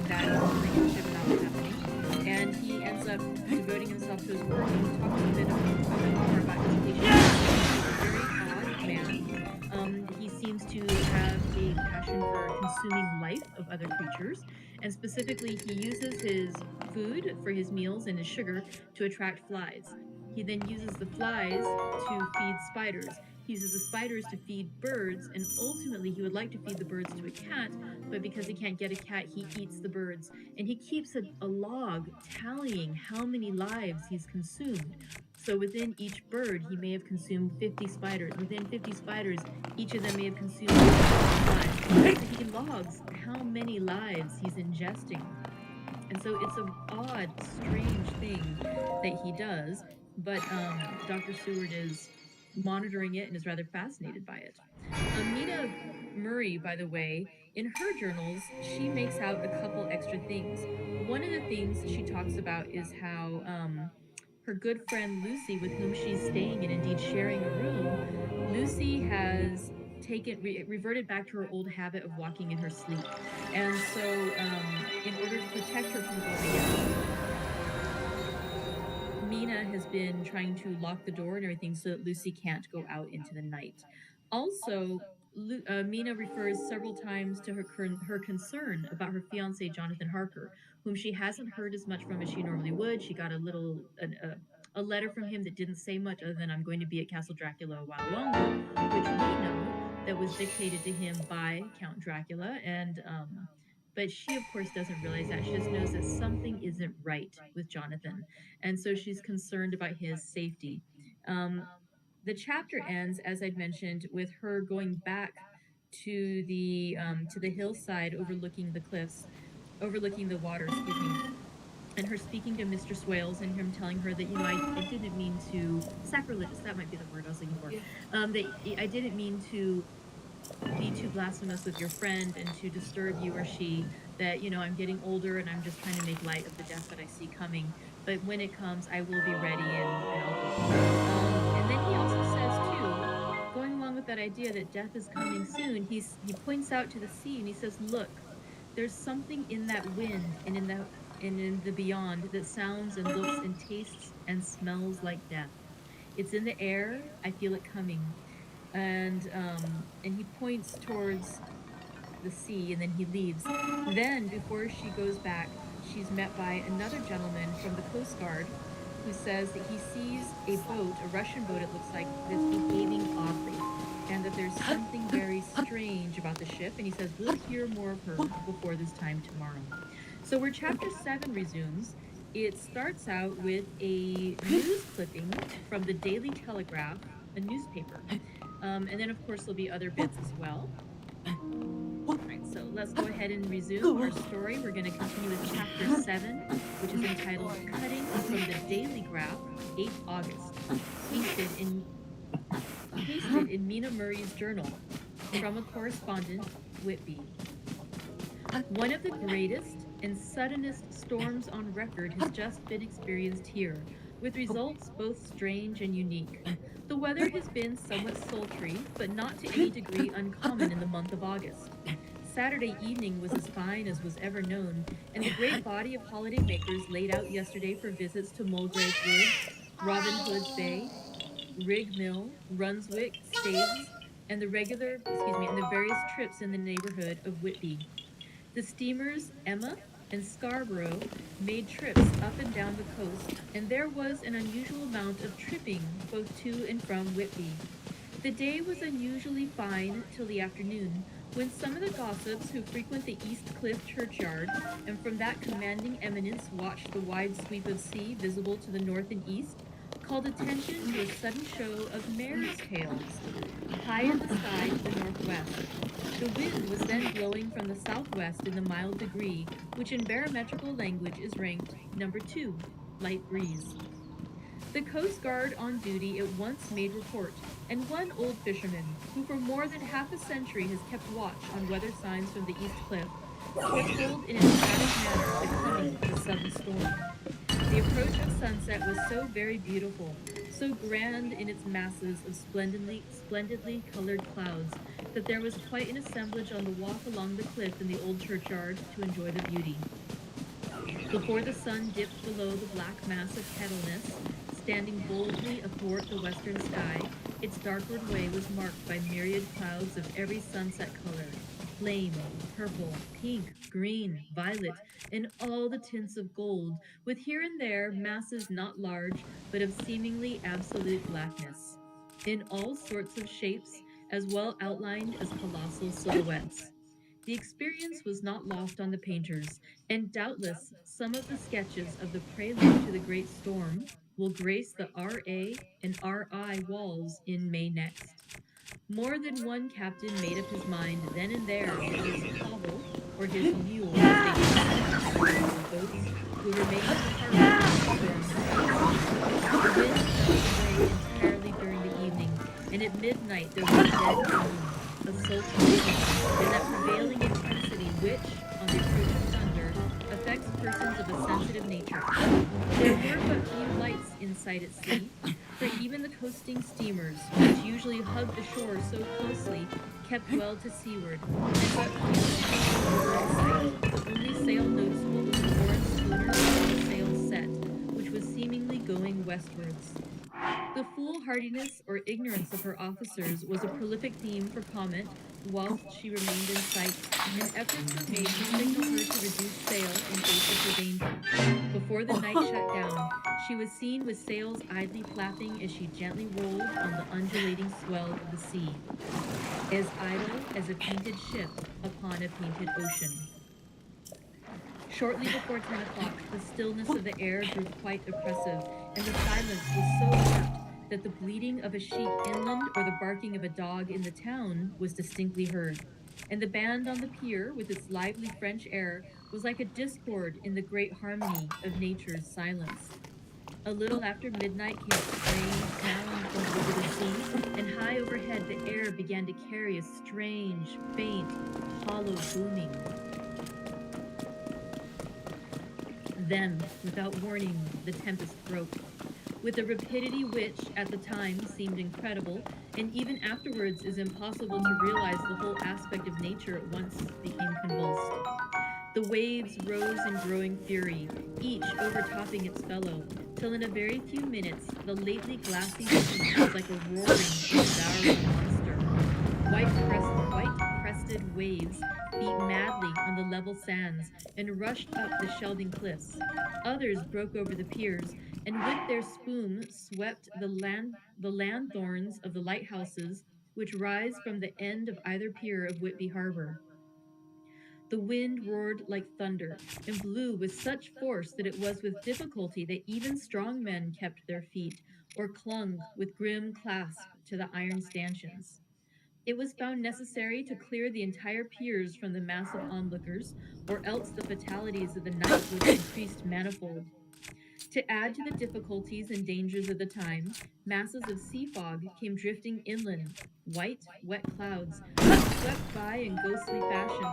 that relationship not happening, and he ends up devoting himself to his work and talking a bit more about his patient. He's a very odd man. He seems to have a passion for consuming life of other creatures, and specifically he uses his food for his meals and his sugar to attract flies. He then uses the flies to feed spiders. He uses the spiders to feed birds, and ultimately he would like to feed the birds to a cat, but because he can't get a cat, he eats the birds. And he keeps a log tallying how many lives he's consumed. So within each bird, he may have consumed 50 spiders. Within 50 spiders, each of them may have consumed 50 lives. So he logs how many lives he's ingesting. And so it's an odd, strange thing that he does, but Dr. Seward is monitoring it and is rather fascinated by it. Mina Murray, by the way, in her journals, she makes out a couple extra things. One of the things she talks about is how her good friend Lucy, with whom she's staying and indeed sharing a room, Lucy has reverted back to her old habit of walking in her sleep. And so in order to protect her from going out, Mina has been trying to lock the door and everything so that Lucy can't go out into the night. Also, Mina refers several times to her concern about her fiance Jonathan Harker, whom she hasn't heard as much from as she normally would. She got a letter from him that didn't say much other than "I'm going to be at Castle Dracula a while longer," which we know that was dictated to him by Count Dracula, and but she of course doesn't realize that. She just knows that something isn't right with Jonathan, and so she's concerned about his safety. The chapter ends, as I'd mentioned, with her going back to the hillside overlooking the cliffs, overlooking the water, excuse me, and her speaking to Mr. Swales and him telling her that, I didn't mean to, sacrilegious, that might be the word I was looking for, that I didn't mean to be too blasphemous with your friend and to disturb you or she, that, I'm getting older and I'm just trying to make light of the death that I see coming. But when it comes, I will be ready and I'll go. And then he also says, too, going along with that idea that death is coming soon, he points out to the sea and he says, look, there's something in that wind and in the beyond that sounds and looks and tastes and smells like death. It's in the air. I feel it coming. And he points towards the sea, and then he leaves. Then, before she goes back, she's met by another gentleman from the Coast Guard who says that he sees a boat, a Russian boat it looks like, that's behaving oddly, and that there's something very strange about the ship, and he says we'll hear more of her before this time tomorrow. So where chapter 7 resumes, it starts out with a news clipping from the Daily Telegraph, a newspaper. And then, of course, there'll be other bits as well. All right, so let's go ahead and resume our story. We're going to continue with chapter 7, which is entitled Cutting from the Daily Graph, 8 August, pasted in Mina Murray's journal from a correspondent, Whitby. One of the greatest and suddenest storms on record has just been experienced here, with results both strange and unique. The weather has been somewhat sultry, but not to any degree uncommon in the month of August. Saturday evening was as fine as was ever known, and the great body of holidaymakers laid out yesterday for visits to Mulgrave Wood, Robin Hood Bay, Rig Mill, Runswick, Staves, and the various trips in the neighborhood of Whitby. The steamers Emma and Scarborough made trips up and down the coast, and there was an unusual amount of tripping both to and from Whitby. The day was unusually fine till the afternoon, when some of the gossips who frequent the East Cliff churchyard and from that commanding eminence watch the wide sweep of sea visible to the north and east, called attention to a sudden show of mares' tails high in the sky to the northwest. The wind was then blowing from the southwest in the mild degree, which in barometrical language is ranked number 2, light breeze. The Coast Guard on duty at once made report, and one old fisherman, who for more than half a century has kept watch on weather signs from the East Cliff, foretold in an emphatic manner the coming of the sudden storm. The approach of sunset was so very beautiful, so grand in its masses of splendidly colored clouds, that there was quite an assemblage on the walk along the cliff in the old churchyard to enjoy the beauty. Before the sun dipped below the black mass of Kettleness, standing boldly athwart the western sky, its darkward way was marked by myriad clouds of every sunset color, flame, purple, pink, green, violet, and all the tints of gold, with here and there masses not large, but of seemingly absolute blackness, in all sorts of shapes, as well outlined as colossal silhouettes. The experience was not lost on the painters, and doubtless some of the sketches of the prelude to the great storm will grace the R.A. and R.I. walls in May next. More than one captain made up his mind then and there that his cobble, or his mule, as they used to boats, would remain in the harbor during the storm. The wind died away entirely during the evening, and at midnight there was a dead calm, a sultry wind, and that prevailing intensity which, on the approach of thunder, affects persons of a sensitive nature. There were but few lights in sight at sea, for even the coasting steamers, which usually hug the shore so closely, kept well to seaward, and but few were in sight. The only sail noticeable was the foreign schooner with the sails set, which was seemingly going westwards. The foolhardiness or ignorance of her officers was a prolific theme for comment whilst she remained in sight, and efforts were made to signal her to reduce sail in case of her danger. Before the night shut down, she was seen with sails idly flapping as she gently rolled on the undulating swell of the sea, as idle as a painted ship upon a painted ocean. Shortly before 10 o'clock, the stillness of the air grew quite oppressive, and the silence was so marked that the bleating of a sheep inland or the barking of a dog in the town was distinctly heard, and the band on the pier, with its lively French air, was like a discord in the great harmony of nature's silence. A little after midnight came a strange sound from over the sea, and high overhead the air began to carry a strange, faint, hollow booming. Then, without warning, the tempest broke. With a rapidity which, at the time, seemed incredible, and even afterwards is impossible to realize the whole aspect of nature at once became convulsed. The waves rose in growing fury, each overtopping its fellow, till in a very few minutes the lately glassy sea was like a roaring, devouring monster. White-crested crested waves beat madly on the level sands and rushed up the shelving cliffs. Others broke over the piers and with their spume swept the lanthorns of the lighthouses which rise from the end of either pier of Whitby Harbor. The wind roared like thunder and blew with such force that it was with difficulty that even strong men kept their feet or clung with grim clasp to the iron stanchions. It was found necessary to clear the entire piers from the mass of onlookers, or else the fatalities of the night would have increased manifold. To add to the difficulties and dangers of the time, masses of sea fog came drifting inland, white, wet clouds, swept by in ghostly fashion,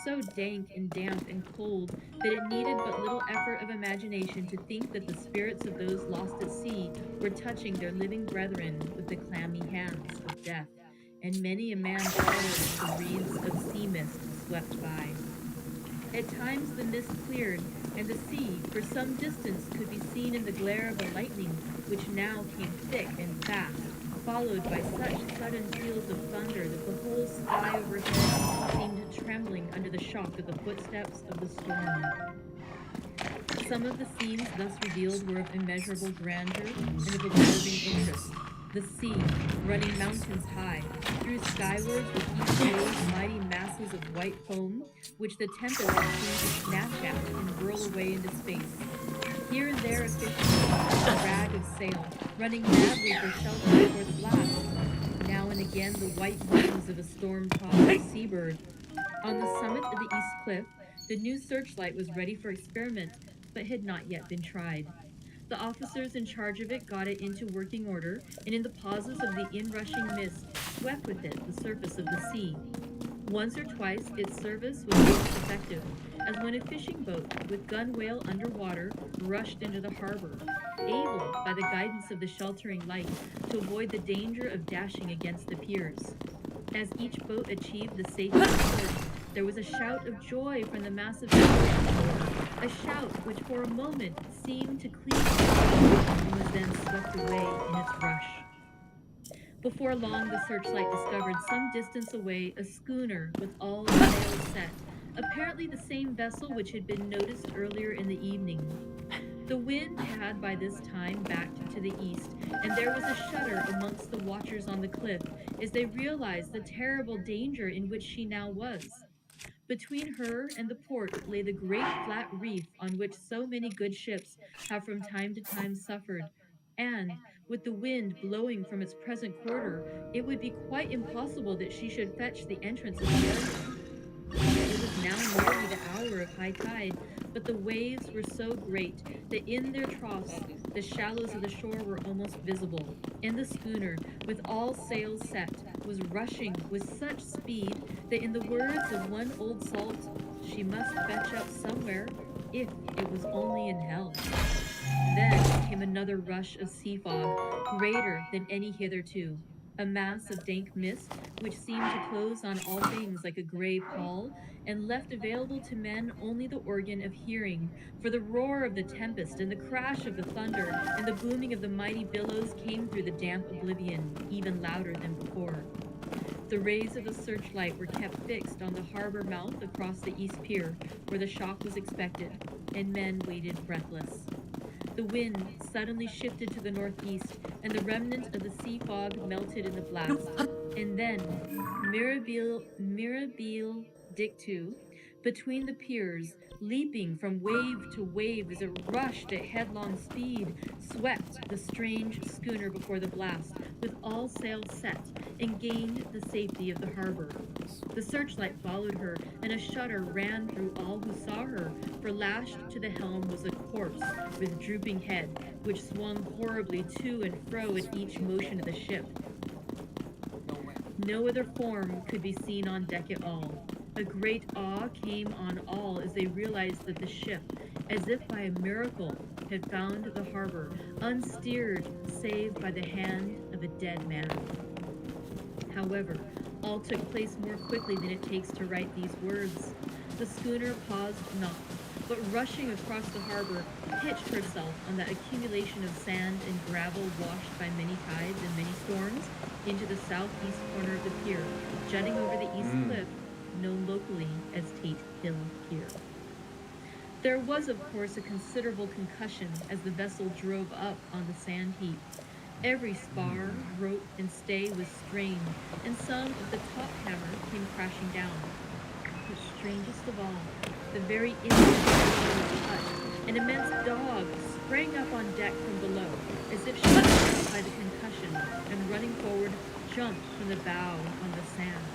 so dank and damp and cold that it needed but little effort of imagination to think that the spirits of those lost at sea were touching their living brethren with the clammy hands of death, and many a man followed as the wreaths of sea mist swept by. At times the mist cleared, and the sea, for some distance, could be seen in the glare of the lightning, which now came thick and fast, followed by such sudden peals of thunder that the whole sky overhead seemed trembling under the shock of the footsteps of the storm. Some of the scenes thus revealed were of immeasurable grandeur and of absorbing interest. The sea, running mountains high, threw skyward with each wave mighty masses of white foam, which the tempest seemed to snatch at and whirl away into space. Here and there a fisherman, a rag of sail, running madly for shelter before the blast. Now and again the white wings of a storm-tossed seabird. On the summit of the east cliff, the new searchlight was ready for experiment, but had not yet been tried. The officers in charge of it got it into working order, and in the pauses of the inrushing mist, swept with it the surface of the sea. Once or twice its service was most effective, as when a fishing boat with gunwale under water rushed into the harbor, able, by the guidance of the sheltering light, to avoid the danger of dashing against the piers. As each boat achieved the safety of port, there was a shout of joy from the massive shore, a shout which for a moment seemed to cleave and was then swept away in its rush. Before long, the searchlight discovered some distance away a schooner with all sails set, apparently the same vessel which had been noticed earlier in the evening. The wind had by this time backed to the east, and there was a shudder amongst the watchers on the cliff as they realized the terrible danger in which she now was. Between her and the port lay the great flat reef on which so many good ships have from time to time suffered, and, with the wind blowing from its present quarter, it would be quite impossible that she should fetch the entrance of the ocean. It was now nearly the hour of high tide, but the waves were so great that in their troughs the shallows of the shore were almost visible, and the schooner, with all sails set, was rushing with such speed that, in the words of one old salt, she must fetch up somewhere, if it was only in hell. Then came another rush of sea fog, greater than any hitherto, a mass of dank mist which seemed to close on all things like a gray pall, and left available to men only the organ of hearing, for the roar of the tempest and the crash of the thunder and the booming of the mighty billows came through the damp oblivion even louder than before. The rays of the searchlight were kept fixed on the harbor mouth across the east pier, where the shock was expected, and men waited breathless. The wind suddenly shifted to the northeast, and the remnant of the sea fog melted in the blast. And then, mirabile dictu, between the piers, leaping from wave to wave as it rushed at headlong speed, swept the strange schooner before the blast, with all sails set, and gained the safety of the harbor. The searchlight followed her, and a shudder ran through all who saw her, for lashed to the helm was a corpse with drooping head, which swung horribly to and fro at each motion of the ship. No other form could be seen on deck at all. A great awe came on all as they realized that the ship, as if by a miracle, had found the harbor, unsteered save by the hand of a dead man. However, all took place more quickly than it takes to write these words. The schooner paused not, but rushing across the harbor, pitched herself on that accumulation of sand and gravel washed by many tides and many storms into the southeast corner of the pier, jutting over the east cliff, known locally as Tate Hill Pier. There was, of course, a considerable concussion as the vessel drove up on the sand heap. Every spar, rope, and stay was strained, and some of the top hammer came crashing down. But strangest of all, the very instant the was touched, an immense dog sprang up on deck from below, as if shocked by the concussion, and running forward, jumped from the bow on the sand.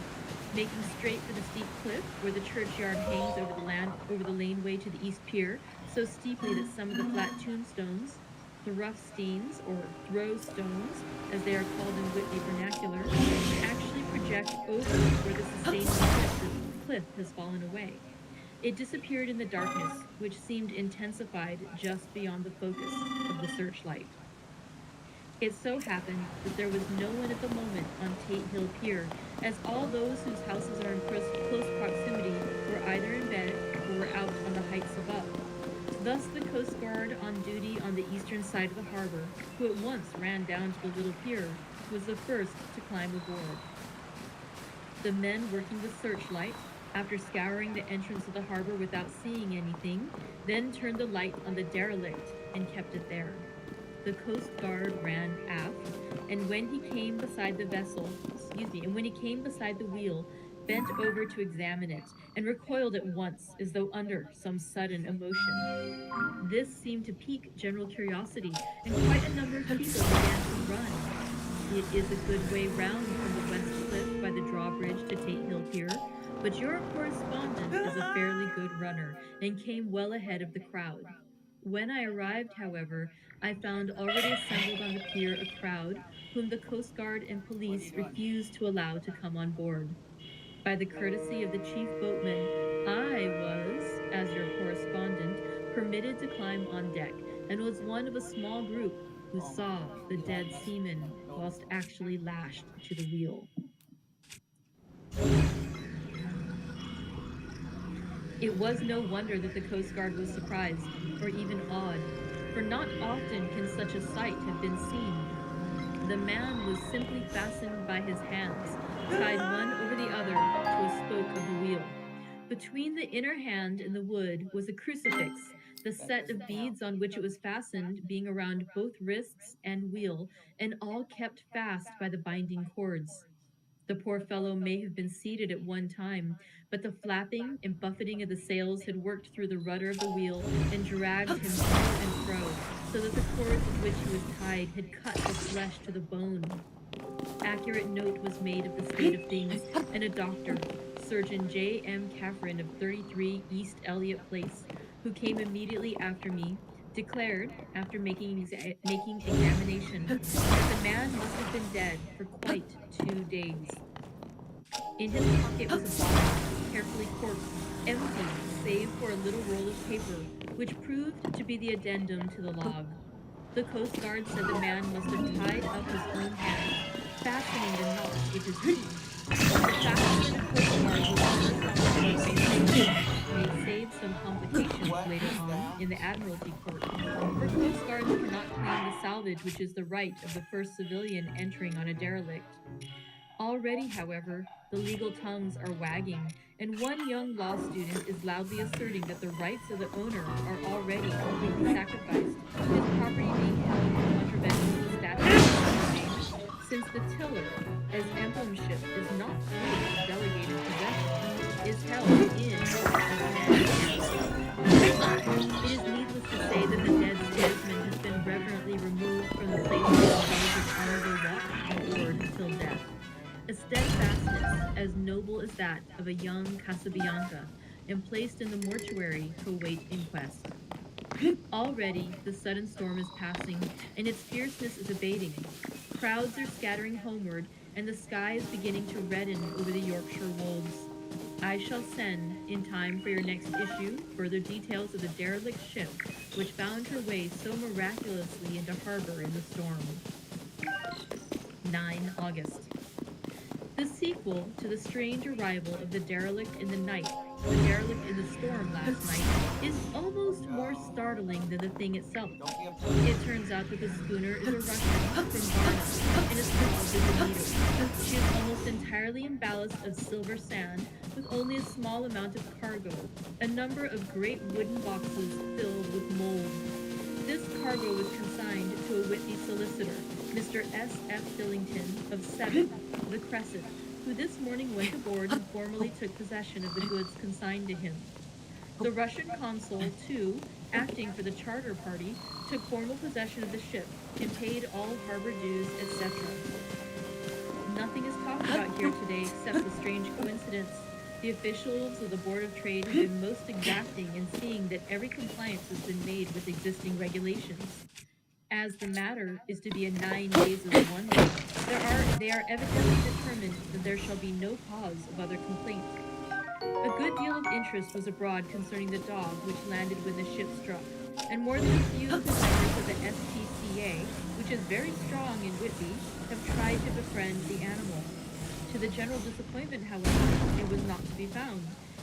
Making straight for the steep cliff where the churchyard hangs over the laneway to the east pier, so steeply that some of the flat tombstones, the rough steens, or throw stones, as they are called in Whitby vernacular, actually project over where the sustained cliff has fallen away. It disappeared in the darkness, which seemed intensified just beyond the focus of the searchlight. It so happened that there was no one at the moment on Tate Hill Pier, as all those whose houses are in close proximity were either in bed or were out on the heights above. Thus the Coast Guard on duty on the eastern side of the harbor, who at once ran down to the little pier, was the first to climb aboard. The men working the searchlight, after scouring the entrance of the harbor without seeing anything, then turned the light on the derelict and kept it there. The Coast Guard ran aft, and when he came beside the wheel, bent over to examine it, and recoiled at once as though under some sudden emotion. This seemed to pique general curiosity, and quite a number of people began to run. It is a good way round from the west cliff by the drawbridge to Tate Hill Pier, but your correspondent is a fairly good runner, and came well ahead of the crowd. When I arrived, however, I found already assembled on the pier a crowd whom the Coast Guard and police refused to allow to come on board. By the courtesy of the chief boatman, I was, as your correspondent, permitted to climb on deck, and was one of a small group who saw the dead seaman whilst actually lashed to the wheel. It was no wonder that the Coast Guard was surprised, or even awed, for not often can such a sight have been seen. The man was simply fastened by his hands, tied one over the other to a spoke of the wheel. Between the inner hand and the wood was a crucifix, the set of beads on which it was fastened being around both wrists and wheel, and all kept fast by the binding cords. The poor fellow may have been seated at one time, but the flapping and buffeting of the sails had worked through the rudder of the wheel and dragged him to and fro, so that the cords with which he was tied had cut the flesh to the bone. Accurate note was made of the state of things, and a doctor, Surgeon J. M. Caffrin of 33 East Elliott Place, who came immediately after me, declared, after making examination, that the man must have been dead for quite 2 days. In his pocket was a bottle, carefully corked, empty, save for a little roll of paper, which proved to be the addendum to the log. The Coast Guard said the man must have tied up his own hand, fastening the knot with his teeth. The fact that the Coast Guard was may save some complications later on in the Admiralty Court, for Coast Guards cannot claim the salvage which is the right of the first civilian entering on a derelict. Already, however, the legal tongues are wagging, and one young law student is loudly asserting that the rights of the owner are already completely sacrificed, his property being held in contravention of the statute, since the tiller, as emblemship, is not really delegated possession, is held in It is needless to say that the dead steersman has been reverently removed from the place where his honorable walk on board till death. A steadfastness as noble as that of a young Casabianca, and placed in the mortuary to await inquest. Already the sudden storm is passing, and its fierceness is abating. Crowds are scattering homeward, and the sky is beginning to redden over the Yorkshire wolds. I shall send, in time for your next issue, further details of the derelict ship which found her way so miraculously into harbor in the storm. 9 August. The sequel to the strange arrival of the derelict in the night the derelict in the storm last night, is almost more startling than the thing itself. It turns out that the schooner is a Russian from Varna and is called the Demeter. She is almost entirely in ballast of silver sand with only a small amount of cargo, a number of great wooden boxes filled with mold. This cargo was consigned to a Whitby solicitor, Mr. S. F. Billington of 7, the Crescent, who this morning went aboard and formally took possession of the goods consigned to him. The Russian consul, too, acting for the charter party, took formal possession of the ship and paid all harbor dues, etc. Nothing is talked about here today except the strange coincidence. The officials of the Board of Trade have been most exacting in seeing that every compliance has been made with existing regulations. As the matter is to be a 9 days of wonder, they are evidently determined that there shall be no cause of other complaint. A good deal of interest was abroad concerning the dog which landed when the ship struck, and more than a few of the members of the SPCA, which is very strong in Whitby, have tried to befriend the animal. To the general disappointment, however, it was not to be found.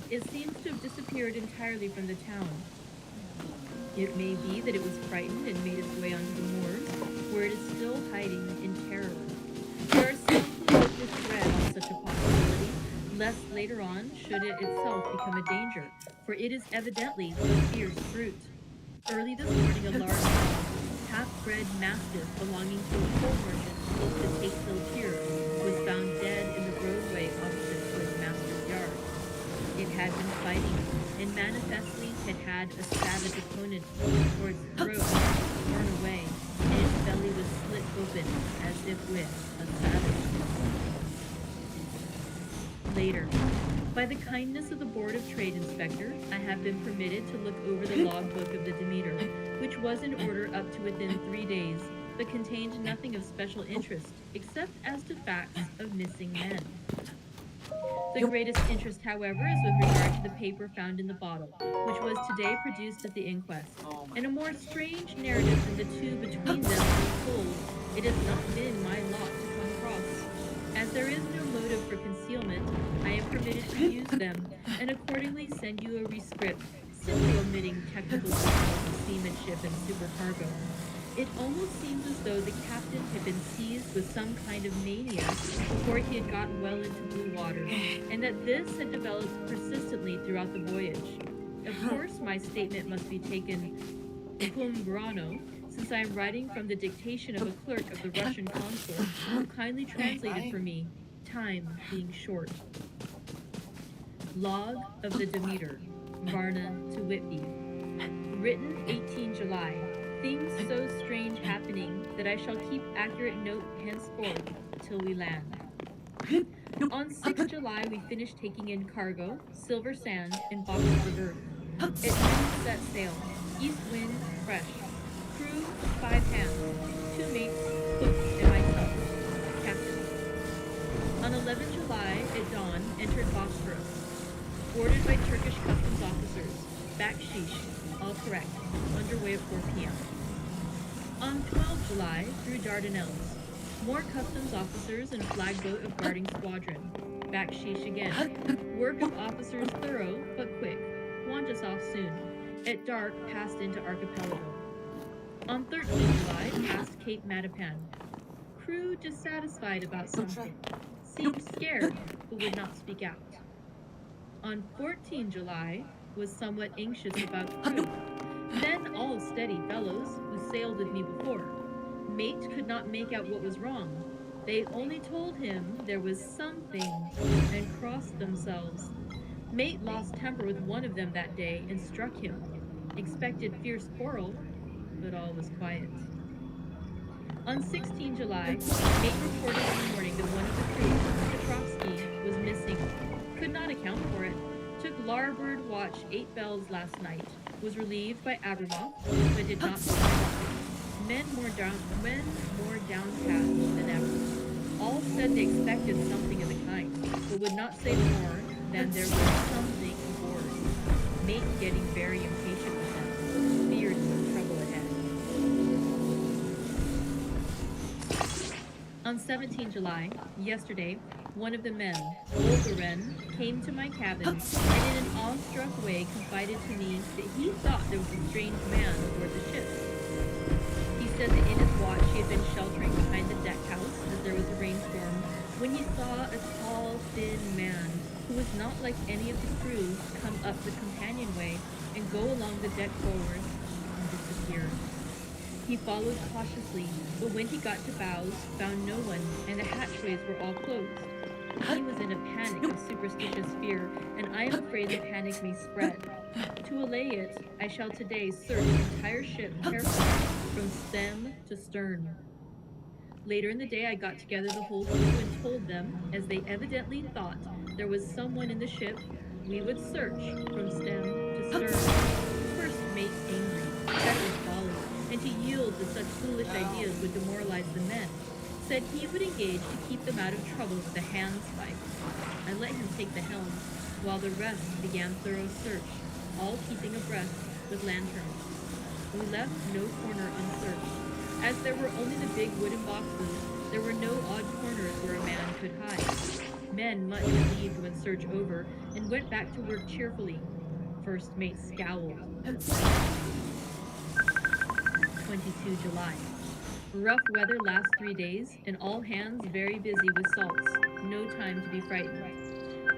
It seems to have disappeared entirely from the town. It may be that it was frightened and made its way onto the moors, where it is still hiding in terror. There are some who look with dread on such a possibility, lest later on should it itself become a danger, for it is evidently a fierce brute. Early this morning, a large half-bred mastiff belonging to a coal merchant close to Tatehill Pier was found dead in the roadway opposite to its master's yard. It had been fighting, and manifestly had a savage opponent, for its throat was torn away, and its belly was slit open as if with a savage. Later, by the kindness of the Board of Trade Inspector, I have been permitted to look over the logbook of the Demeter, which was in order up to within 3 days, but contained nothing of special interest, except as to facts of missing men. The greatest interest, however, is with regard to the paper found in the bottle, which was today produced at the inquest, and a more strange narrative than the two between them was told. It has not been my lot to come across. As there is no motive for concealment, I am permitted to use them, and accordingly send you a rescript, simply omitting technical details of seamanship and supercargo. It almost seems as though the captain had been seized with some kind of mania before he had gotten well into blue water, and that this had developed persistently throughout the voyage. Of course, my statement must be taken cum grano, since I am writing from the dictation of a clerk of the Russian consul, who kindly translated for me, time being short. Log of the Demeter, Varna to Whitby. Written 18 July. Things so strange happening that I shall keep accurate note henceforth till we land. On 6 July, we finished taking in cargo, silver sand, and boxes of earth. At noon, set sail. East wind, fresh. Crew, 5 hands. 2 mates, cook, and myself. Captain. On 11 July, at dawn, entered Bosphorus. Boarded by Turkish customs officers. Backsheesh. All correct. Underway at 4 p.m. On 12 July, through Dardanelles. More customs officers and a flagboat of guarding squadron. Backsheesh again. Work of officers thorough, but quick. Want us off soon. At dark, passed into Archipelago. On 13 July, past Cape Matapan. Crew dissatisfied about something. Seemed scared, but would not speak out. On 14 July, was somewhat anxious about crew. Then all steady fellows who sailed with me before. Mate could not make out what was wrong. They only told him there was something and crossed themselves. Mate lost temper with one of them that day and struck him. Expected fierce quarrel, but all was quiet. On 16 July, Mate reported in the morning that one of the crew, Petrovsky, was missing. Could not account for it. Took larboard watch 8 bells last night. Was relieved by Abramoff, but did not men more downcast than ever. All said they expected something of the kind, but would not say more than there was something aboard. Mate getting very impatient with them. Feared some trouble ahead. On 17 July, yesterday, One of the men, Olgaren, came to my cabin and in an awestruck way confided to me that he thought there was a strange man aboard the ship. He said that in his watch he had been sheltering behind the deck house as there was a rainstorm when he saw a tall, thin man who was not like any of the crew come up the companionway and go along the deck forward and disappear. He followed cautiously, but when he got to bows, found no one, and the hatchways were all closed. He was in a panic of superstitious fear, and I am afraid the panic may spread. To allay it, I shall today search the entire ship carefully, from stem to stern. Later in the day, I got together the whole crew and told them, as they evidently thought there was someone in the ship, we would search from stem to stern. First mate angry, second folly, and to yield to such foolish ideas would demoralize the men, said he would engage to keep them out of trouble with the handspike. I let him take the helm, while the rest began thorough search, all keeping abreast with lanterns. We left no corner unsearched. As there were only the big wooden boxes, there were no odd corners where a man could hide. Men much relieved when search over, and went back to work cheerfully. First mate scowled. 22 July. Rough weather last 3 days, and all hands very busy with salts. No time to be frightened.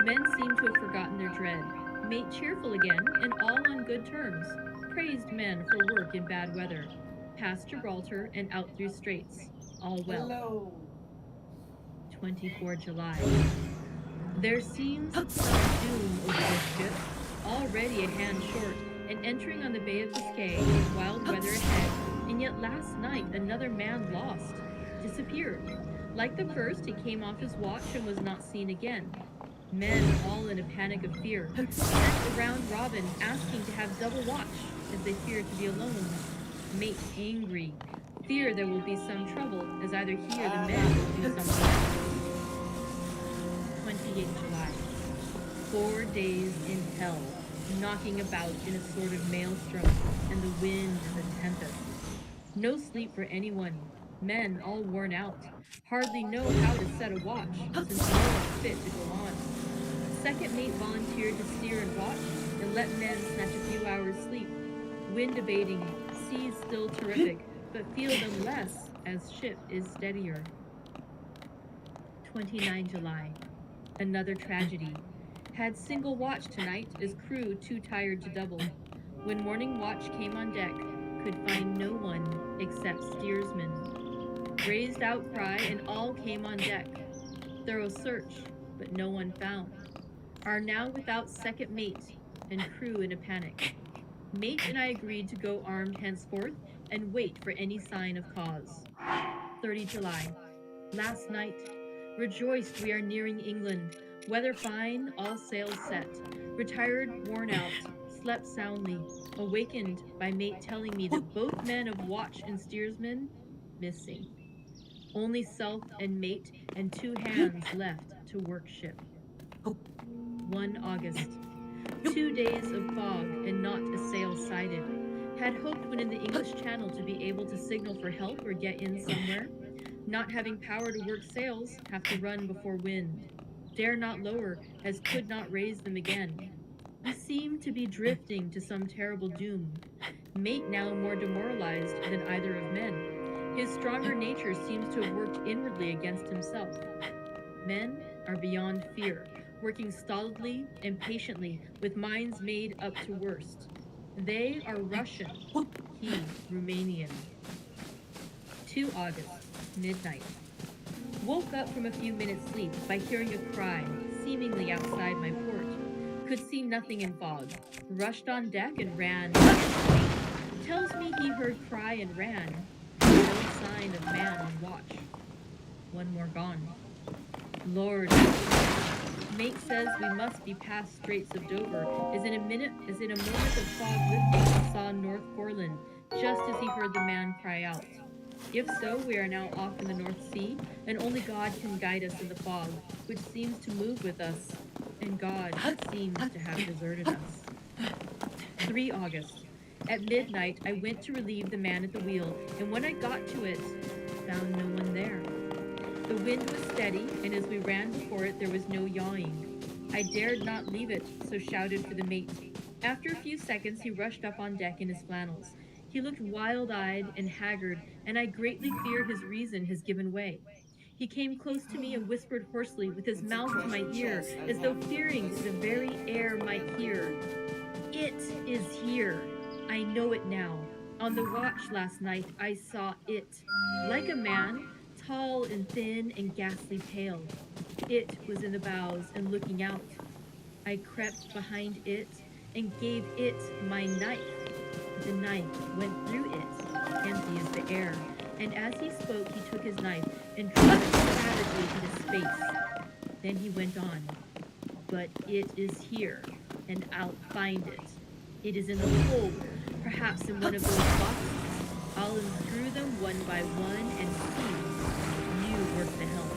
Men seem to have forgotten their dread. Mate cheerful again, and all on good terms. Praised men for work in bad weather. Past Gibraltar and out through straits. All well. Hello. 24 July. There seems some doom over this ship, already a hand short, and entering on the Bay of Biscay, with wild weather ahead, and yet last night another man lost, disappeared. Like the first, he came off his watch and was not seen again. Men, all in a panic of fear, sent a round robin asking to have double watch, as they fear to be alone. Mate angry, fear there will be some trouble, as either he or the men will do something else. 28 July. 4 days in hell, knocking about in a sort of maelstrom, and the wind and the tempest. No sleep for anyone. Men all worn out, hardly know how to set a watch, since no one's fit to go on. Second mate volunteered to steer and watch, and let men snatch a few hours' sleep. Wind abating, seas still terrific, but feel them less as ship is steadier. 29 July. Another tragedy. Had single watch tonight, as crew too tired to double. When morning watch came on deck, could find no one except steersman. Raised outcry, and all came on deck. Thorough search, but no one found. Are now without second mate, and crew in a panic. Mate and I agreed to go armed henceforth, and wait for any sign of cause. 30 July. Last night, rejoiced we are nearing England. Weather fine, all sails set. Retired, worn out, slept soundly. Awakened by mate telling me that both men of watch and steersman missing. Only self and mate and 2 hands left to work ship. 1 August. 2 days of fog and not a sail sighted. Had hoped when in the English Channel to be able to signal for help or get in somewhere. Not having power to work sails, have to run before wind. Dare not lower, as could not raise them again. We seem to be drifting to some terrible doom. Mate now more demoralized than either of men. His stronger nature seems to have worked inwardly against himself. Men are beyond fear, working stolidly and patiently with minds made up to worst. They are Russian, he Romanian. 2 August, midnight. Woke up from a few minutes' sleep by hearing a cry, seemingly outside my port. Could see nothing in fog. Rushed on deck and ran. Tells me he heard cry and ran. No sign of man on watch. 1 more gone. Lord. Mate says we must be past Straits of Dover, as in a moment of fog lifting, saw North Foreland, just as he heard the man cry out. If so, we are now off in the North Sea, and only God can guide us in the fog, which seems to move with us, and God seems to have deserted us. 3 August. At midnight, I went to relieve the man at the wheel, and when I got to it, found no one there. The wind was steady, and as we ran before it, there was no yawing. I dared not leave it, so shouted for the mate. After a few seconds, he rushed up on deck in his flannels. He looked wild-eyed and haggard, and I greatly fear his reason has given way. He came close to me and whispered hoarsely, with his mouth to my ear, as though fearing the very air might hear. It is here. I know it now. On the watch last night, I saw it. Like a man, tall and thin and ghastly pale. It was in the bows and looking out. I crept behind it and gave it my knife. The knife went through it, empty as the air, and as he spoke, he took his knife and drove it savagely to his face. Then he went on. But it is here, and I'll find it. It is in the hold, perhaps in one of those boxes. I'll unscrew them one by one and see. You work the helm.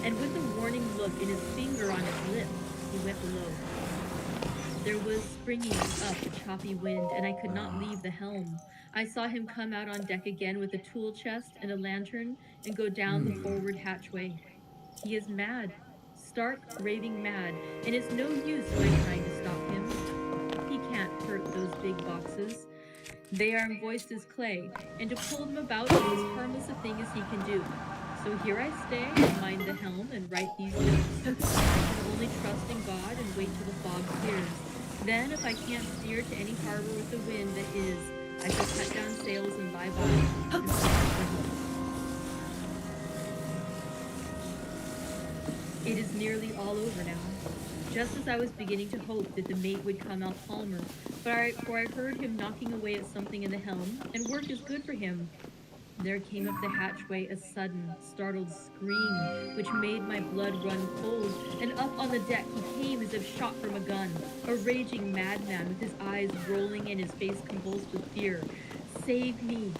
And with a warning look and his finger on his lip, he went below. There was springing up a choppy wind, and I could not leave the helm. I saw him come out on deck again with a tool chest and a lantern and go down the forward hatchway. He is mad, stark, raving mad, and it's no use my trying to stop him. He can't hurt those big boxes. They are voiced as clay, and to pull them about is as harmless a thing as he can do. So here I stay and mind the helm and write these notes. I can only trust in God and wait till the fog clears. Then, if I can't steer to any harbor with the wind that is, I shall cut down sails and bye-bye. And start for home. It is nearly all over now. Just as I was beginning to hope that the mate would come out calmer, for I heard him knocking away at something in the helm, and work is good for him. There came up the hatchway a sudden, startled scream, which made my blood run cold, and up on the deck he came as if shot from a gun, a raging madman with his eyes rolling and his face convulsed with fear. Save me,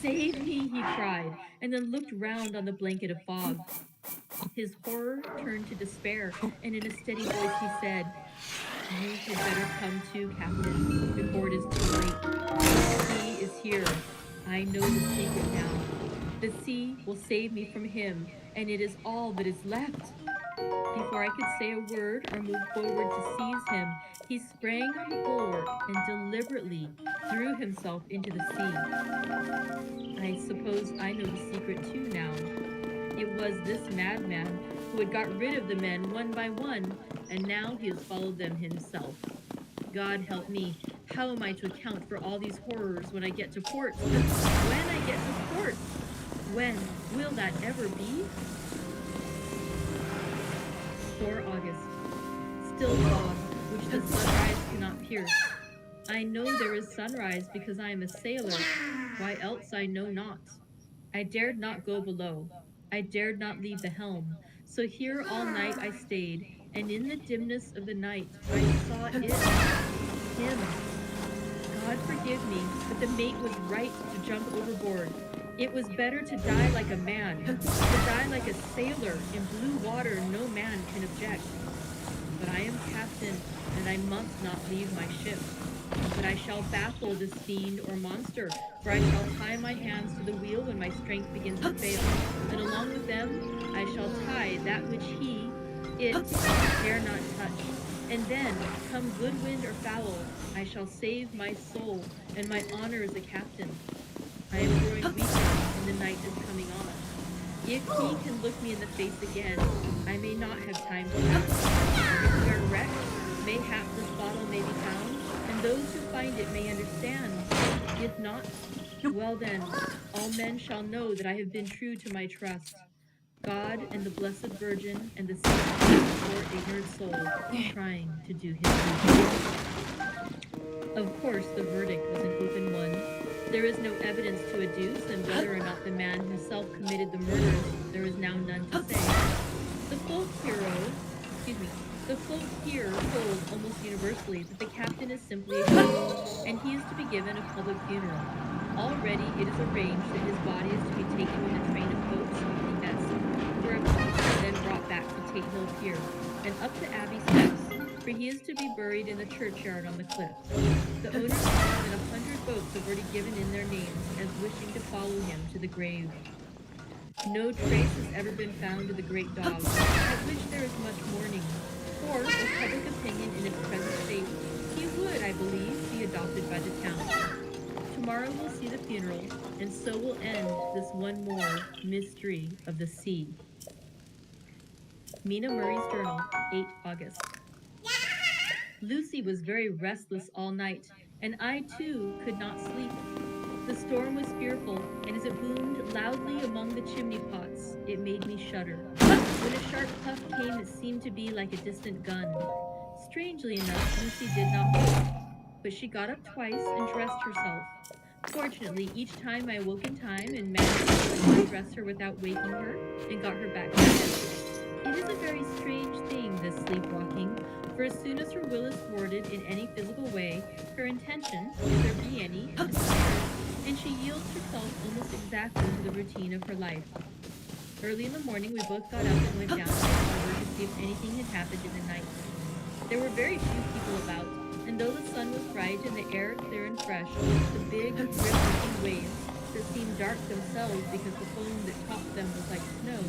he cried, and then looked round on the blanket of fog. His horror turned to despair, and in a steady voice he said, "You had better come to, Captain, before it is too late. The sea is here. I know the secret now. The sea will save me from him, and it is all that is left." Before I could say a word or move forward to seize him, he sprang on the bulwark and deliberately threw himself into the sea. I suppose I know the secret too now. It was this madman who had got rid of the men one by one, and now he has followed them himself. God help me, how am I to account for all these horrors when I get to port? When I get to port? When will that ever be? 4 August. Still fog, which the sunrise cannot pierce. I know there is sunrise because I am a sailor. Why else I know not. I dared not go below. I dared not leave the helm. So here all night I stayed, and in the dimness of the night I saw it. Him. God forgive me, but the mate was right to jump overboard. It was better to die like a man. To die like a sailor in blue water no man can object. But I am captain, and I must not leave my ship. But I shall baffle this fiend or monster, for I shall tie my hands to the wheel when my strength begins to fail, and along with them I shall tie that which it dare not touch. And then, come good wind or foul, I shall save my soul and my honor as a captain. I am growing weaker, and the night is coming on. If he can look me in the face again, I may not have time to act. If we are wrecked, mayhap this bottle may be found, and those who find it may understand. If not, well then, all men shall know that I have been true to my trust. God and the Blessed Virgin and the saints of the poor ignorant soul trying to do his duty. Of course, the verdict was an open one. There is no evidence to adduce, and whether or not the man himself committed the murders, there is now none to say. The folk here hold almost universally that the captain is simply a hero, and he is to be given a public funeral. Already it is arranged that his body is to be taken with a train of boats to the Esk, where a boat is then brought back to Tate Hill Pier, and up the Abbey steps, for he is to be buried in the churchyard on the cliff. The owners of more than 100 boats have already given in their names as wishing to follow him to the grave. No trace has ever been found of the great dog, at which there is much mourning. For, with public opinion in its present state, he would, I believe, be adopted by the town. Tomorrow we'll see the funeral, and so will end this one more mystery of the sea. Mina Murray's Journal, 8 August. Lucy was very restless all night, and I too could not sleep. The storm was fearful, and as it boomed loudly among the chimney pots, it made me shudder. When a sharp puff came, it seemed to be like a distant gun. Strangely enough, Lucy did not wake, but she got up twice and dressed herself. Fortunately, each time I awoke in time and managed to undress her without waking her and got her back to bed. It is a very strange thing, this sleepwalking, for as soon as her will is thwarted in any physical way, her intention, if there be any, disappears, and she yields herself almost exactly to the routine of her life. Early in the morning, we both got up and went down to the harbor to see if anything had happened in the night. There were very few people about, and though the sun was bright and the air clear and fresh, the big, grim-looking waves, that seemed dark themselves because the foam that topped them was like snow,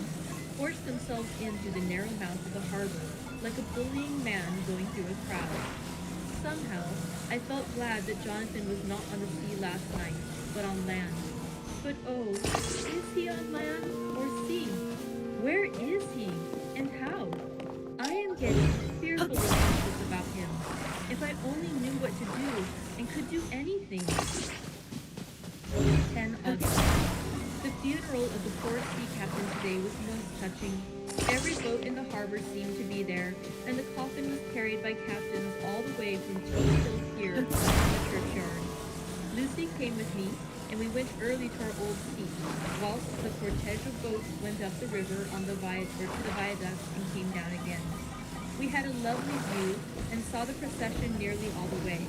forced themselves in through the narrow mouth of the harbor, like a bullying man going through a crowd. Somehow, I felt glad that Jonathan was not on the sea last night, but on land. But oh, is he on land or sea? Where is he, and how? I am getting fearfully anxious about him. If I only knew what to do, and could do anything. 10 August. The funeral of the poor sea captain today was most touching. Every boat in the harbor seemed to be there, and the coffin was carried by captains all the way from Tea Hill Pier to the churchyard. Lucy came with me, and we went early to our old seat, whilst the cortege of boats went up the river on the to the viaduct and came down again. We had a lovely view, and saw the procession nearly all the way.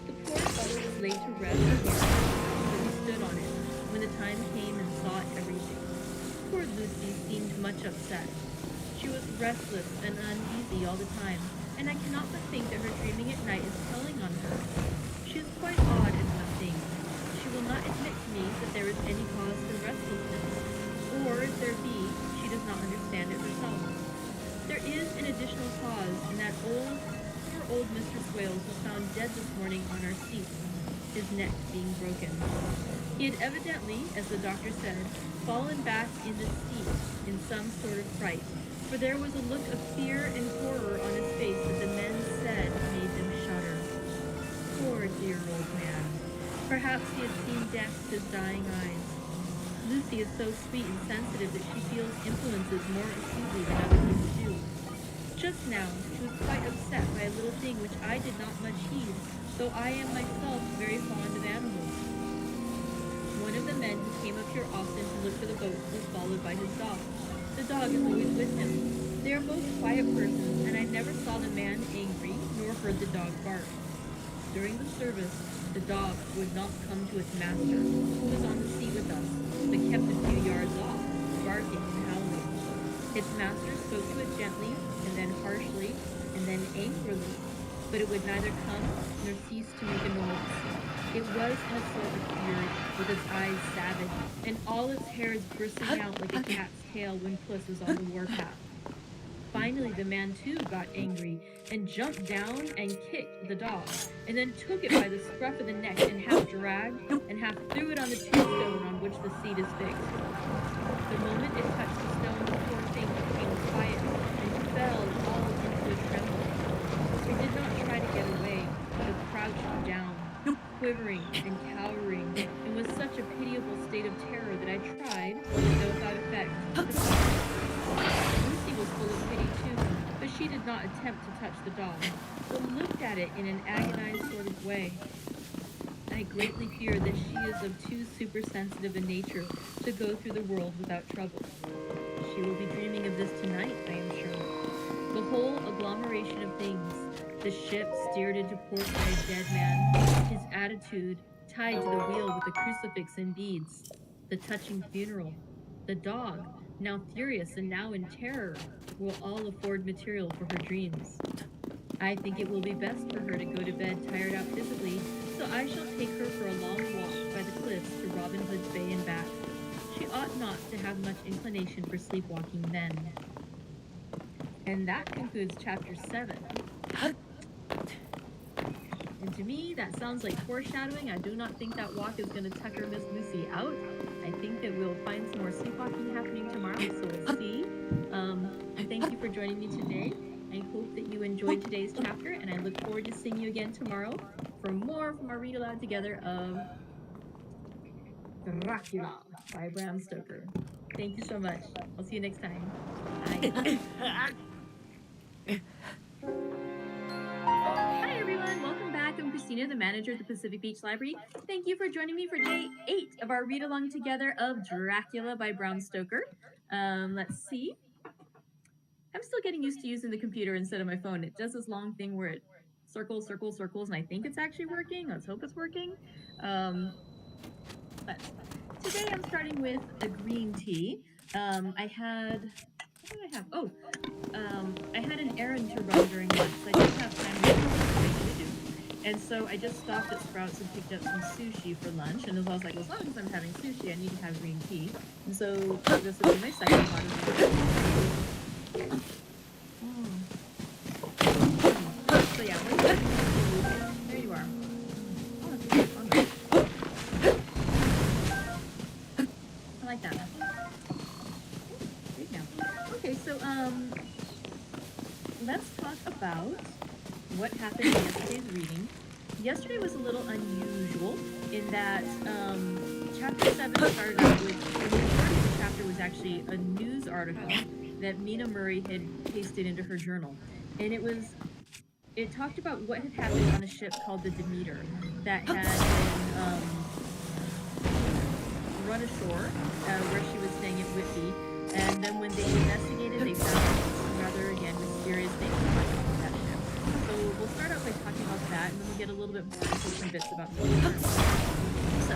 The poor fellow was laid to rest again, but we stood on it, when the time came and saw everything. Poor Lucy seemed much upset. She was restless and uneasy all the time, and I cannot but think that her dreaming at night is telling on her. She is quite odd in some things. She will not admit to me that there is any cause for restlessness, or if there be, she does not understand it herself. There is an additional cause in that poor old Mr. Swales was found dead this morning on our seat, his neck being broken. He had evidently, as the doctor said, fallen back in the seat in some sort of fright, for there was a look of fear and horror on his face that the men said made them shudder. Poor dear old man. Perhaps he had seen death with his dying eyes. Lucy is so sweet and sensitive that she feels influences more acutely than other people do. Just now, she was quite upset by a little thing which I did not much heed, though I am myself very fond of animals. One of the men who came up here often to look for the boats was followed by his dog. The dog is always with him. They are both quiet persons, and I never saw the man angry, nor heard the dog bark. During the service, the dog would not come to its master, who was on the seat with us, but kept a few yards off, barking and howling. Its master spoke to it gently, and then harshly, and then angrily, but it would neither come nor cease to make a noise. It was in a sort of fury, with its eyes savage, and all its hairs bristling out like a cat's tail when puss is on the warpath. Finally, the man too got angry and jumped down and kicked the dog, and then took it by the scruff of the neck and half dragged and half threw it on the tombstone on which the seat is fixed. The moment it touched the stone, the poor thing became quiet and fell all into a tremble. It did not try to get away, but crouched down, quivering and cowering, and was such a pitiable state of terror that I tried, though without effect, to touch it. Lucy was full of pity too, but she did not attempt to touch the dog, but looked at it in an agonized sort of way. I greatly fear that she is of too supersensitive a nature to go through the world without trouble. She will be dreaming of this tonight, I am sure. The whole agglomeration of things, the ship steered into port by a dead man, his attitude tied to the wheel with the crucifix and beads, the touching funeral, the dog, now furious and now in terror, will all afford material for her dreams. I think it will be best for her to go to bed tired out physically, so I shall take her for a long walk by the cliffs to Robin Hood's Bay and back. she ought not to have much inclination for sleepwalking then. And that concludes chapter 7. And to me, that sounds like foreshadowing. I do not think that walk is going to tucker Miss Lucy out. I think that we'll find some more sleepwalking happening tomorrow, so we'll see. Thank you for joining me today. I hope that you enjoyed today's chapter, and I look forward to seeing you again tomorrow for more from our read aloud together of Dracula by Bram Stoker. Thank you so much. I'll see you next time. Bye. Hi everyone, welcome back. I'm Christina, the manager at the Pacific Beach Library. Thank you for joining me for day 8 of our read along together of Dracula by Bram Stoker. Let's see. I'm still getting used to using the computer instead of my phone. It does this long thing where it circles, circles, circles, and I think it's actually working. Let's hope it's working. But today I'm starting with a green tea. I had an errand to run during lunch, so I didn't have time to do what I needed to do. And so I just stopped at Sprouts and picked up some sushi for lunch. And I was like, well, as long as I'm having sushi, I need to have green tea. And so this will be my second pot of green tea. So yeah, there you are. Oh, that's really fun. I like that. There you go. Okay, so let's talk about what happened in yesterday's reading. Yesterday was a little unusual in that chapter 7 started out with, the majority of the chapter was actually a news article that Mina Murray had pasted into her journal. And it talked about what had happened on a ship called the Demeter that had been run ashore where she was staying at Whitby. And then when they investigated, they found some rather, again, mysterious things about that ship. So we'll start out by talking about that, and then we'll get a little bit more into some bits about the journal. So,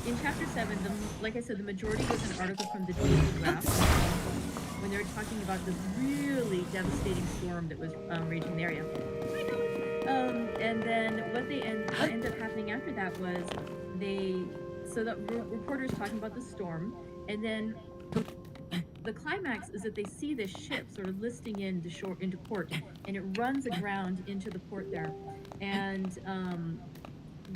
in chapter 7, like I said, the majority was an article from the Daily Draft, when they were talking about this really devastating storm that was raging in the area. And then what ended up happening after that was the reporters talking about the storm, and then the climax is that they see this ship sort of listing into port, and it runs aground into the port there, and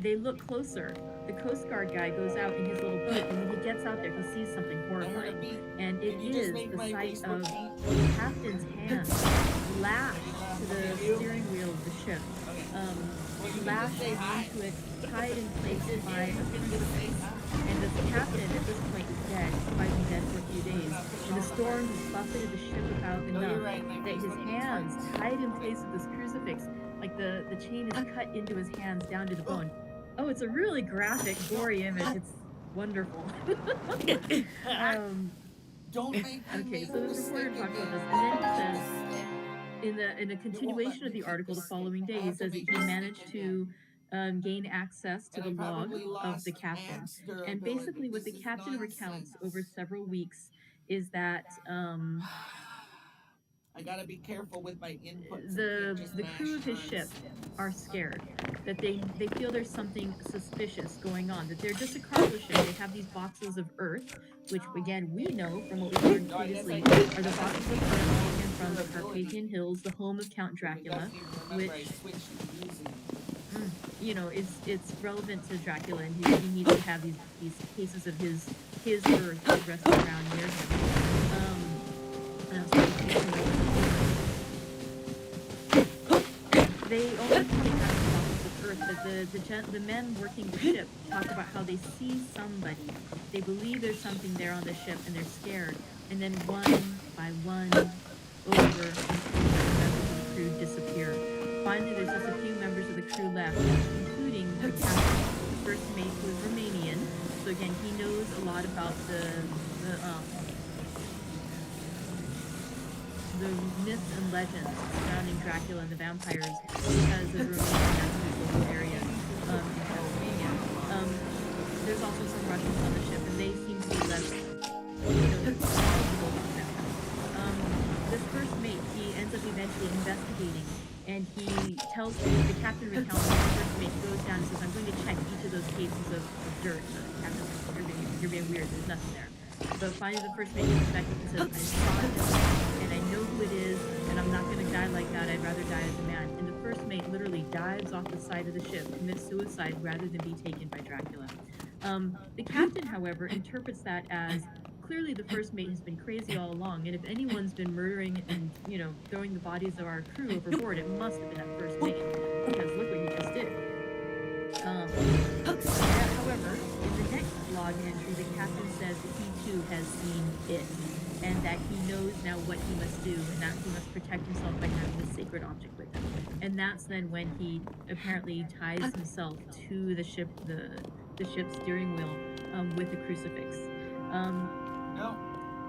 they look closer. The Coast Guard guy goes out in his little boat, and when he gets out there, he sees something horrifying, and it is the sight of the captain's hand lashed to the steering wheel of the ship, lashed onto it, tied in place by a crucifix. And the captain at this point is dead. He's probably been dead for a few days. And the storm has buffeted the ship about enough that his hands tied in place with this crucifix, like the chain is cut into his hands down to the bone. Oh, it's a really graphic, gory image. It's wonderful. Okay, so the reporter talks about this, and then he says, in a continuation of the article the following day, he says that he managed to gain access to the log of the captain. And basically what the captain recounts over several weeks is that I gotta be careful with my inputs. The crew of his ship are scared, that they feel there's something suspicious going on, that they're just a cargo ship. They have these boxes of earth, which again we know from what we learned previously are the boxes of earth taken from the Carpathian Hills, the home of Count Dracula, which it's relevant to Dracula, and he needs to have these cases of his earth resting around near him. They only take out the boxes of earth, but the men working the ship talk about how they see somebody. They believe there's something there on the ship, and they're scared. And then one by one, over and over, members of the crew disappear. Finally, there's just a few members of the crew left, including the captain, the first mate, who is Romanian. So again, he knows a lot about the myths and legends surrounding Dracula and the vampires because of Romania, that's his local area in Pennsylvania. There's also some Russians on the ship, and they seem to be less knowledgeable about them. This first mate, he ends up eventually investigating, and he tells the captain recounts the first mate goes down and says, I'm going to check each of those cases of dirt. The captain's like, you're being weird, there's nothing there. But finally, the first mate gets back up and says, I saw this, and I know who it is, and I'm not going to die like that. I'd rather die as a man. And the first mate literally dives off the side of the ship, commits suicide rather than be taken by Dracula. The captain, however, interprets that as clearly the first mate has been crazy all along, and if anyone's been murdering and, throwing the bodies of our crew overboard, it must have been that first mate, because look what he just did. However, in the next log entry, the captain says that he too has seen it, and that he knows now what he must do, and that he must protect himself by having this sacred object with him. And that's then when he apparently ties himself to the ship, the ship's steering wheel, with a crucifix.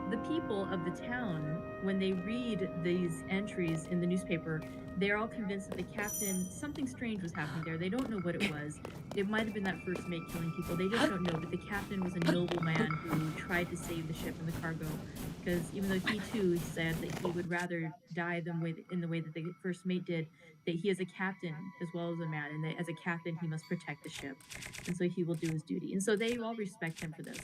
The people of the town, when they read these entries in the newspaper, they're all convinced that the captain, something strange was happening there. They don't know what it was. It might have been that first mate killing people. They just don't know. But the captain was a noble man who tried to save the ship and the cargo. Because even though he too said that he would rather die in the way that the first mate did, that he is a captain as well as a man, and that as a captain he must protect the ship. And so he will do his duty. And so they all respect him for this.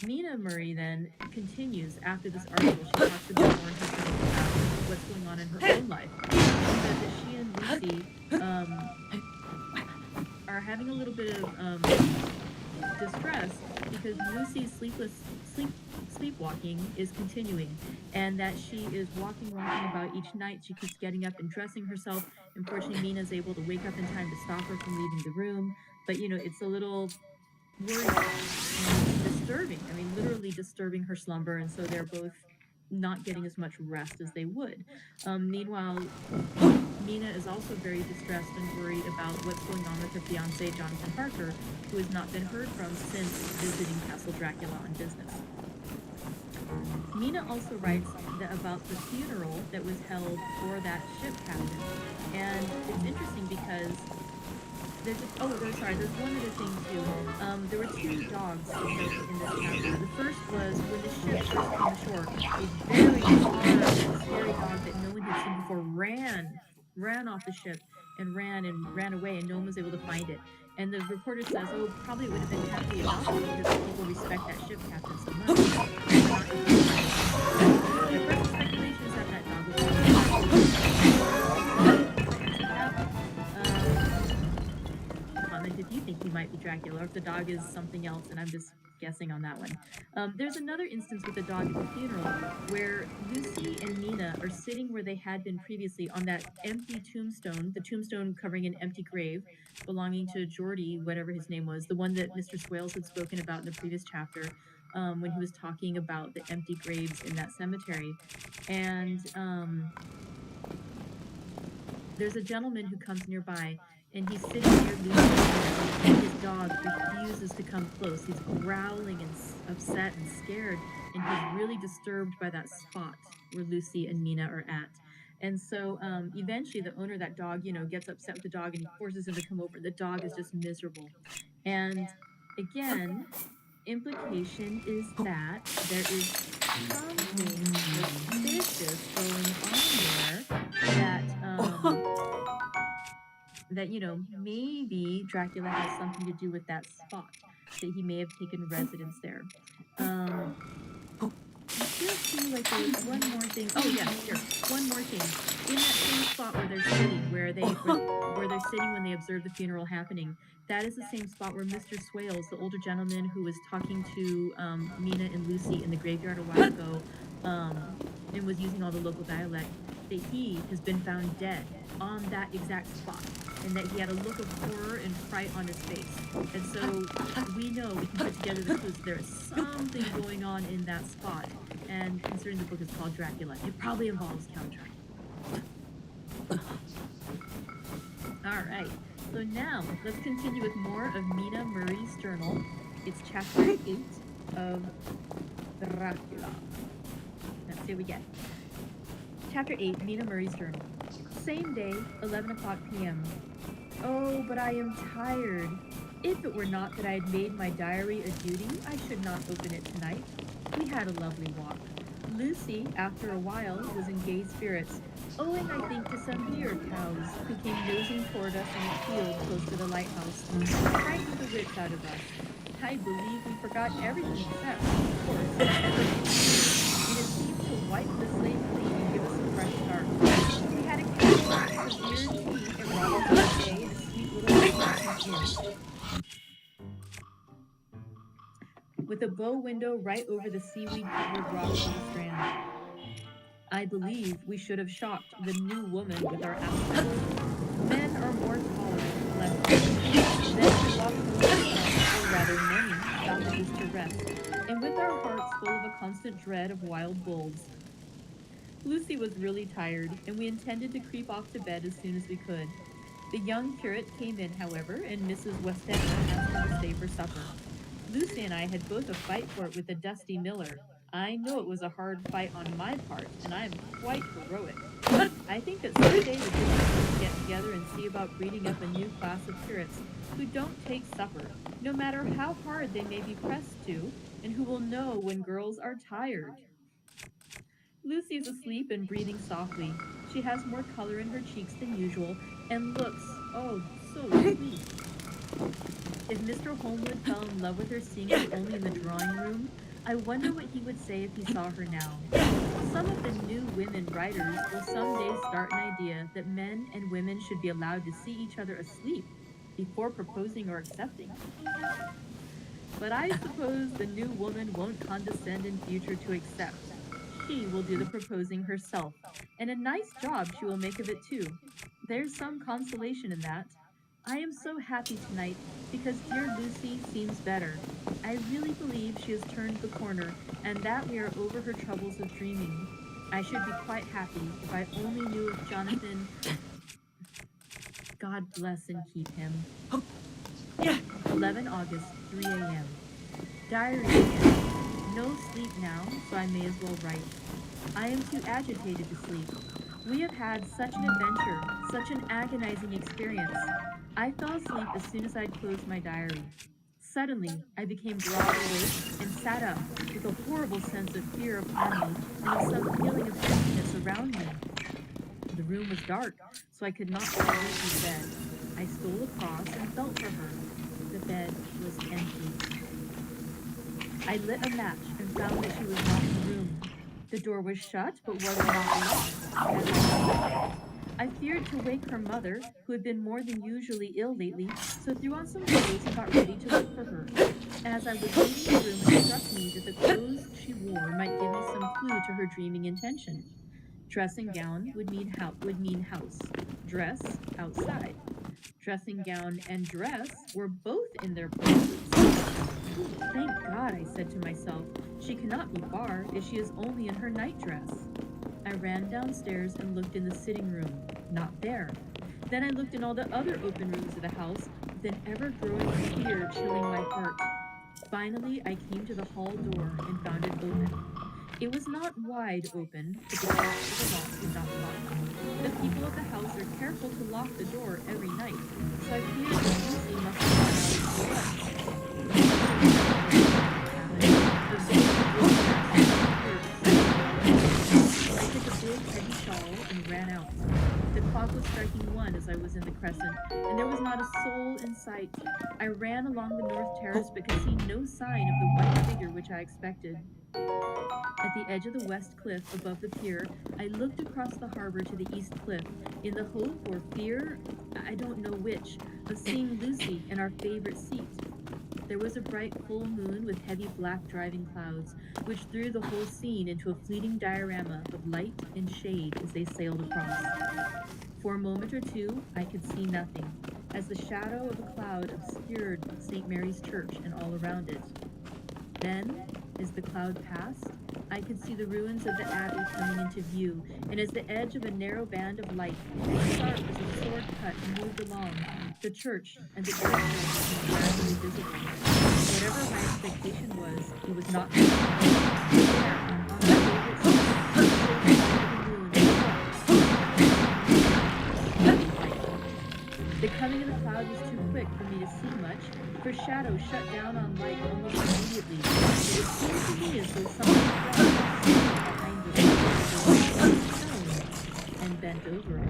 Mina Murray then continues after this article. She talks about more in her about what's going on in her own life. She says that she and Lucy are having a little bit of distress because Lucy's sleepwalking is continuing, and that she is walking about each night. She keeps getting up and dressing herself. Unfortunately, Mina's able to wake up in time to stop her from leaving the room, but it's a little worrisome and disturbing. I mean, literally disturbing her slumber, and so they're both not getting as much rest as they would. Meanwhile, Mina is also very distressed and worried about what's going on with her fiancé, Jonathan Parker, who has not been heard from since visiting Castle Dracula on business. Mina also writes about the funeral that was held for that ship captain, and it's interesting because there's one other thing too. There were two dogs in this chapter. The first was when the ship first came ashore, a very large, scary dog that no one had seen before ran off the ship and ran away, and no one was able to find it. And the reporter says, probably it would have been happily adopted because people respect that ship captain so much. The first speculation is that dog was comment if you think he might be Dracula or if the dog is something else, and I'm just guessing on that one. There's another instance with the dog at the funeral where Lucy and Mina are sitting where they had been previously on that empty tombstone, the tombstone covering an empty grave belonging to Geordie, whatever his name was, the one that Mr. Swales had spoken about in the previous chapter, when he was talking about the empty graves in that cemetery. And there's a gentleman who comes nearby, and he's sitting near Lucy, and his dog refuses to come close. He's growling and upset and scared, and he's really disturbed by that spot where Lucy and Mina are at. And so eventually the owner of that dog, gets upset with the dog and forces him to come over. The dog is just miserable. And again, implication is that there is something suspicious going on there that maybe Dracula has something to do with that spot, that he may have taken residence there. I feel too like there's one more thing. One more thing. In that same spot where they're sitting, where they're sitting when they observe the funeral happening, that is the same spot where Mr. Swales, the older gentleman who was talking to Mina and Lucy in the graveyard a while ago, and was using all the local dialect, that he has been found dead on that exact spot, and that he had a look of horror and fright on his face. And so we know, we can put together the clues, there is something going on in that spot. And considering the book is called Dracula, it probably involves Count Dracula. All right, so now let's continue with more of Mina Murray's journal. It's chapter 8 of Dracula. Let's see what we get. Chapter 8, Mina Murray's journal. Same day, 11 o'clock p.m. Oh, but I am tired. If it were not that I had made my diary a duty, I should not open it tonight. We had a lovely walk. Lucy, after a while, was in gay spirits, owing, I think, to some deer cows who came nosing toward us in a field close to the lighthouse, frightened the wits out of us. I believe we forgot everything except, of course, and it seemed to wipe the slate clean and give us a fresh start. We had a candle, severe tea at Robin's Cafe, and a sweet little inn with a bow window right over the seaweed-covered rocks of the Strand. I believe we should have shocked the new woman with our accent. Men are more tolerant, less patient. Then we walked home, or rather many, stoppages to rest, and with our hearts full of a constant dread of wild wolves. Lucy was really tired, and we intended to creep off to bed as soon as we could. The young curate came in, however, and Mrs. Westenra asked him to stay for supper. Lucy and I had both a fight for it with the dusty miller. I know it was a hard fight on my part, and I am quite heroic. I think that someday the business will get together and see about breeding up a new class of curates who don't take supper, no matter how hard they may be pressed to, and who will know when girls are tired. Lucy is asleep and breathing softly. She has more color in her cheeks than usual, and looks, oh, so sweet. If Mr. Holmwood fell in love with her seeing her only in the drawing room, I wonder what he would say if he saw her now. Some of the new women writers will someday start an idea that men and women should be allowed to see each other asleep before proposing or accepting. But I suppose the new woman won't condescend in future to accept. She will do the proposing herself, and a nice job she will make of it too. There's some consolation in that. I am so happy tonight because dear Lucy seems better. I really believe she has turned the corner and that we are over her troubles of dreaming. I should be quite happy if I only knew if Jonathan... God bless and keep him. 11 August, 3 a.m. Diary again. No sleep now, so I may as well write. I am too agitated to sleep. We have had such an adventure, such an agonizing experience. I fell asleep as soon as I'd closed my diary. Suddenly, I became broad awake and sat up with a horrible sense of fear upon me and of some feeling of emptiness around me. The room was dark, so I could not see Lucy's bed. I stole across and felt for her. The bed was empty. I lit a match and found that she was not in the room. The door was shut, but was not locked. I feared to wake her mother, who had been more than usually ill lately, so threw on some clothes and got ready to look for her. As I was leaving the room, it struck me that the clothes she wore might give me some clue to her dreaming intention. Dressing gown would mean house. Dress, outside. Dressing gown and dress were both in their places. Thank God, I said to myself. She cannot be far if she is only in her nightdress. I ran downstairs and looked in the sitting room. Not there. Then I looked in all the other open rooms of the house, with an ever-growing fear chilling my heart. Finally, I came to the hall door and found it open. It was not wide open, but the catch of the lock did not lock. The people of the house are careful to lock the door every night, so I feared that Lucy must have gone out into the I took a big, heavy shawl and ran out. The clock was striking 1 as I was in the crescent, and there was not a soul in sight. I ran along the north terrace but could see no sign of the white figure which I expected. At the edge of the west cliff above the pier, I looked across the harbor to the east cliff, in the hope or fear, I don't know which, of seeing Lucy in our favorite seat. There was a bright full moon with heavy black driving clouds, which threw the whole scene into a fleeting diorama of light and shade as they sailed across. For a moment or two, I could see nothing, as the shadow of a cloud obscured St. Mary's Church and all around it. Then, as the cloud passed, I could see the ruins of the abbey coming into view, and as the edge of a narrow band of light, as sharp as a sword cut, moved along, the church and the church became gradually visible. Whatever my expectation was, it was not there. On the favorite the coming of the cloud was too quick for me to see much, for shadow shut down on light almost immediately. It seemed to me as though someone behind the stone and bent over it.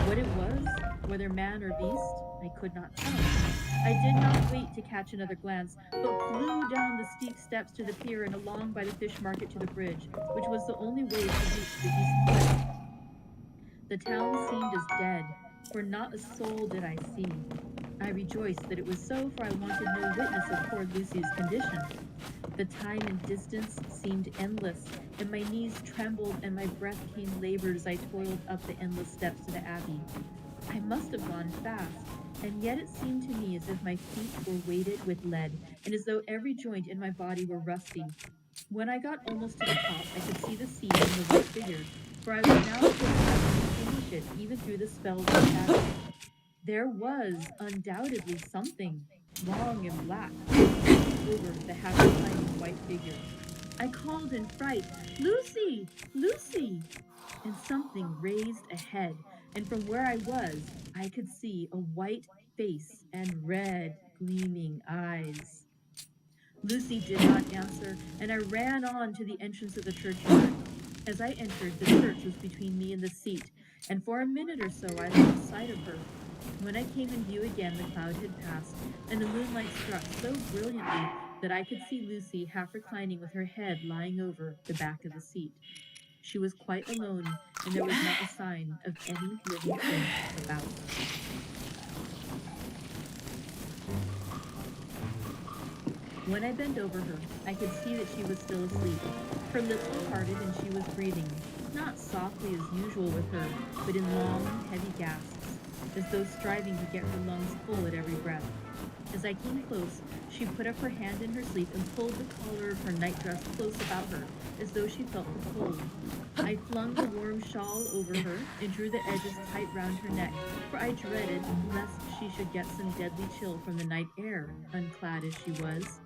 What it was, whether man or beast, I could not tell. I did not wait to catch another glance, but flew down the steep steps to the pier and along by the fish market to the bridge, which was the only way to reach the east cliff. The town seemed as dead, for not a soul did I see. I rejoiced that it was so, for I wanted no witness of poor Lucy's condition. The time and distance seemed endless, and my knees trembled and my breath came labored as I toiled up the endless steps to the abbey. I must have gone fast, and yet it seemed to me as if my feet were weighted with lead, and as though every joint in my body were rusty. When I got almost to the top, I could see the sea and the white figure, for I was now able to distinguish it even through the spells of the shadow. There was undoubtedly something long and black over the happy climbing white figure. I called in fright, "Lucy! Lucy!" And something raised a head, and from where I was, I could see a white face and red, gleaming eyes. Lucy did not answer, and I ran on to the entrance of the churchyard. As I entered, the church was between me and the seat, and for a minute or so I lost sight of her. When I came in view again, the cloud had passed, and the moonlight struck so brilliantly that I could see Lucy half reclining with her head lying over the back of the seat. She was quite alone, and there was not a sign of any living thing about. When I bent over her, I could see that she was still asleep. Her lips were parted and she was breathing, not softly as usual with her, but in long, heavy gasps, as though striving to get her lungs full at every breath. As I came close, she put up her hand in her sleep and pulled the collar of her nightdress close about her, as though she felt the cold. I flung the warm shawl over her and drew the edges tight round her neck, for I dreaded lest she should get some deadly chill from the night air, unclad as she was.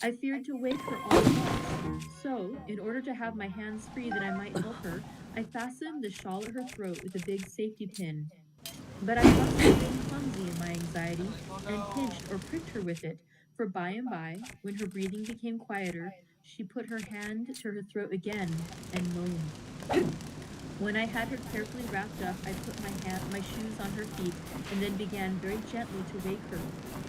I feared to wake her all at once, so, in order to have my hands free that I might help her, I fastened the shawl at her throat with a big safety pin. But I must have been clumsy in my anxiety, and pinched or pricked her with it, for by and by, when her breathing became quieter, she put her hand to her throat again and moaned. When I had her carefully wrapped up, I put my shoes on her feet, and then began very gently to wake her.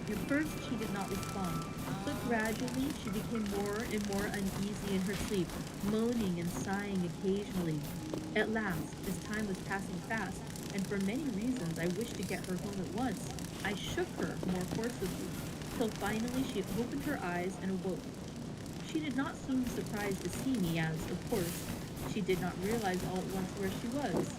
At first she did not respond, but gradually she became more and more uneasy in her sleep, moaning and sighing occasionally. At last, as time was passing fast, and for many reasons I wished to get her home at once, I shook her more forcibly, till finally she opened her eyes and awoke. She did not seem surprised to see me, as, of course, she did not realize all at once where she was.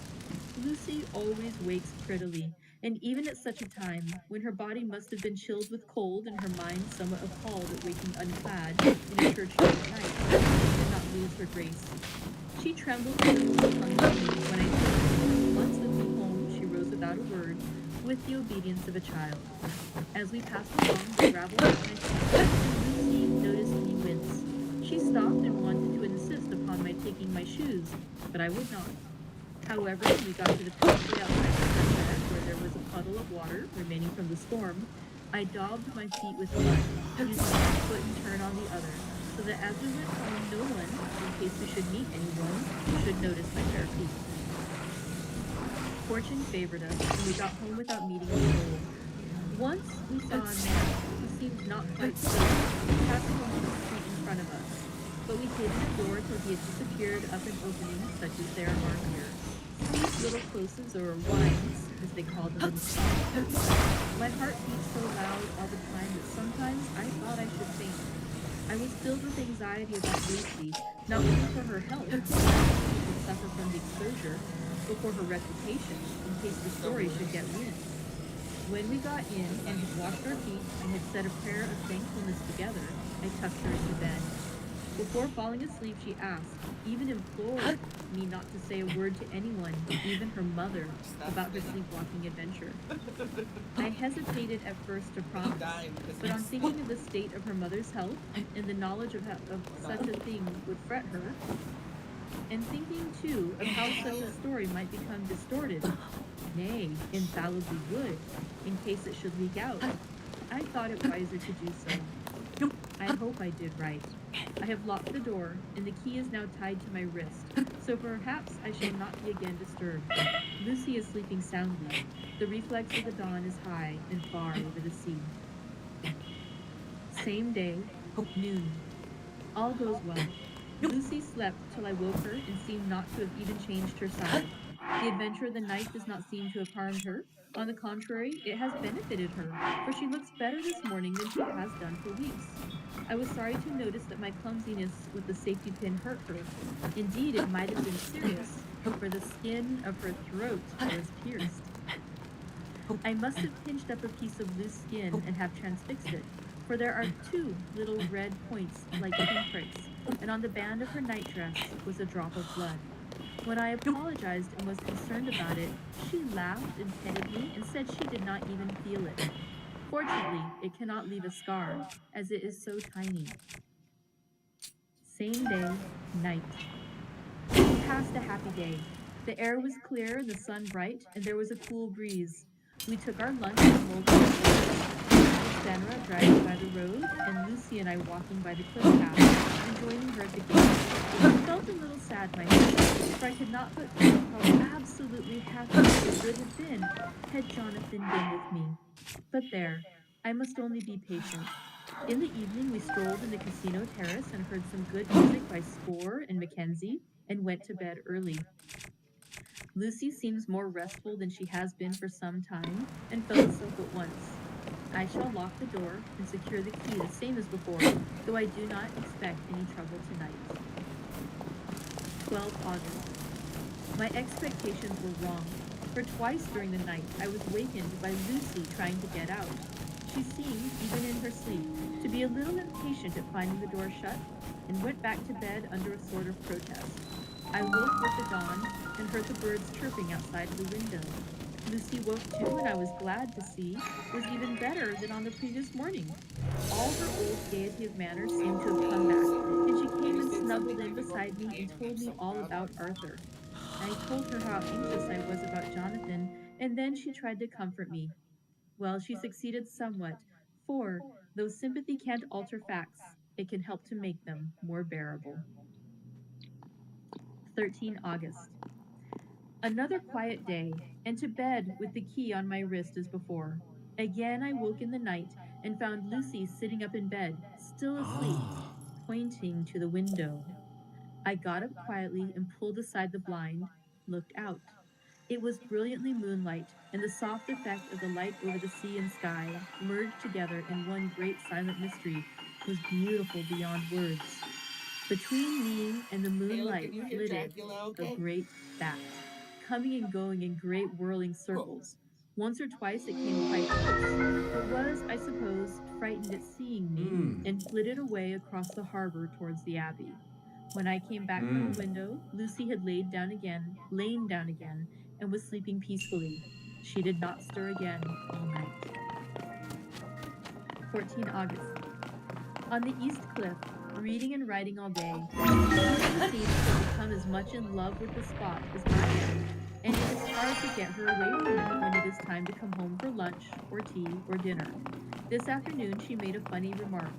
Lucy always wakes prettily, and even at such a time, when her body must have been chilled with cold and her mind somewhat appalled at waking unclad in a churchyard at night, she did not lose her grace. She trembled a little and clung to me when I took her. Once with me home, she rose without a word, with the obedience of a child. As we passed along the gravel path, Lucy noticed me wince. She stopped and wanted to insist upon my taking my shoes, but I would not. However, when we got to the pathway outside the churchyard, where there was a puddle of water remaining from the storm, I daubed my feet with mud, using one foot and turn on the other, so that as we went home, no one, in case we should meet anyone, should notice my bare feet. Fortune favored us, and we got home without meeting a soul. Once we saw a man who seemed not quite safe, passing along the street in front of us, but we hid in the door till he had disappeared up an opening such as there are here. These little closes, or wines, as they called them in the South. My heart beat so loud all the time that sometimes I thought I should faint. I was filled with anxiety about Lucy, not only for her health, she would suffer from the exposure, but for her reputation, in case the story should get wind. When we got in and had washed our feet and had said a prayer of thankfulness together, I tucked her into bed. Before falling asleep, she asked, even implored me not to say a word to anyone, even her mother, about her sleepwalking adventure. I hesitated at first to promise, but on thinking of the state of her mother's health and the knowledge of such a thing would fret her, and thinking, too, of how such a story might become distorted, nay, infallibly would, in case it should leak out, I thought it wiser to do so. I hope I did right. I have locked the door, and the key is now tied to my wrist, so perhaps I shall not be again disturbed. Lucy is sleeping soundly. The reflex of the dawn is high and far over the sea. Same day, noon. All goes well. Lucy slept till I woke her and seemed not to have even changed her side. The adventure of the night does not seem to have harmed her. On the contrary, it has benefited her, for she looks better this morning than she has done for weeks. I was sorry to notice that my clumsiness with the safety pin hurt her. Indeed, it might have been serious, for the skin of her throat was pierced. I must have pinched up a piece of loose skin and have transfixed it, for there are two little red points like pinpricks, and on the band of her nightdress was a drop of blood. When I apologized and was concerned about it, she laughed and petted me and said she did not even feel it. Fortunately, it cannot leave a scar, as it is so tiny. Same day, night. We passed a happy day. The air was clear and the sun bright, and there was a cool breeze. We took our lunch at the Molten Senra driving by the road, and Lucy and I walking by the cliff path and joining her at the gate. I felt a little sad myself, for I could not but feel how absolutely happy it would have been had Jonathan been with me. But there, I must only be patient. In the evening, we strolled in the casino terrace and heard some good music by Spoor and Mackenzie, and went to bed early. Lucy seems more restful than she has been for some time, and fell asleep at once. I shall lock the door and secure the key the same as before, though I do not expect any trouble tonight. 12 August. My expectations were wrong, for twice during the night I was wakened by Lucy trying to get out. She seemed, even in her sleep, to be a little impatient at finding the door shut, and went back to bed under a sort of protest. I woke with the dawn and heard the birds chirping outside of the window. Lucy woke too, and I was glad to see was even better than on the previous morning. All her old gaiety of manner seemed to have come back, and she came and snuggled in beside me and told me all about Arthur. I told her how anxious I was about Jonathan, and then she tried to comfort me. Well, she succeeded somewhat, for, though sympathy can't alter facts, it can help to make them more bearable. 13 August. Another quiet day, and to bed with the key on my wrist as before. Again I woke in the night and found Lucy sitting up in bed, still asleep, pointing to the window. I got up quietly and pulled aside the blind, looked out. It was brilliantly moonlight, and the soft effect of the light over the sea and sky, merged together in one great silent mystery, was beautiful beyond words. Between me and the moonlight flitted a great bat, coming and going in great whirling circles. Once or twice it came quite close, but was, I suppose, frightened at seeing me, and flitted away across the harbor towards the abbey. When I came back from the window, Lucy had lain down again, and was sleeping peacefully. She did not stir again all night. 14 August. On the East Cliff, reading and writing all day, Lucy seems to have become as much in love with the spot as I am, and it is hard to get her away from it when it is time to come home for lunch, or tea, or dinner. This afternoon she made a funny remark.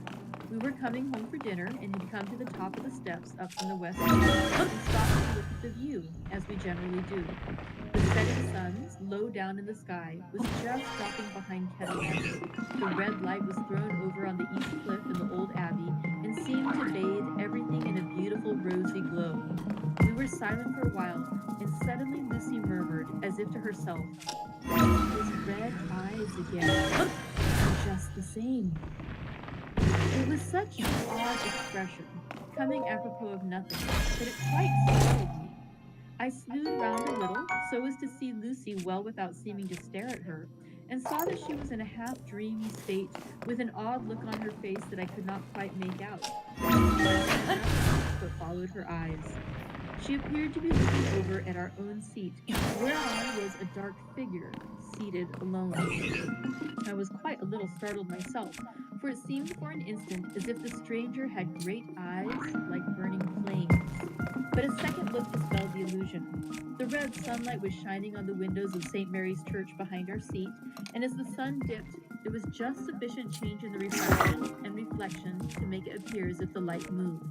We were coming home for dinner and had come to the top of the steps up from the west end and stopped to look at the view, as we generally do. The setting sun, low down in the sky, was just dropping behind Kettle Hill. The red light was thrown over on the east cliff and the old abbey and seemed to bathe everything in a beautiful rosy glow. We were silent for a while, and suddenly Lucy murmured, as if to herself, "Those red eyes again, just the same." It was such an odd expression, coming apropos of nothing, that it quite startled me. I slewed round a little, so as to see Lucy well without seeming to stare at her, and saw that she was in a half-dreamy state, with an odd look on her face that I could not quite make out. But followed her eyes. She appeared to be looking over at our own seat, whereon was a dark figure, seated alone. I was quite a little startled myself, for it seemed for an instant as if the stranger had great eyes like burning flames. But a second look dispelled the illusion. The red sunlight was shining on the windows of St. Mary's Church behind our seat, and as the sun dipped, there was just sufficient change in the refraction and reflection to make it appear as if the light moved.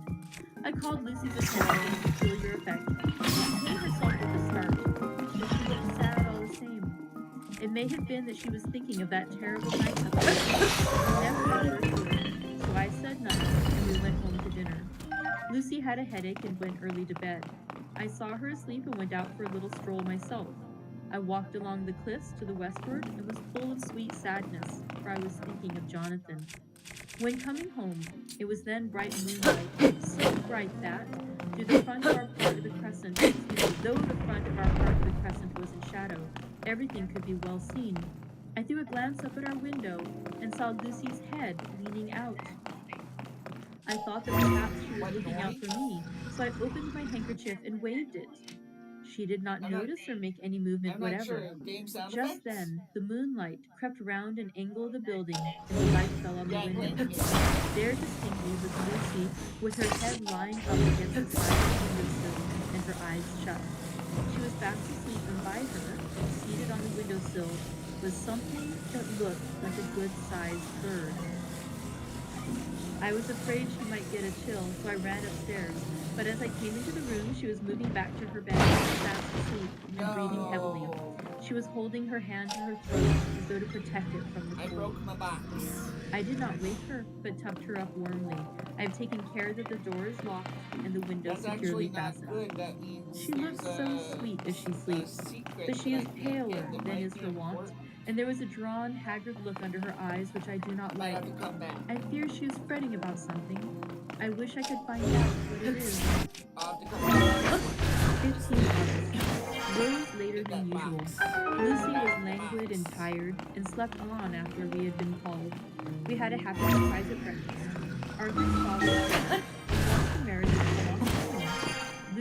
I called Lucy's attention to the peculiar effect. She came herself with a start, but she looked sad all the same. It may may have been that she was thinking of that terrible night up there. I never got her to her, so I said nothing, and we went home to dinner. Lucy had a headache and went early to bed. I saw her asleep and went out for a little stroll myself. I walked along the cliffs to the westward and was full of sweet sadness, for I was thinking of Jonathan. When coming home, it was then bright moonlight, so bright that, through the front of our part of the crescent, though the front of our part of the crescent was in shadow, everything could be well seen. I threw a glance up at our window and saw Lucy's head leaning out. I thought that perhaps she was looking out for me, so I opened my handkerchief and waved it. She did not notice or make any movement whatever. Just then, the moonlight crept round an angle of the building, and the light fell on the window. There distinctly was Lucy, with her head lying up against the side of the windowsill, and her eyes shut. She was fast asleep, and by her, seated on the windowsill, was something that looked like a good-sized bird. I was afraid she might get a chill, so I ran upstairs. But as I came into the room, she was moving back to her bed, fast asleep and breathing heavily. She was holding her hand to her throat as though to protect it from the cold. I broke my box. I did not wake her, but tucked her up warmly. I have taken care that the door is locked and the window securely fastened. She looks so sweet as she sleeps, but she is paler than is her wont, and there was a drawn, haggard look under her eyes which I do not like. I fear she is fretting about something. I wish I could find out what it is. 15 August. Rose later than usual. Lucy was languid and tired, and slept on after we had been called. We had a happy surprise at breakfast. Arthur's father and watched the marriage come off soon.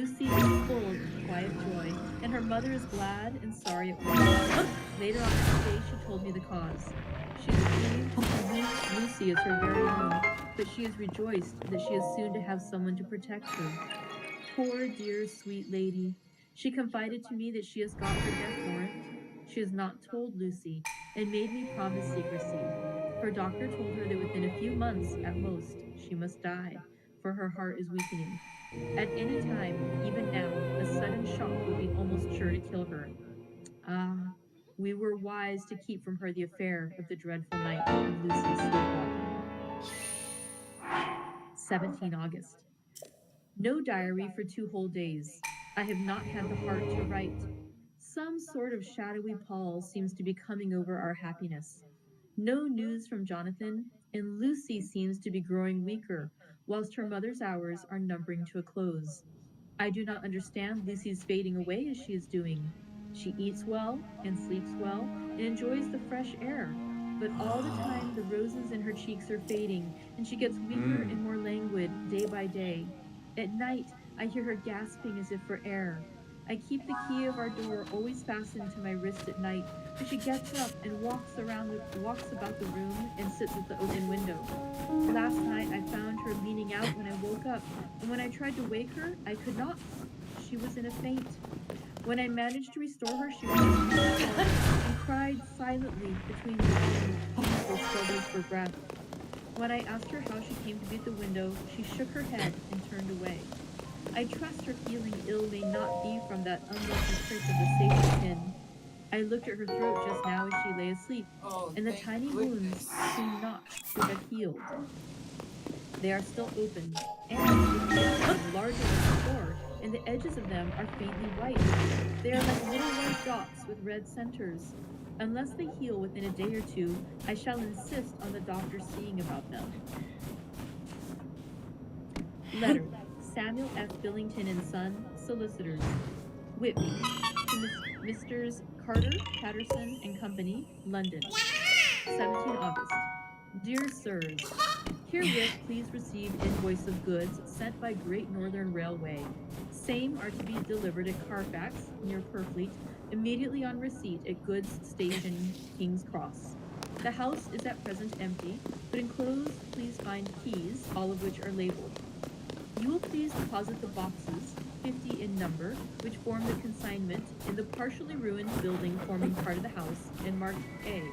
Lucy is full of quiet joy, and her mother is glad and sorry at once. Later on in the day, she told me the cause. She is grieved to lose Lucy as her very own, but she is rejoiced that she is soon to have someone to protect her. Poor, dear, sweet lady. She confided to me that she has got her death warrant. She has not told Lucy, and made me promise secrecy. Her doctor told her that within a few months, at most, she must die, for her heart is weakening. At any time, even now, a sudden shock would be almost sure to kill her. Ah, we were wise to keep from her the affair of the dreadful night of Lucy's sleep. 17 August. No diary for 2 whole days. I have not had the heart to write. Some sort of shadowy pall seems to be coming over our happiness. No news from Jonathan, and Lucy seems to be growing weaker, whilst her mother's hours are numbering to a close. I do not understand Lucy's fading away as she is doing. She eats well and sleeps well and enjoys the fresh air, but all the time the roses in her cheeks are fading, and she gets weaker and more languid day by day. At night, I hear her gasping as if for air. I keep the key of our door always fastened to my wrist at night, but she gets up and walks about the room and sits at the open window. Last night I found her leaning out when I woke up, and when I tried to wake her, I could not. She was in a faint. When I managed to restore her, she was and cried silently between long, painful struggles for breath. When I asked her how she came to be at the window, she shook her head and turned away. I trust her feeling ill may not be from that unlucky trick of the safety pin. I looked at her throat just now as she lay asleep, and the tiny wounds seem not to have healed. They are still open, and larger than before, and the edges of them are faintly white. They are like little white dots with red centers. Unless they heal within a day or two, I shall insist on the doctor seeing about them. Letter. Samuel F. Billington and Son, Solicitors. Whitby. To Messrs. Carter, Patterson and Company, London. 17 August. Dear Sirs, herewith please receive invoice of goods sent by Great Northern Railway. Same are to be delivered at Carfax, near Purfleet, immediately on receipt at Goods Station, King's Cross. The house is at present empty, but enclosed please find keys, all of which are labeled. You will please deposit the boxes, 50 in number, which form the consignment, in the partially ruined building forming part of the house, and marked A,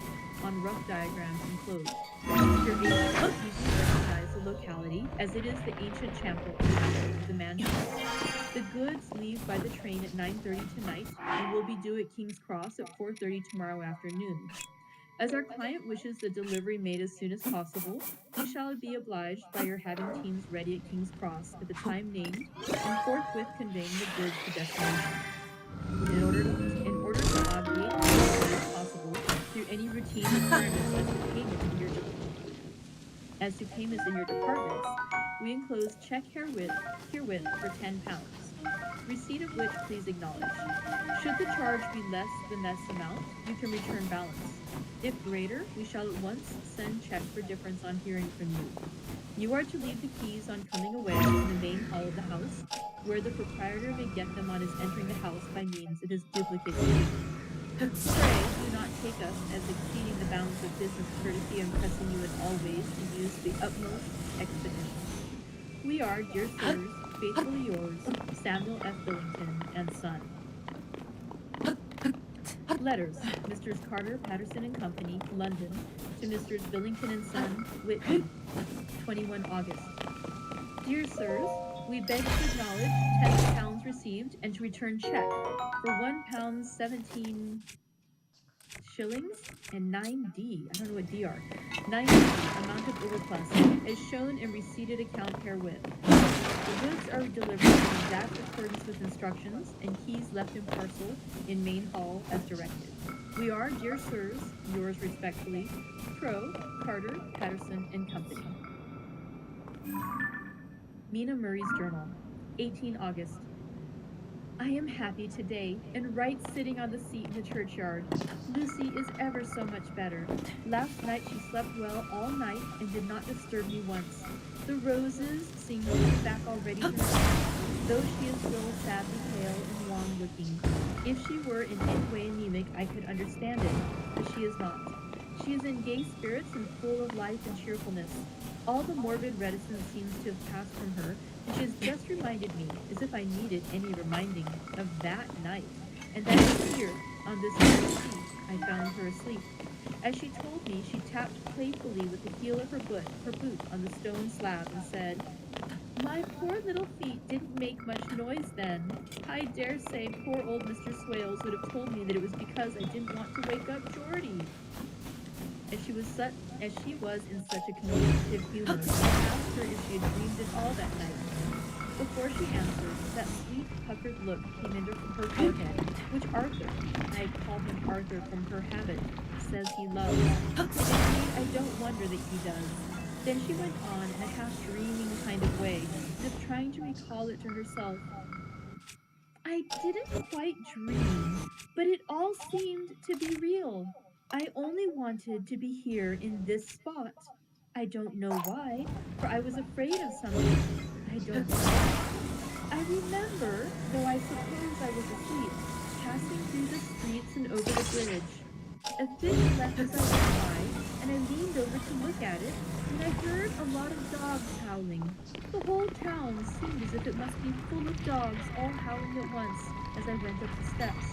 on rough diagrams enclosed. Your agent will easily recognize the locality, as it is the ancient chapel of the mansion. The goods parents leave by the train at 9:30 tonight and will be due at King's Cross at 4:30 tomorrow afternoon. As our client wishes the delivery made as soon as possible, we shall be obliged by your having teams ready at King's Cross at the time named and forthwith conveying the goods to destination. In order to obviate as much as possible through any routine requirements as to payments in your departments, we enclose check herewith for £10, receipt of which please acknowledge. Should the charge be less than this amount, you can return balance. If greater, we shall at once send check for difference on hearing from you. You are to leave the keys on coming away in the main hall of the house, where the proprietor may get them on his entering the house by means of his duplicate key. Pray do not take us as exceeding the bounds of business courtesy and pressing you in all ways to use the utmost expedition. We are, dear sirs, faithfully yours, Samuel F. Billington and Son. Letters, Messrs. Carter, Patterson and Company, London, to Messrs. Billington and Son, Whitby, 21 August. Dear sirs, we beg to acknowledge £10 received and to return check for £1 17 shillings and 9D. I don't know what D are. 9D, amount of overplus, as shown in receipted account herewith. The goods are delivered in exact accordance with instructions and keys left in parcel in main hall as directed. We are, dear sirs, yours respectfully, Pro, Carter, Patterson and Company. Mina Murray's Journal, 18 August. I am happy today, and right sitting on the seat in the churchyard. Lucy is ever so much better. Last night she slept well all night and did not disturb me once. The roses seem to be back already to her, though she is still sadly pale and wan-looking. If she were in any way anemic, I could understand it, but she is not. She is in gay spirits and full of life and cheerfulness. All the morbid reticence seems to have passed from her, and she has just reminded me, as if I needed any reminding, of that night, and that here, on this very seat, I found her asleep. As she told me, she tapped playfully with the heel of her boot on the stone slab and said, "My poor little feet didn't make much noise then. I dare say poor old Mr. Swales would have told me that it was because I didn't want to wake up Geordie." As she was in such a communicative humor, I asked her if she had dreamed it all that night. Before she answered, that sweet puckered look came into her forehead, which Arthur, I call him Arthur from her habit, says he loves. Indeed, I don't wonder that he does. Then she went on in a half-dreaming kind of way, as if trying to recall it to herself. I didn't quite dream, but it all seemed to be real. I only wanted to be here in this spot. I don't know why, for I was afraid of something. I don't know. I remember, though I suppose I was asleep, passing through the streets and over the bridge. A fish left as I went by, and I leaned over to look at it, and I heard a lot of dogs howling. The whole town seemed as if it must be full of dogs all howling at once as I went up the steps.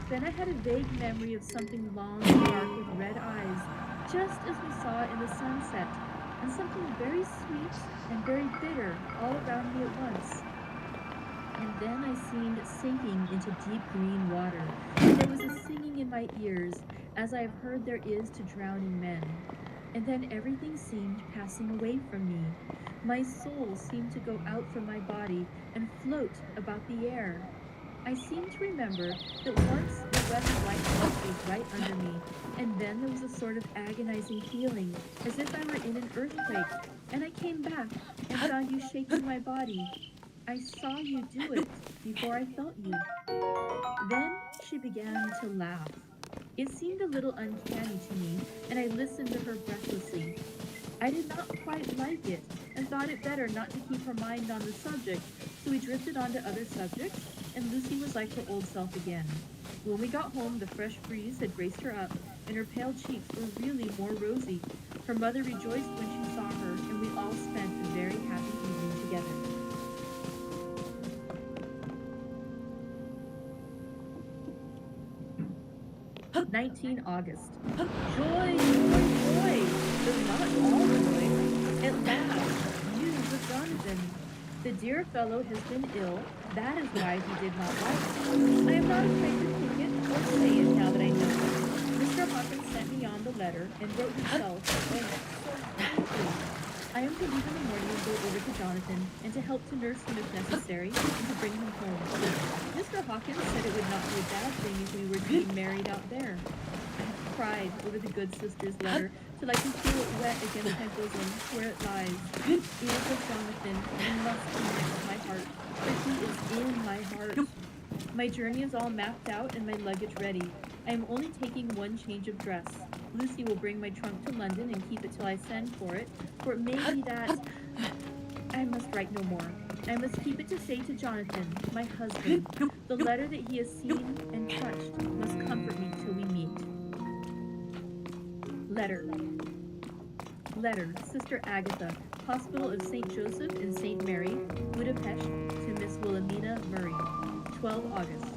Then I had a vague memory of something long and dark with red eyes, just as we saw in the sunset, and something very sweet and very bitter all around me at once. And then I seemed sinking into deep green water, and there was a singing in my ears, as I have heard there is to drowning men. And then everything seemed passing away from me. My soul seemed to go out from my body and float about the air. I seem to remember that once the wet and white house was right under me, and then there was a sort of agonizing feeling, as if I were in an earthquake, and I came back and found you shaking my body. I saw you do it before I felt you. Then she began to laugh. It seemed a little uncanny to me, and I listened to her breathlessly. I did not quite like it, and thought it better not to keep her mind on the subject, so we drifted on to other subjects, and Lucy was like her old self again. When we got home, the fresh breeze had braced her up, and her pale cheeks were really more rosy. Her mother rejoiced when she saw her, and we all spent a very happy evening together. / 19 August. Joy, joy, joy! But not all joy. At last, news of Donovan. The dear fellow has been ill. That is why he did not write. I am not afraid to think it or say it now that I know it. Mr. Hawkins sent me on the letter and wrote himself, oh, so sweetly. I am to leave in the morning and go over to Jonathan, and to help to nurse him if necessary, and to bring him home. Mr. Hawkins said it would not be a bad thing if we were to be married out there. I have cried over the good sister's letter till I can feel it wet against my bosom, where it lies. Ears of Jonathan, you must be next to my heart, for he is in my heart. My journey is all mapped out and my luggage ready. I am only taking one change of dress. Lucy will bring my trunk to London and keep it till I send for it may be that... I must write no more. I must keep it to say to Jonathan, my husband. The letter that he has seen and touched must comfort me till we meet. Letter, Sister Agatha, Hospital of St. Joseph and St. Mary, Budapest, to Miss Wilhelmina Murray, 12 August.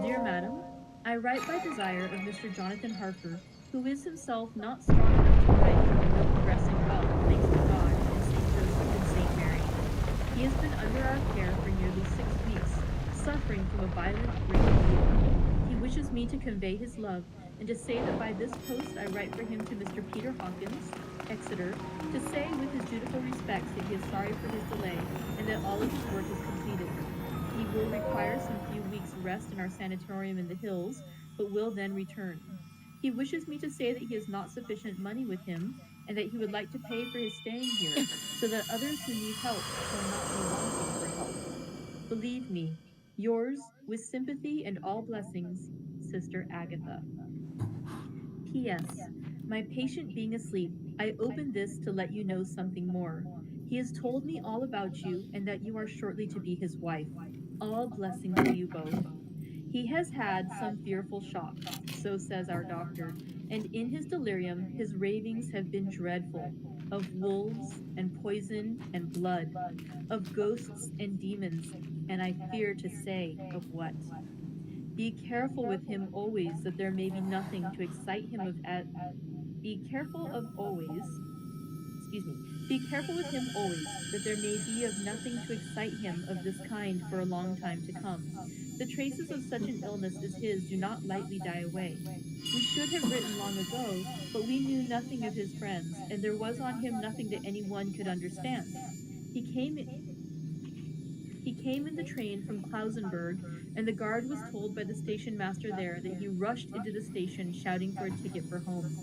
Dear Madam, I write by desire of Mr. Jonathan Harper, who is himself not strong enough to write, though progressing well, thanks to God, in St. Joseph and St. Mary. He has been under our care for nearly 6 weeks, suffering from a violent brain fever. He wishes me to convey his love, and to say that by this post I write for him to Mr. Peter Hawkins, Exeter, to say with his dutiful respects that he is sorry for his delay, and that all of his work is completed. He will require some few weeks' rest in our sanatorium in the hills, but will then return. He wishes me to say that he has not sufficient money with him, and that he would like to pay for his staying here, so that others who need help shall not be wanting for help. Believe me, yours, with sympathy and all blessings, Sister Agatha. P.S. My patient being asleep, I open this to let you know something more. He has told me all about you, and that you are shortly to be his wife. All blessings to you both. He has had some fearful shocks, so says our doctor, and in his delirium his ravings have been dreadful, of wolves and poison and blood, of ghosts and demons, and I fear to say of what. Be careful with him always, that there may be nothing to excite him Be careful with him always, that there may be of nothing to excite him of this kind for a long time to come. The traces of such an illness as his do not lightly die away. We should have written long ago, but we knew nothing of his friends, and there was on him nothing that any one could understand. He came in the train from Klausenburg, and the guard was told by the station master there that he rushed into the station shouting for a ticket for home.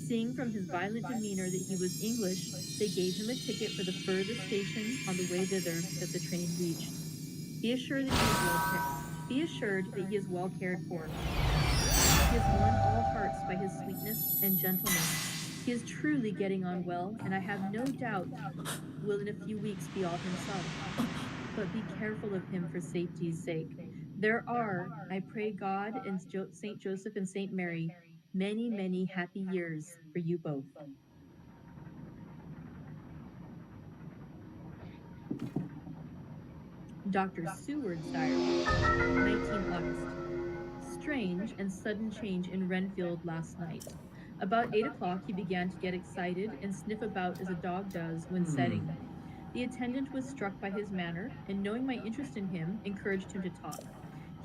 Seeing from his violent demeanor that he was English, they gave him a ticket for the furthest station on the way thither that the train reached. Be assured that he is well cared for. He has won all hearts by his sweetness and gentleness. He is truly getting on well, and I have no doubt will in a few weeks be all himself. But be careful of him for safety's sake. There are, I pray God and St. Joseph and St. Mary, many, many happy years for you both. Dr. Seward's diary, 19 August. Strange and sudden change in Renfield last night. About 8 o'clock he began to get excited and sniff about as a dog does when setting. The attendant was struck by his manner, and knowing my interest in him, encouraged him to talk.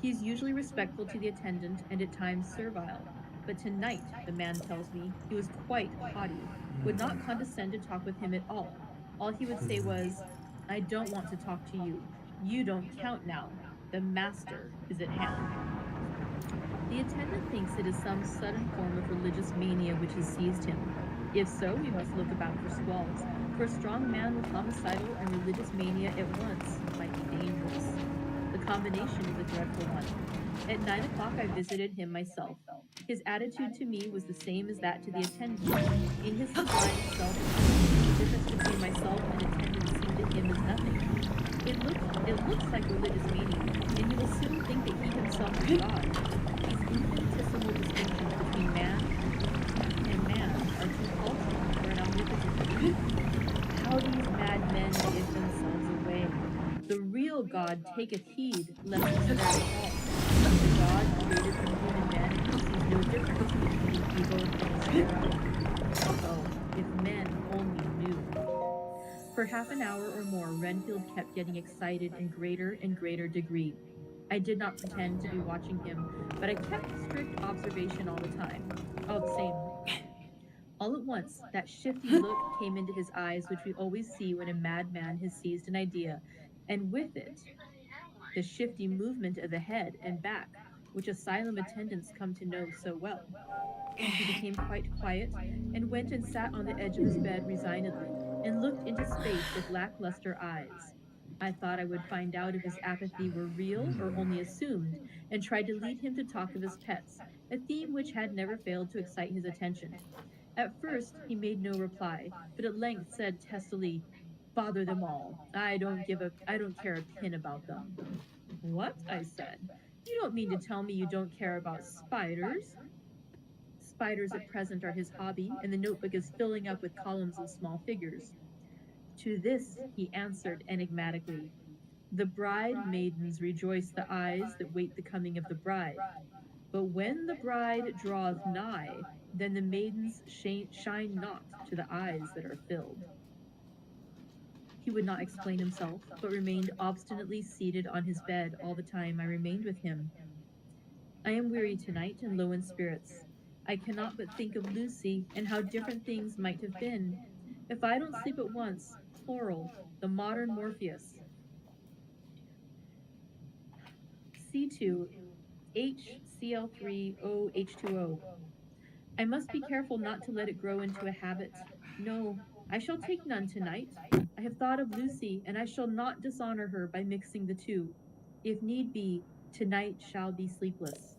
He is usually respectful to the attendant and at times servile, but tonight, the man tells me, he was quite haughty, would not condescend to talk with him at all. All he would say was, I don't want to talk to you. You don't count now. The master is at hand. The attendant thinks it is some sudden form of religious mania which has seized him. If so, we must look about for squalls, for a strong man with homicidal and religious mania at once might be dangerous. The combination is a dreadful one. At 9 o'clock I visited him myself. His attitude to me was the same as that to the attendant. In his sublime self, the difference between myself and attendant seemed to him as nothing. It looks like religious mania, and he will soon think that he himself is God. These infinitesimal distinctions between man and man are too paltry for an omnipotent being. How these mad men give themselves away. The real God taketh heed lest he very false. The God created from human vanity sees no difference between evil and sparrow. Oh, if men only knew. For half an hour or more, Renfield kept getting excited in greater and greater degree. I did not pretend to be watching him, but I kept strict observation all the time. All the same. All at once, that shifty look came into his eyes, which we always see when a madman has seized an idea, and with it, the shifty movement of the head and back, which asylum attendants come to know so well. He became quite quiet and went and sat on the edge of his bed resignedly and looked into space with lackluster eyes. I thought I would find out if his apathy were real or only assumed, and tried to lead him to talk of his pets, a theme which had never failed to excite his attention. At first, he made no reply, but at length said testily, "Bother them all. I don't care a pin about them." "What?" I said. "You don't mean to tell me you don't care about spiders?" Spiders at present are his hobby, and the notebook is filling up with columns of small figures. To this he answered enigmatically, "The bride maidens rejoice the eyes that wait the coming of the bride. But when the bride draweth nigh, then the maidens shine not to the eyes that are filled." He would not explain himself, but remained obstinately seated on his bed all the time I remained with him. I am weary tonight and low in spirits. I cannot but think of Lucy and how different things might have been. If I don't sleep at once, plural, the modern Morpheus. C2, HCl3O H2O. I must be careful not to let it grow into a habit. No, I shall take none tonight. I have thought of Lucy, and I shall not dishonor her by mixing the two. If need be, tonight shall be sleepless.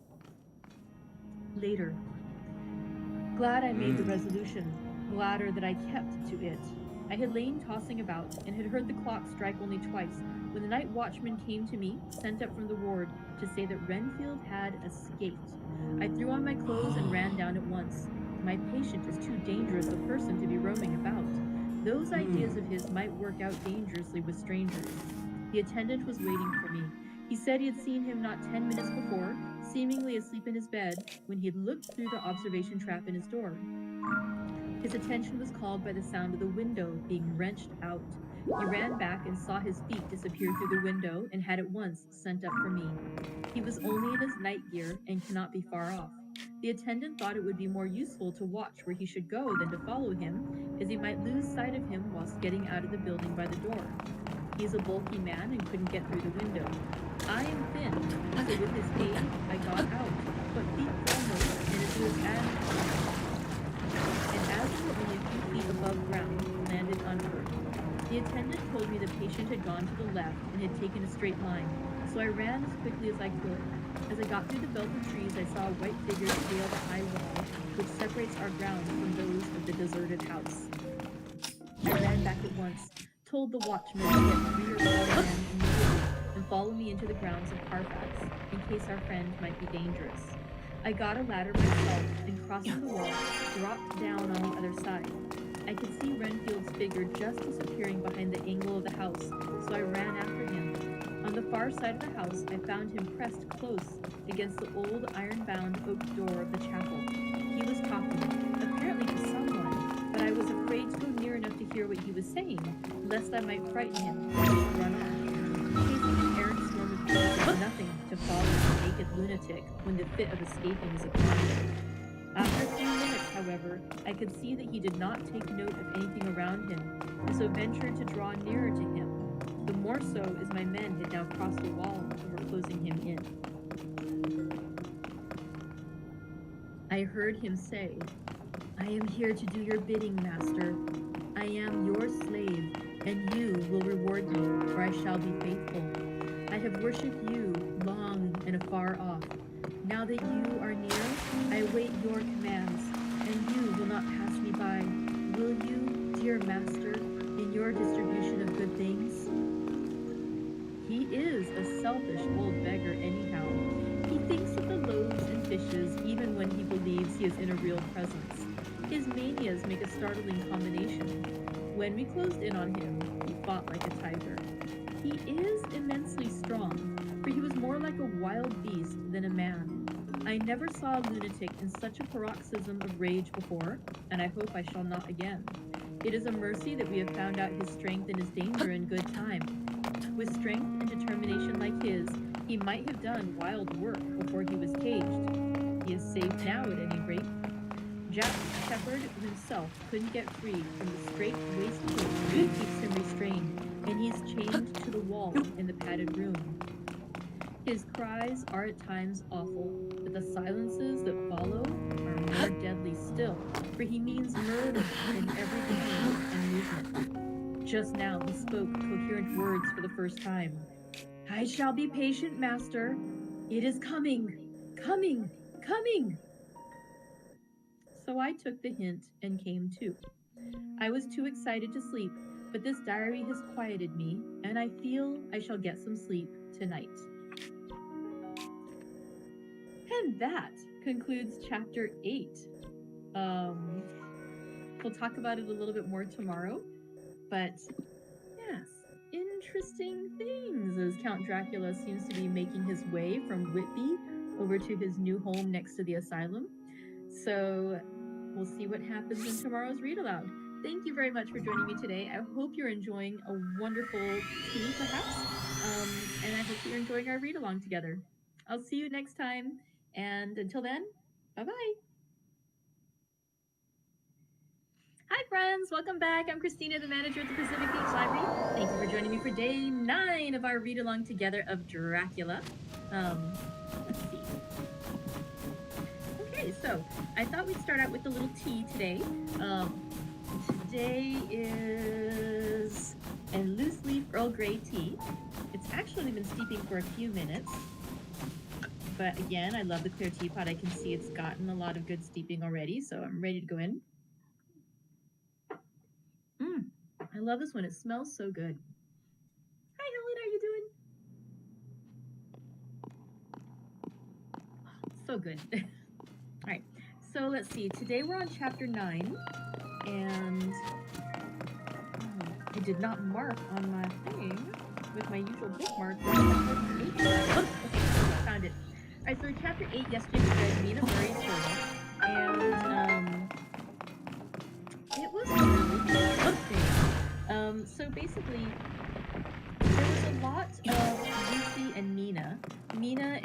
Later. Glad I made the resolution, gladder that I kept to it. I had lain tossing about, and had heard the clock strike only twice, when the night watchman came to me, sent up from the ward, to say that Renfield had escaped. I threw on my clothes and ran down at once. My patient is too dangerous a person to be roaming about. Those ideas of his might work out dangerously with strangers. The attendant was waiting for me. He said he had seen him not 10 minutes before, seemingly asleep in his bed, when he had looked through the observation trap in his door. His attention was called by the sound of the window being wrenched out. He ran back and saw his feet disappear through the window, and had at once sent up for me. He was only in his night gear and cannot be far off. The attendant thought it would be more useful to watch where he should go than to follow him, as he might lose sight of him whilst getting out of the building by the door. He is a bulky man and couldn't get through the window. I am thin, so with his aid I got out, but feet foremost, and as we were only a few feet above ground, landed unhurt. The attendant told me the patient had gone to the left and had taken a straight line, so I ran as quickly as I could. As I got through the belt of trees, I saw a white figure scale the high wall, which separates our grounds from those of the deserted house. I ran back at once, told the watchman to get 3 or 4 men immediately and follow me into the grounds of Carfax, in case our friend might be dangerous. I got a ladder myself, and crossing the wall, dropped down on the other side. I could see Renfield's figure just disappearing behind the angle of the house, so I ran after him. On the far side of the house, I found him pressed close against the old iron-bound oak door of the chapel. He was talking, apparently to someone, but I was afraid to go near enough to hear what he was saying, lest I might frighten him and he should run off. Chasing an errant storm of people is nothing to follow a naked lunatic when the fit of escaping is upon him. After a few minutes, however, I could see that he did not take note of anything around him, and so ventured to draw nearer to him. The more so as my men had now crossed the wall and were closing him in. I heard him say, "I am here to do your bidding, master. I am your slave, and you will reward me, for I shall be faithful. I have worshipped you long and afar off. Now that you are near, I await your commands, and you will not pass me by. Will you, dear master, in your distribution of good things?" He is a selfish old beggar anyhow. He thinks of the loaves and fishes even when he believes he is in a real presence. His manias make a startling combination. When we closed in on him, he fought like a tiger. He is immensely strong, for he was more like a wild beast than a man. I never saw a lunatic in such a paroxysm of rage before, and I hope I shall not again. It is a mercy that we have found out his strength and his danger in good time. With strength and determination like his, he might have done wild work before he was caged. He is safe now at any rate. Jack Shepherd himself couldn't get free from the straight waistcoat that keeps him restrained, and he's chained to the wall in the padded room. His cries are at times awful, but the silences that follow are more deadly still, for he means murder in every behavior and movement. Just now he spoke coherent words for the first time. "I shall be patient, master. It is coming, coming, coming." So I took the hint and came too. I was too excited to sleep, but this diary has quieted me, and I feel I shall get some sleep tonight. And that concludes chapter 8. We'll talk about it a little bit more tomorrow, but yes, interesting things as Count Dracula seems to be making his way from Whitby over to his new home next to the asylum. So we'll see what happens in tomorrow's read aloud. Thank you very much for joining me today. I hope you're enjoying a wonderful tea, perhaps, and I hope you're enjoying our read along together. I'll see you next time, and until then, bye-bye. Hi friends, welcome back. I'm Christina, the manager at the Pacific Beach Library. Thank you for joining me for day 9 of our read along together of Dracula. Let's see. Okay, so I thought we'd start out with a little tea today. Today is a loose leaf Earl Grey tea. It's actually been steeping for a few minutes. But again, I love the clear teapot. I can see it's gotten a lot of good steeping already, so I'm ready to go in. I love this one. It smells so good. Hi, Helen. How you doing? So good. All right. So let's see. Today we're on chapter 9, and I did not mark on my thing with my usual bookmark. Okay, found it. All right. So in chapter 8, yesterday we read Mina Murray's journal, and it was really interesting. So basically, there was a lot of Lucy and Mina. Mina,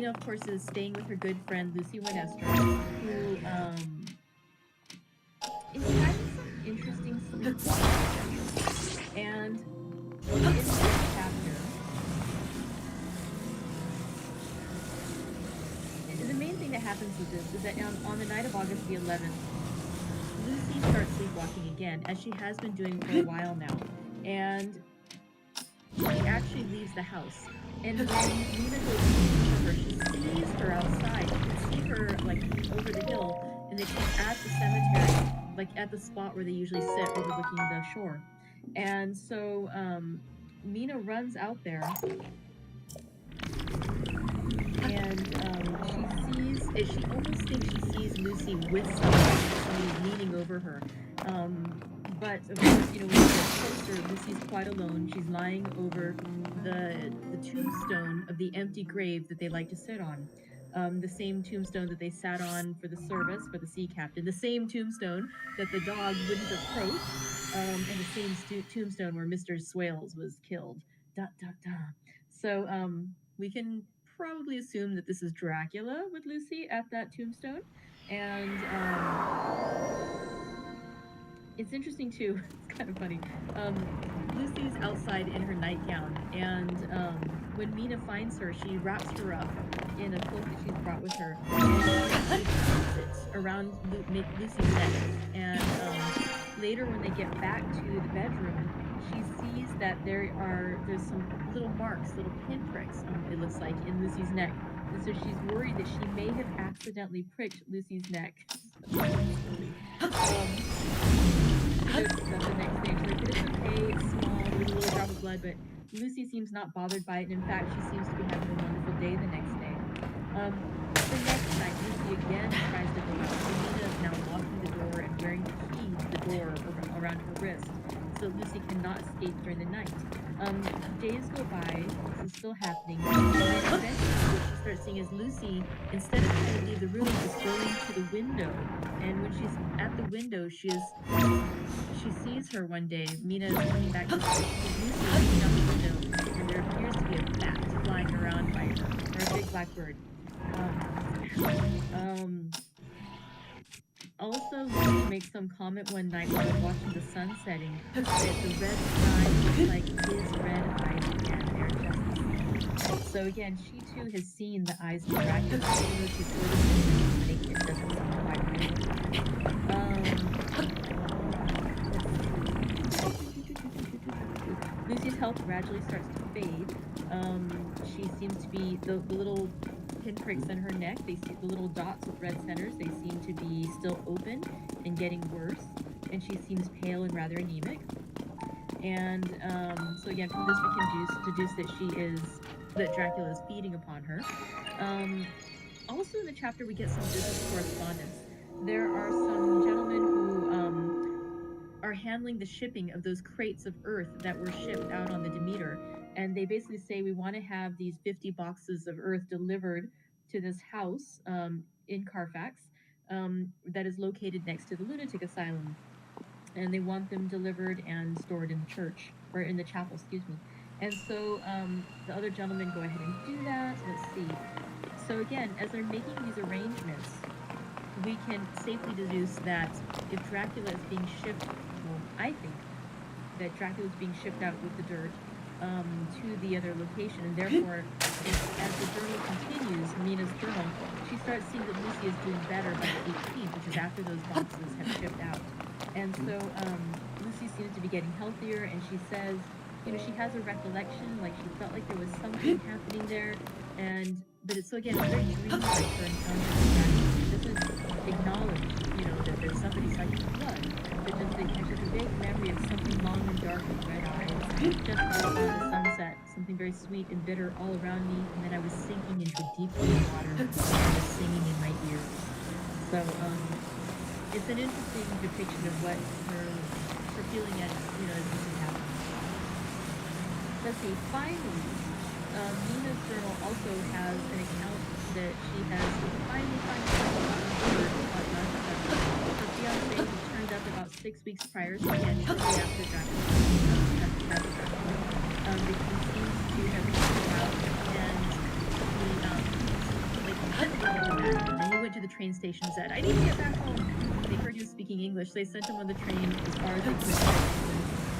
of course, is staying with her good friend Lucy Winestra, who is having some interesting sleepwalking. And in this chapter, the main thing that happens with this is that on the night of August the 11th, Lucy starts sleepwalking again, as she has been doing for a while now, and she actually leaves the house. And when Nina goes to her, she sees her outside. You can see her like over the hill, and that she's at the cemetery, like at the spot where they usually sit overlooking the shore. And so Mina runs out there, and she almost thinks she sees Lucy with somebody leaning over her. But of course, when she gets closer, Lucy's quite alone. She's lying over the tombstone of the empty grave that they like to sit on. The same tombstone that they sat on for the service for the sea captain. The same tombstone that the dog wouldn't approach. And the same tombstone where Mr. Swales was killed. Da, da, da. So we can probably assume that this is Dracula with Lucy at that tombstone. And it's interesting too, it's kind of funny. Lucy's outside in her nightgown, and when Mina finds her, she wraps her up in a cloak that she's brought with her, and she pins it around Lucy's neck. And later when they get back to the bedroom, she sees that there's some little marks, little pinpricks, it looks like, in Lucy's neck. And so she's worried that she may have accidentally pricked Lucy's neck. The next thing, she's like, it's okay, it's small, there's a little drop of blood, but Lucy seems not bothered by it, and in fact, she seems to be having a wonderful day the next day. The next night, Lucy again tries to go out. Nina is now locking the door and wearing the key to the door around her wrist, so Lucy cannot escape during the night. Days go by, this is still happening, and then eventually she starts seeing happening is Lucy, instead of trying to leave the room, is going to the window. And when she's at the window, she sees her one day. Mina is coming back to see Lucy looking out the window, and there appears to be a bat flying around by her, or a big black bird. Also, Lucy makes some comment one night while they're watching the sun setting that the red sky looks like his red eyes again. They're just the same. So again, she too has seen the eyes of Dracula, even though she's sort of been like it doesn't seem quite real. Lucy's health gradually starts to fade. She seems to be the little pinpricks in her neck, they see the little dots with red centers, they seem to be still open and getting worse, and she seems pale and rather anemic. And so again, from this we can deduce that Dracula is feeding upon her. Also in the chapter we get some business correspondence. There are some gentlemen who are handling the shipping of those crates of earth that were shipped out on the Demeter. And they basically say, we want to have these 50 boxes of earth delivered to this house in Carfax that is located next to the lunatic asylum. And they want them delivered and stored in the church, or in the chapel, excuse me. And so the other gentlemen go ahead and do that. Let's see. So again, as they're making these arrangements, we can safely deduce that if Dracula is being shipped, well, I think that Dracula is being shipped out with the dirt to the other location, and therefore, as the journal continues, Mina's journal, she starts seeing that Lucy is doing better by the 18th, which is after those boxes have shipped out. And so Lucy seems to be getting healthier, and she says, she has a recollection, like she felt like there was something happening there, but it's, so again, it's very dreamlike for encounter with Dracula. She doesn't acknowledge, that there's somebody sucking blood, but just a vague memory of something long and dark with red eyes. Just before the sunset, something very sweet and bitter all around me, and then I was sinking into a deep blue water and was singing in my ears. So it's an interesting depiction of what her feeling as as this is happening. Let's see. Finally, Mina's journal also has an account that she has finally found her fiance, who turned up about 6 weeks prior, so again, shortly after Dracula. He seems to have come out, and he went to the train station and said, I need to get back home. They heard he was speaking English, so they sent him on the train as far as they could.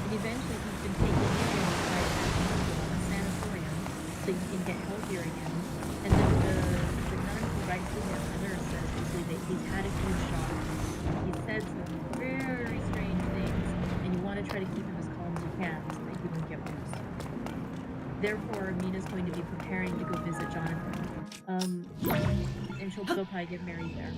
And eventually he's been taken in by a sanatorium so he can get healthier again. And then the nun who writes to him, the nurse, says basically that he's had a huge shock. He said some very strange things, and you want to try to keep him as calm as you can so that he won't get worse. Therefore, Mina's going to be preparing to go visit Jonathan. And she'll probably get married there,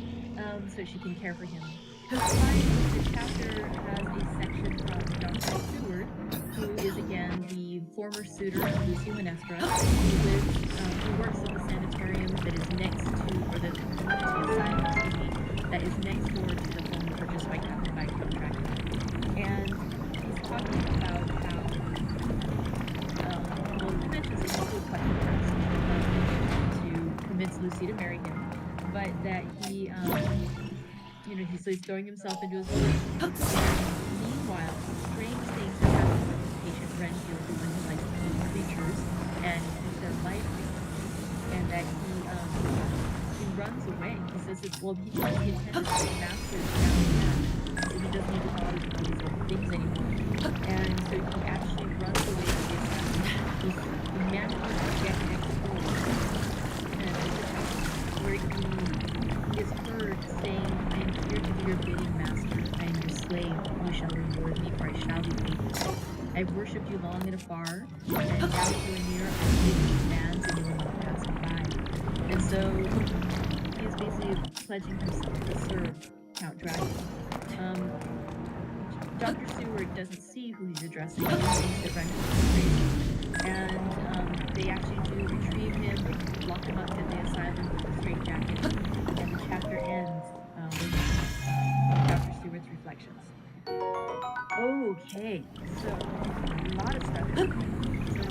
so she can care for him. Finally, the chapter has a section from Dr. Seward, who is again the former suitor of Lucy Minestra, who works at the sanitarium that is next to, or the lunatic asylum, that is next door to the home purchased by Count Dracula. And he's talking about how, he mentions that he's still quite impressed to convince Lucy to marry him, but that he, he's throwing himself into his work. And meanwhile, strange things are happening with his patient Renfield, who likes to eat creatures and eat their life, and that he runs away. He says he tells the attendant that the master is down again, so he doesn't need to bother with all these other things anymore. And so he actually runs away to the asylum. He manages to get next door, where he is heard saying, I am here to do your bidding, master. I am your slave. You shall reward me, for I shall be faithful. I have worshipped you long and afar, and now that you are near, I give you commands, and you will not pass me by. And so he is basically pledging himself to serve Count Dracula. Dr. Seward doesn't see who he's addressing. He thinks that Renfield is crazy. And they actually do retrieve him, lock him up in the asylum with a straitjacket, and the chapter ends with Dr. Seward's reflections. Okay, so a lot of stuff. So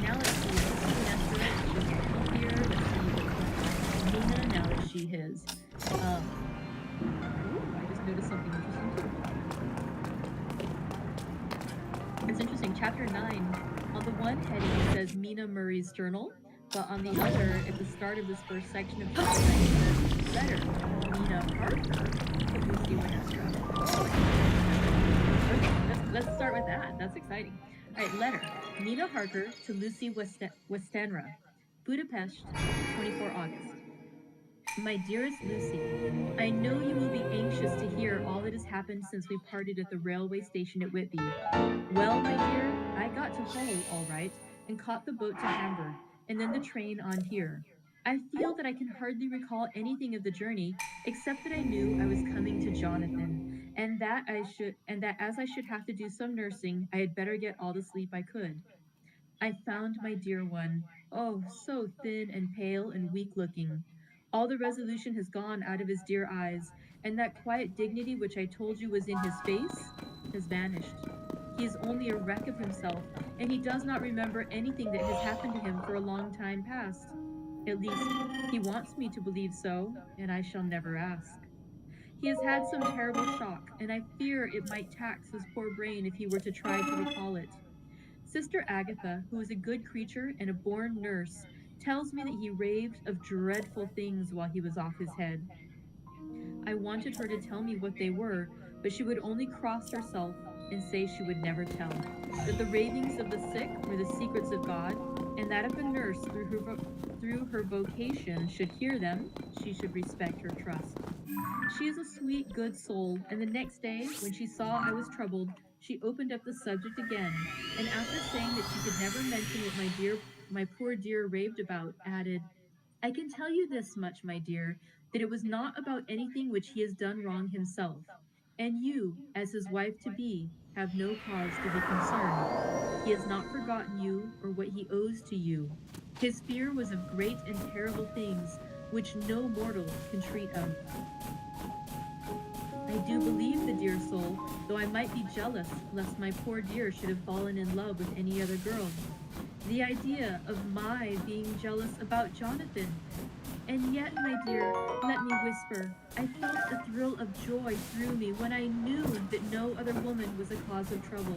now let's see. Let's see Nestor. She'll get healthier. Let's see his. I just noticed something interesting too. It's interesting. Chapter 9, on the one heading it says Mina Murray's journal, but on the other, at the start of this first section of chapter 9, it says letter, Mina Harker to Lucy Westra. Okay, let's start with that. That's exciting. All right, letter, Mina Harker to Lucy Westenra, Budapest, 24 August. My dearest Lucy, I know you will be anxious to hear all that has happened since we parted at the railway station at Whitby. Well, my dear, I got to Hull all right and caught the boat to Hamburg and then the train on here. I feel that I can hardly recall anything of the journey except that I knew I was coming to Jonathan and that as I should have to do some nursing, I had better get all the sleep I could. I found my dear one, oh, so thin and pale and weak looking. All the resolution has gone out of his dear eyes, and that quiet dignity which I told you was in his face has vanished. He is only a wreck of himself, and he does not remember anything that has happened to him for a long time past. At least, he wants me to believe so, and I shall never ask. He has had some terrible shock, and I fear it might tax his poor brain if he were to try to recall it. Sister Agatha, who is a good creature and a born nurse, tells me that he raved of dreadful things while he was off his head. I wanted her to tell me what they were, but she would only cross herself and say she would never tell. That the ravings of the sick were the secrets of God, and that if a nurse through her vocation should hear them, she should respect her trust. She is a sweet, good soul, and the next day, when she saw I was troubled, she opened up the subject again, and after saying that she could never mention what my poor dear raved about, added, I can tell you this much, my dear, that it was not about anything which he has done wrong himself, and you, as his wife-to-be, have no cause to be concerned. He has not forgotten you or what he owes to you. His fear was of great and terrible things, which no mortal can treat of. I do believe the dear soul, though I might be jealous lest my poor dear should have fallen in love with any other girl. The idea of my being jealous about Jonathan. And yet, my dear, let me whisper, I felt a thrill of joy through me when I knew that no other woman was a cause of trouble.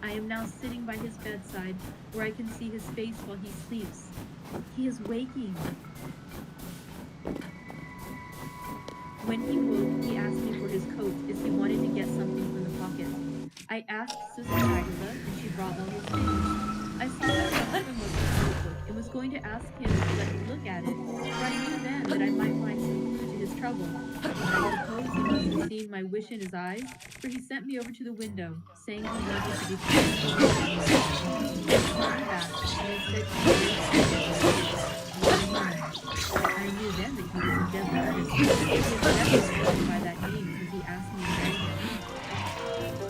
I am now sitting by his bedside, where I can see his face while he sleeps. He is waking. When he woke, he asked me for his coat, as he wanted to get something from the pocket. I asked Sister Agatha, and she brought all his things. I saw that my husband was in the notebook, and was going to ask him to let me look at it, for I knew then that I might find some clue to his trouble. But I suppose he must have seen my wish in his eyes, for he sent me over to the window, saying he wanted to be close to me. He called me back, and instead I knew then that he was in deadly earnest. He had never called me by that name since he asked me to marry him.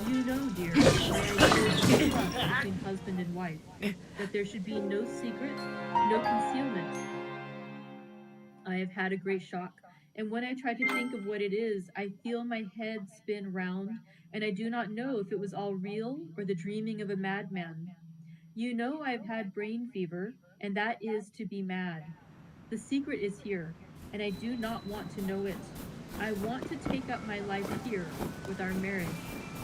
You know, dear, my idea is trust between husband and wife, that there should be no secret, no concealment. I have had a great shock, and when I try to think of what it is, I feel my head spin round, and I do not know if it was all real or the dreaming of a madman. You know I have had brain fever, and that is to be mad. The secret is here, and I do not want to know it. I want to take up my life here with our marriage.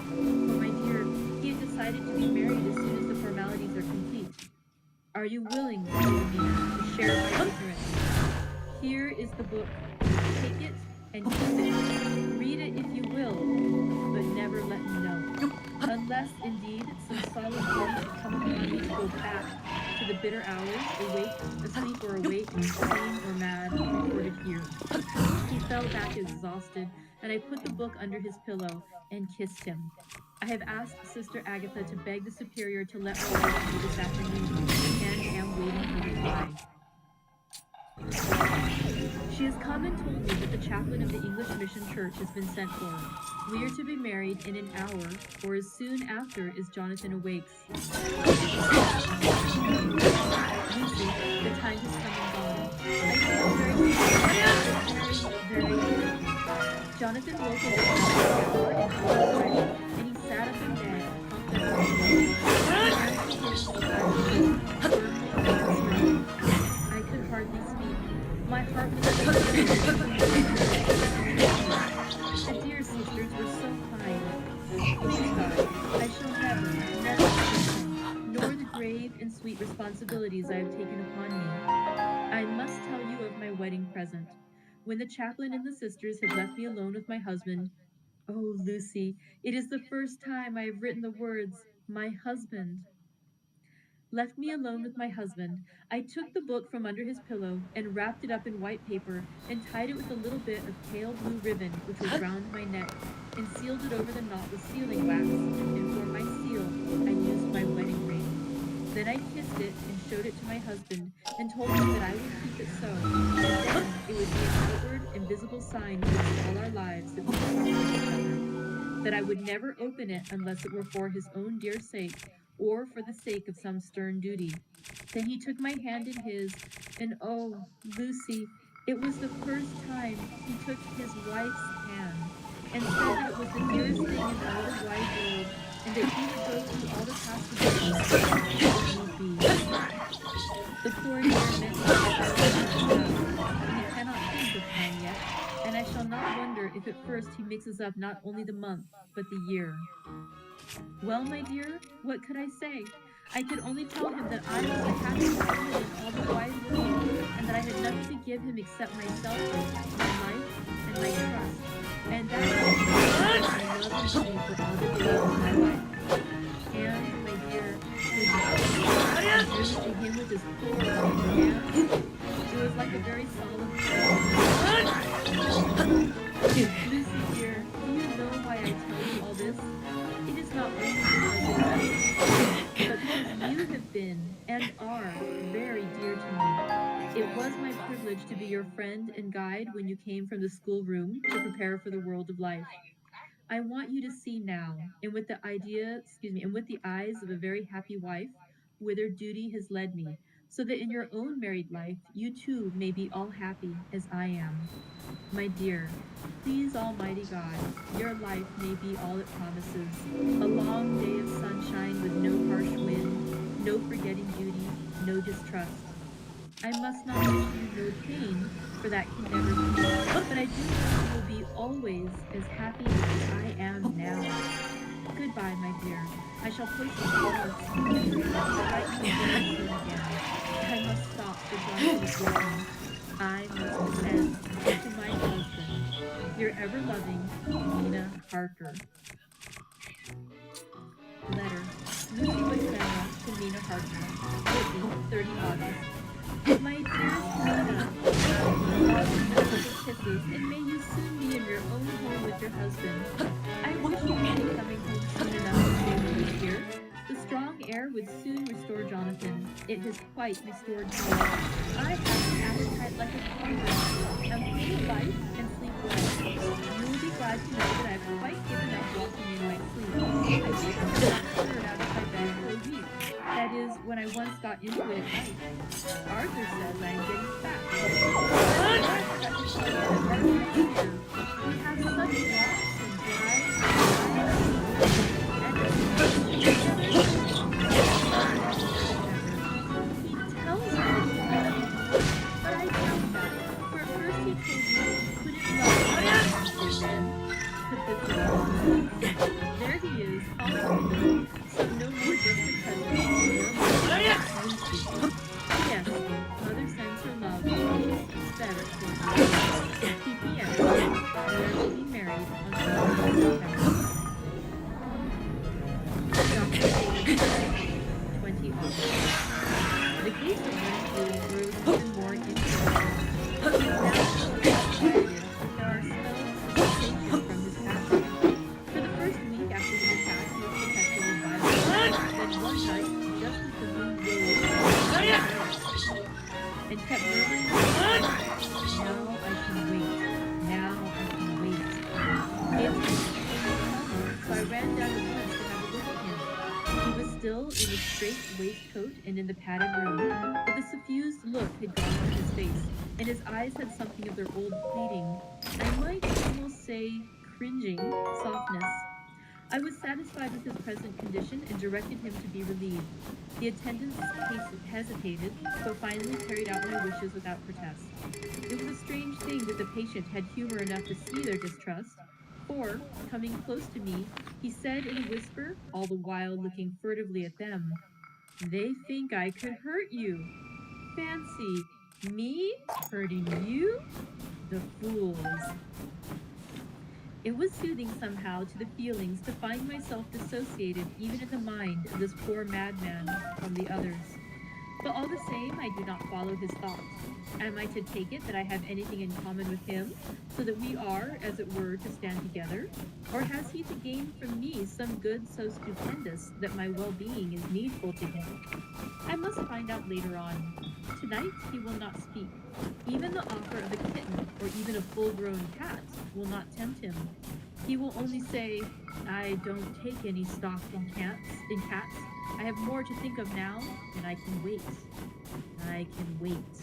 For my dear, he had decided to be married as soon as the formalities are complete. Are you willing, Philomena, to share my ignorance? Here is the book. Take it and keep it. Read it if you will, but never let me know. Unless, indeed, some solemn duty should come upon me to go back to the bitter hours, awake, asleep or awake, sane or mad, recorded here. He fell back exhausted, and I put the book under his pillow and kissed him. I have asked Sister Agatha to beg the Superior to let me write to you this afternoon, and am waiting for reply. She has come and told me that the chaplain of the English Mission Church has been sent for. We are to be married in an hour, or as soon after as Jonathan awakes. Lucy, the time has come and gone. I feel very Jonathan woke up and he sat up in bed, I could hardly speak. My heart was the dear sisters were so kind. Please God, I shall never, never forget them, nor the grave and sweet responsibilities I have taken upon me. I must tell you of my wedding present. When the chaplain and the sisters had left me alone with my husband, oh, Lucy, it is the first time I have written the words, my husband. Left me alone with my husband, I took the book from under his pillow and wrapped it up in white paper and tied it with a little bit of pale blue ribbon which was round my neck and sealed it over the knot with sealing wax, and for my seal I used my wedding ring. Then I kissed it and showed it to my husband and told him that I would keep it so, and then it would be an outward and visible sign to all our lives that we were with each other, that I would never open it unless it were for his own dear sake, or for the sake of some stern duty. Then he took my hand in his, and oh, Lucy, it was the first time he took his wife's hand, and said that it was the dearest thing in all the wide world, and that he would go through all the passages need be. The poor dear meant he cannot think of time yet, and I shall not wonder if at first he mixes up not only the month, but the year. Well, my dear, what could I say? I could only tell him that I was the happiest woman in all the wide world, and that I had nothing to give him except myself, my life, and my trust, and that I love and duty for all the days of my life. And, my dear, to him with his poor loving hands, it was like a very solemn Lucy, dear, do you know why I tell you all this? It is not only because it is but because you have been and are very dear to me. It was my privilege to be your friend and guide when you came from the schoolroom to prepare for the world of life. I want you to see now, and with the eyes of a very happy wife, whither duty has led me, so that in your own married life you too may be all happy as I am. My dear, please Almighty God, your life may be all it promises, a long day of sunshine with no harsh wind, no forgetting duty, no distrust. I must not wish you no pain, for that can never be, but I do hope you will be always as happy as I am now. Goodbye, my dear. I shall post you once, and perhaps write you very soon again. I must stop the driving of writing. I must send to my husband, your ever-loving Nina Harker. Letter, Lucy Wickenham to Nina Harker, Whitney, 30 August. My dearest Nina, kisses, and may you soon be in your own home with your husband. I wish you would be coming home soon enough to stay with us here. The strong air would soon restore Jonathan. It has quite restored me. I have an appetite like a convert, am full of life and sleep well. You will be glad to know that I have quite given up walking in my sleep. I think I have not stirred out of my bed for a week. That is, when I once got into it at night. Arthur says I am getting fat. We have such walks and drives He tells me but I doubt that. For at first he told me he couldn't love me. There he is, calling me. So no more distant presence. Yes, mother sends her love. Better for PPS. We are to be married on September 20 August. The case of Winfield grew even more interesting. He is now so excited that there are smells of sensation from his passion. For the first week after the attack, he was perpetually violent. Then one night, just as the moon rose, and kept murmuring, now I can wait. Now I can wait. So I ran down at once to have a look at him. He was still in the straight waistcoat and in the padded room, but the suffused look had gone from his face, and his eyes had something of their old pleading, I might almost say cringing, softness. I was satisfied with his present condition and directed him to be relieved. The attendants hesitated, but finally carried out my wishes without protest. that the patient had humor enough to see their distrust, for, coming close to me, he said in a whisper, all the while looking furtively at them, "They think I could hurt you. Fancy me hurting you? The fools." It was soothing somehow to the feelings to find myself dissociated even in the mind of this poor madman from the others. But all the same, I do not follow his thought. Am I to take it that I have anything in common with him, so that we are, as it were, to stand together? Or has he to gain from me some good so stupendous that my well-being is needful to him? I must find out later on. Tonight he will not speak. Even the offer of a kitten, or even a full-grown cat, will not tempt him. He will only say, "I don't take any stock in cats. I have more to think of now, and I can wait. I can wait."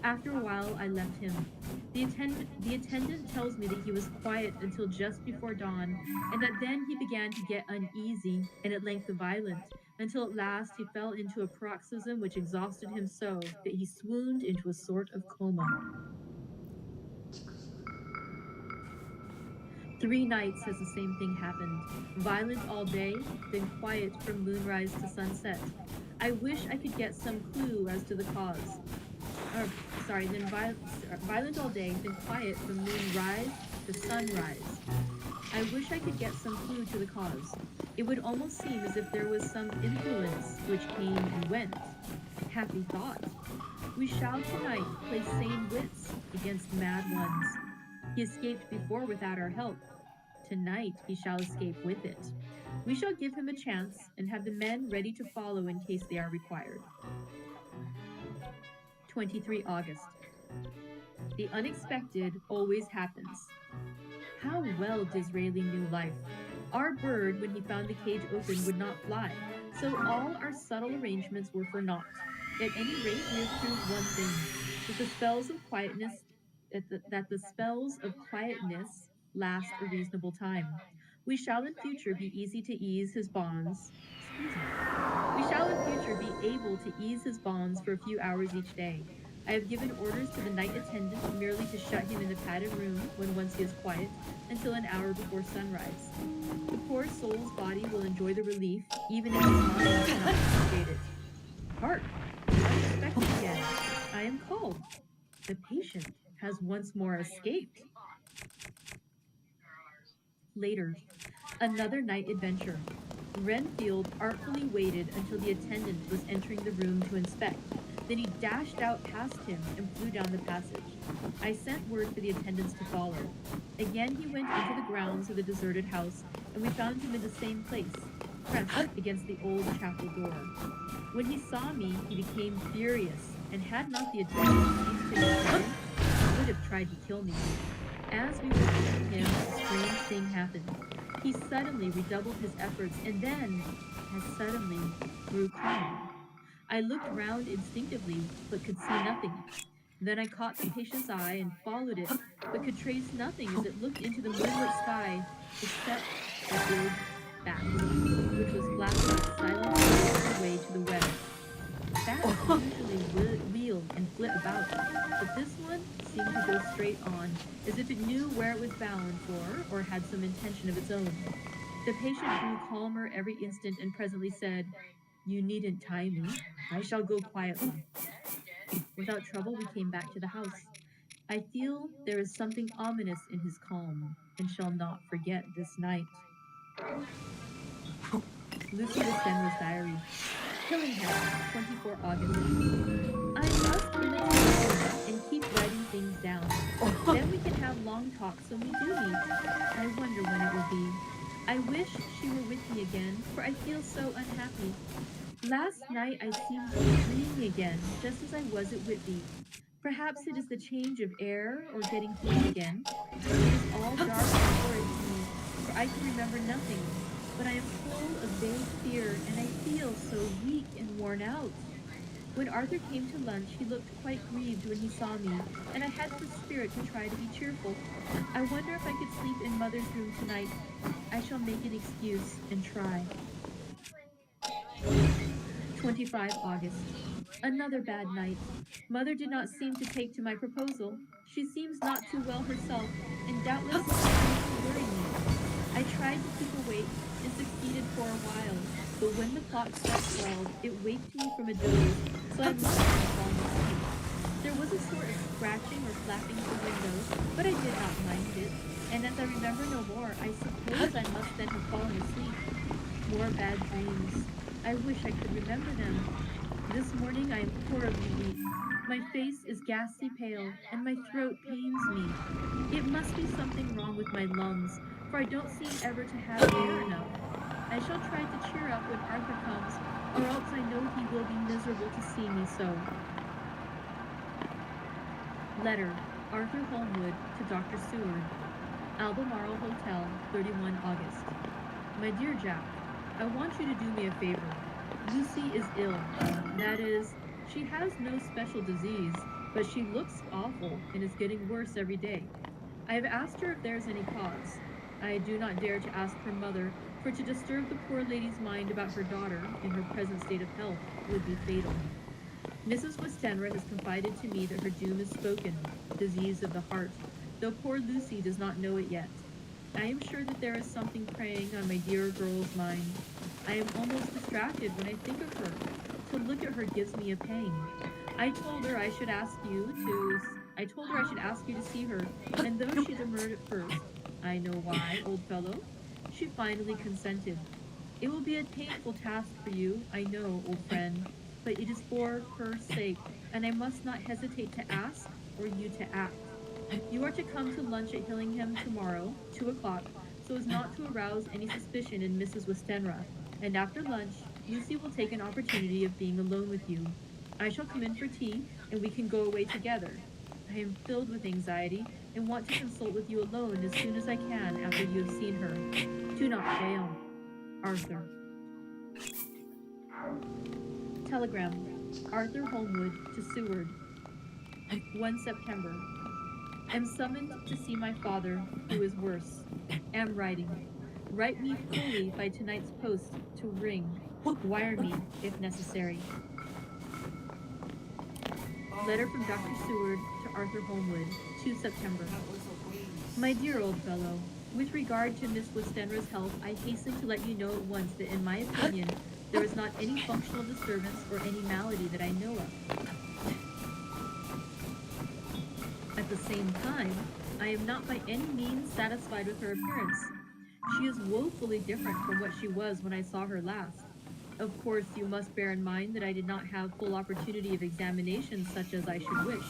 After a while, I left him. The attendant tells me that he was quiet until just before dawn, and that then he began to get uneasy, and at length violent, until at last he fell into a paroxysm which exhausted him so that he swooned into a sort of coma. 3 nights has the same thing happened. Violent all day, then quiet from moonrise to sunset. I wish I could get some clue as to the cause. Violent all day, then quiet from moonrise to sunrise. I wish I could get some clue to the cause. It would almost seem as if there was some influence which came and went. Happy thought! We shall tonight play sane wits against mad ones. He escaped before without our help. Tonight he shall escape with it. We shall give him a chance and have the men ready to follow in case they are required. 23 August. The unexpected always happens. How well Disraeli knew life. Our bird, when he found the cage open, would not fly, so all our subtle arrangements were for naught. At any rate, we have proved one thing, that the spells of quietness last a reasonable time. We shall in future be easy to ease his bonds. We shall in future be able to ease his bonds for a few hours each day. I have given orders to the night attendant merely to shut him in the padded room when once he is quiet until an hour before sunrise. The poor soul's body will enjoy the relief, even if his mind cannot appreciate it. Hark! Unexpected again. I am called. The patient has once more escaped. Later, another night adventure. Renfield artfully waited until the attendant was entering the room to inspect. Then he dashed out past him and flew down the passage. I sent word for the attendants to follow. Again he went into the grounds of the deserted house, and we found him in the same place, pressed against the old chapel door. When he saw me, he became furious, and had not the attendant ceased to him, he would have tried to kill me. As we were with him, a strange thing happened. He suddenly redoubled his efforts, and then, as suddenly, grew calm. I looked round instinctively, but could see nothing. Then I caught the patient's eye and followed it, but could trace nothing as it looked into the moonlit sky, except a big bat, which was flapping silently away to the west. Bats usually wheel and flit about, but this one seemed to go straight on, as if it knew where it was bound for, or had some intention of its own. The patient grew calmer every instant and presently said, "You needn't tie me. I shall go quietly." Without trouble, we came back to the house. I feel there is something ominous in his calm, and shall not forget this night. Lucy de Senra's diary. Killingham, 24 August. I must imitate and keep writing things down. Then we can have long talks when we do meet. I wonder when it will be. I wish she were with me again, for I feel so unhappy. Last night I seemed to be dreaming again, just as I was at Whitby. Perhaps it is the change of air, or getting heat again. It is all dark and horrid to me, for I can remember nothing. But I am full of vague fear, and I feel so weak and worn out. When Arthur came to lunch, he looked quite grieved when he saw me, and I had the spirit to try to be cheerful. I wonder if I could sleep in Mother's room tonight. I shall make an excuse and try. 25 August. Another bad night. Mother did not seem to take to my proposal. She seems not too well herself, and doubtless continues to worry me. I tried to keep awake and succeeded for a while, but when the clock struck 12, it waked me from a doze, so I must have fallen asleep. There was a sort of scratching or flapping at the window, but I did not mind it, and as I remember no more, I suppose I must then have fallen asleep. More bad dreams. I wish I could remember them. This morning I am horribly weak. My face is ghastly pale, and my throat pains me. It must be something wrong with my lungs, for I don't seem ever to have air enough. I shall try to cheer up when Arthur comes, or else I know he will be miserable to see me so. Letter, Arthur Holmwood to Dr. Seward, Albemarle Hotel, 31 August. My dear Jack, I want you to do me a favor. Lucy is ill. That is, she has no special disease, but she looks awful and is getting worse every day. I have asked her if there is any cause. I do not dare to ask her mother, for to disturb the poor lady's mind about her daughter in her present state of health would be fatal. Mrs. Westenra has confided to me that her doom is spoken, disease of the heart, though poor Lucy does not know it yet. I am sure that there is something preying on my dear girl's mind. I am almost distracted when I think of her. To look at her gives me a pang. I told her I should ask you to see her, and though she demurred at first, I know why, old fellow, she finally consented. It will be a painful task for you, I know, old friend, but it is for her sake, and I must not hesitate to ask or you to act. You are to come to lunch at Hillingham tomorrow, 2 o'clock, so as not to arouse any suspicion in Mrs. Westenra, and after lunch, Lucy will take an opportunity of being alone with you. I shall come in for tea, and we can go away together. I am filled with anxiety, and want to consult with you alone as soon as I can after you have seen her. Do not fail. Arthur. Telegram. Arthur Holmwood to Seward. 1 September. Am summoned to see my father, who is worse. Am writing. Write me fully by tonight's post to ring. Wire me, if necessary. Letter from Dr. Seward to Arthur Holmwood, 2 September. My dear old fellow, with regard to Miss Westenra's health, I hasten to let you know at once that in my opinion, there is not any functional disturbance or any malady that I know of. At the same time, I am not by any means satisfied with her appearance. She is woefully different from what she was when I saw her last. Of course, you must bear in mind that I did not have full opportunity of examination such as I should wish.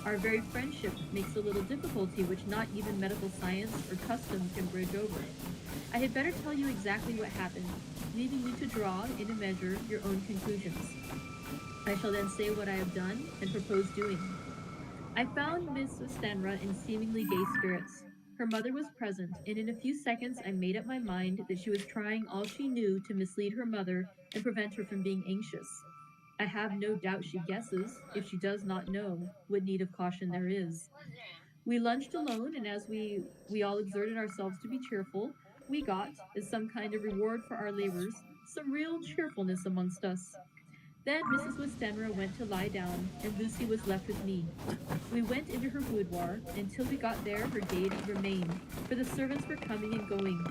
Our very friendship makes a little difficulty which not even medical science or custom can bridge over. I had better tell you exactly what happened, leaving you to draw, in a measure, your own conclusions. I shall then say what I have done and propose doing. I found Miss Westenra in seemingly gay spirits. Her mother was present, and in a few seconds I made up my mind that she was trying all she knew to mislead her mother and prevent her from being anxious. I have no doubt she guesses, if she does not know, what need of caution there is. We lunched alone, and as we all exerted ourselves to be cheerful, we got, as some kind of reward for our labors, some real cheerfulness amongst us. Then Mrs. Westenra went to lie down, and Lucy was left with me. We went into her boudoir, and till we got there her gaiety remained, for the servants were coming and going.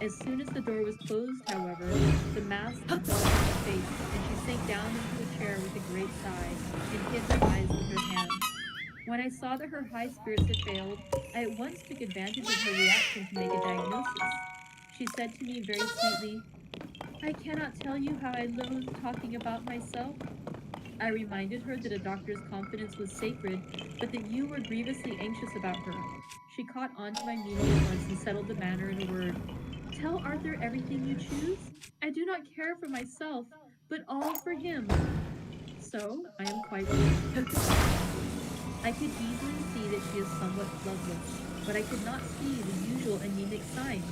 As soon as the door was closed, however, the mask fell from her face, and she sank down into a chair with a great sigh, and hid her eyes with her hands. When I saw that her high spirits had failed, I at once took advantage of her reaction to make a diagnosis. She said to me very sweetly, "I cannot tell you how I loathe talking about myself." I reminded her that a doctor's confidence was sacred, but that you were grievously anxious about her. She caught on to my meaning at once and settled the matter in a word. "Tell Arthur everything you choose. I do not care for myself, but all for him. So, I am quite weak." I could easily see that she is somewhat bloodless, but I could not see the usual anemic signs,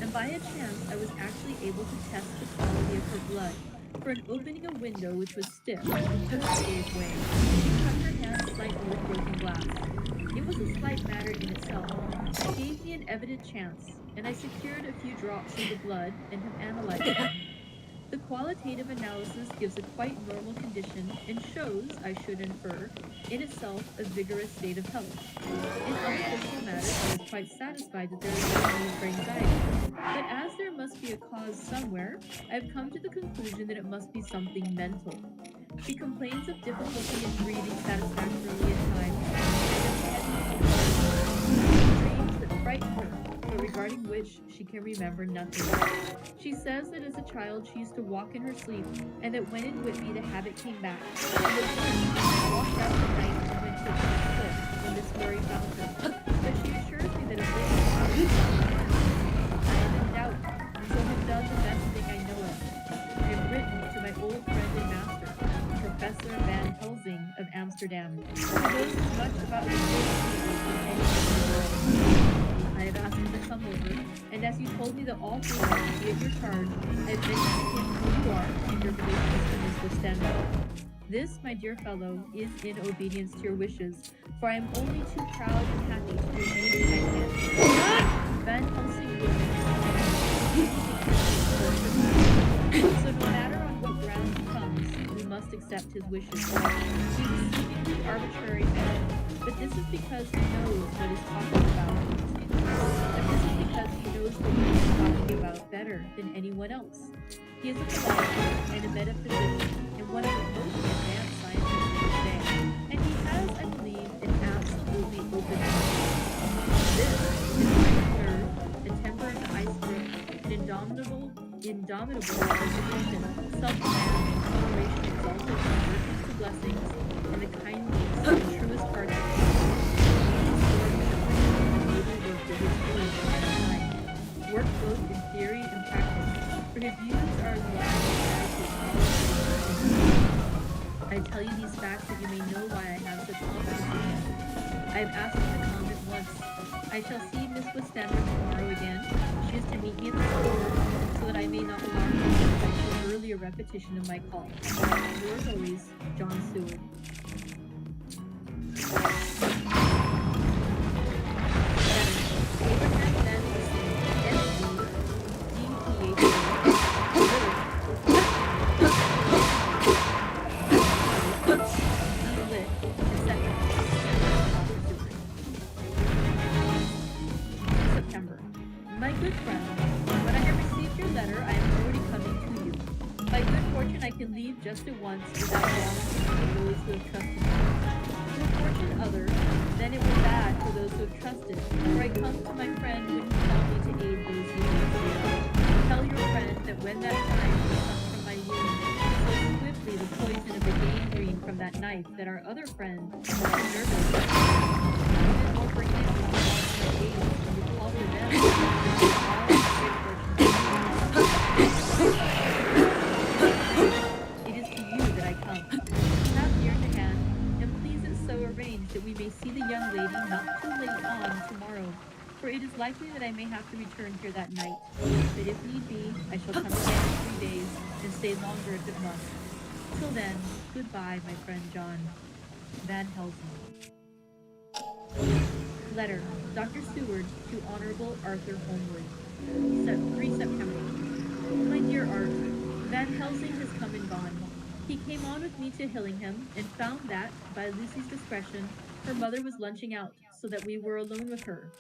and by a chance I was actually able to test the quality of her blood, for in opening a window which was stiff, it gave way. She cut her hand slightly with broken glass. It was a slight matter in itself. It gave me an evident chance, and I secured a few drops of the blood and have analyzed them. The qualitative analysis gives a quite normal condition and shows, I should infer, in itself a vigorous state of health. In unofficial matters, I was quite satisfied that there is no need for anxiety. But as there must be a cause somewhere, I have come to the conclusion that it must be something mental. She complains of difficulty in breathing satisfactorily at times, and of dreams that frighten her, but regarding which she can remember nothing. She says that as a child she used to walk in her sleep, and that when in Whitby the habit came back, and that she walked out at night and went to a cliff when Miss Murray found her. But she assures me that of late I am in doubt, so have done the best thing I know of. I have written to my old friend and master, Professor Van Helsing of Amsterdam, who knows as much about the as anyone in the world. I have asked him to come over, and as you told me that all things are to be at your charge, I have mentioned to him who you are and your relations to Miss Westender. This, my dear fellow, is in obedience to your wishes, for I am only too proud and happy to do anything I can. Van Helsing will so no matter on what grounds he comes, we must accept his wishes. He is seemingly arbitrary man, but this is because he knows what he's talking about. But this is because he knows what he's talking about better than anyone else. He is a philosopher and a metaphysician and one of the most advanced scientists of his day, and he has, I believe, an absolutely open mind. This is my nerve, the temper of the iceberg, an indomitable resolution, self-command, toleration exalted from virtues to blessings, and the kindliest and truest heart of work both in theory and practice, for his views are as wide as I tell you these facts that you may know why I have such confidence in him. I have asked him to come at once. I shall see Miss Westender tomorrow again. She is to meet me at the door, so that I may not alarm her by too early a repetition of my call. Yours always, John Seward. Abraham then September. My good friend, when I have received your letter, I am already coming to you. By good fortune, I can leave just at once without longing for those who have trusted me. Were fortune other, then it were bad for those who have trusted, for I come to my friend when he tell me to aid those who have. Tell your friend that when that time comes from my wound, so swiftly the poison of the gangrene from that knife that our other friend, so nervous, even more for him who wants my aid, and would call for them, it is to you that I come. Have near to hand, and please it so arrange that we may see the young lady not too late on tomorrow, for it is likely that I may have to return here that night. But if need be, I shall come again in 3 days, and stay longer if it must. Till then, goodbye, my friend John. Van Helsing. Letter, Dr. Seward to Honorable Arthur Holmwood. 3 September. My dear Art, Van Helsing has come and gone. He came on with me to Hillingham, and found that, by Lucy's discretion, her mother was lunching out, so that we were alone with her.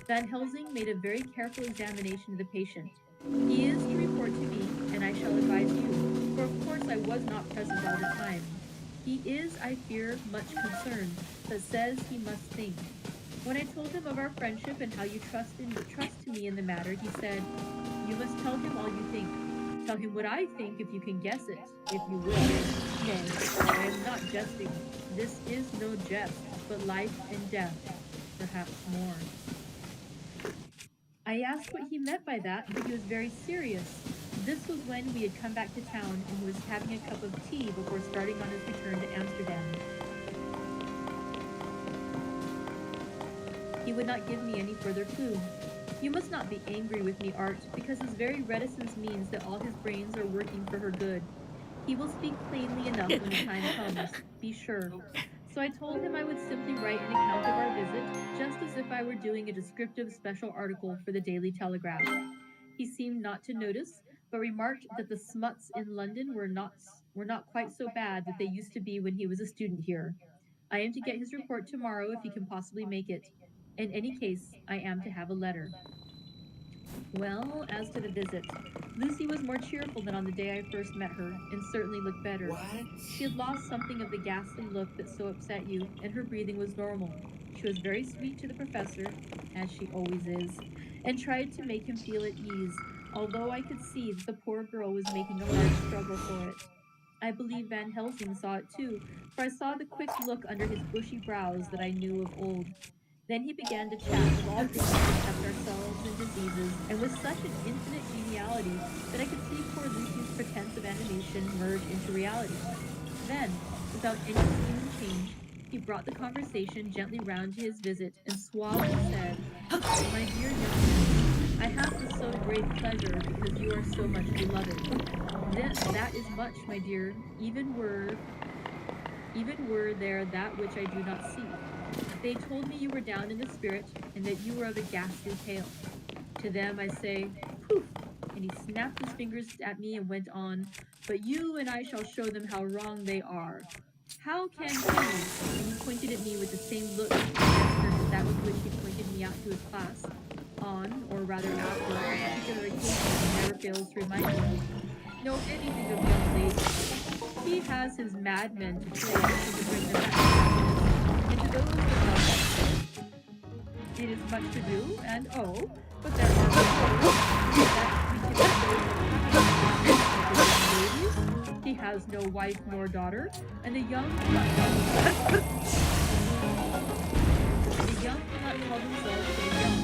Van Helsing made a very careful examination of the patient. He is to report to me, and I shall advise you, for of course I was not present all the time. He is, I fear, much concerned, but says he must think. When I told him of our friendship and how you trust to me in the matter, he said, "You must tell him all you think. Tell him what I think if you can guess it, if you will. Nay, I am not jesting. This is no jest, but life and death, perhaps more." I asked what he meant by that, but he was very serious. This was when we had come back to town, and he was having a cup of tea before starting on his return to Amsterdam. He would not give me any further clue. You must not be angry with me, Art, because his very reticence means that all his brains are working for her good. He will speak plainly enough when the time comes, be sure. So I told him I would simply write an account of our visit, just as if I were doing a descriptive special article for the Daily Telegraph. He seemed not to notice, but remarked that the smuts in London were not quite so bad that they used to be when he was a student here. I am to get his report tomorrow if he can possibly make it. In any case, I am to have a letter. Well, as to the visit, Lucy was more cheerful than on the day I first met her, and certainly looked better. What? She had lost something of the ghastly look that so upset you, and her breathing was normal. She was very sweet to the professor, as she always is, and tried to make him feel at ease, although I could see that the poor girl was making a hard struggle for it. I believe Van Helsing saw it too, for I saw the quick look under his bushy brows that I knew of old. Then he began to chat of all things except ourselves and diseases, and with such an infinite geniality that I could see poor Lucy's pretense of animation merge into reality. Then, without any seeming change, he brought the conversation gently round to his visit, and suavely said, "My dear young man, I have this so great pleasure because you are so much beloved. That is much, my dear, even were there that which I do not see. They told me you were down in the spirit, and that you were of a ghastly tale. To them I say, poof!" And he snapped his fingers at me and went on, "But you and I shall show them how wrong they are. How can he," and he pointed at me with the same look as that with which he pointed me out to his class, on, or rather after, a particular occasion he never fails to remind me of, know anything of young ladies. He has his madmen to play to bring them back. And to those without it is much to do, and oh, but there are that we can ladies. He has no wife nor daughter, and the young do not call themselves very young,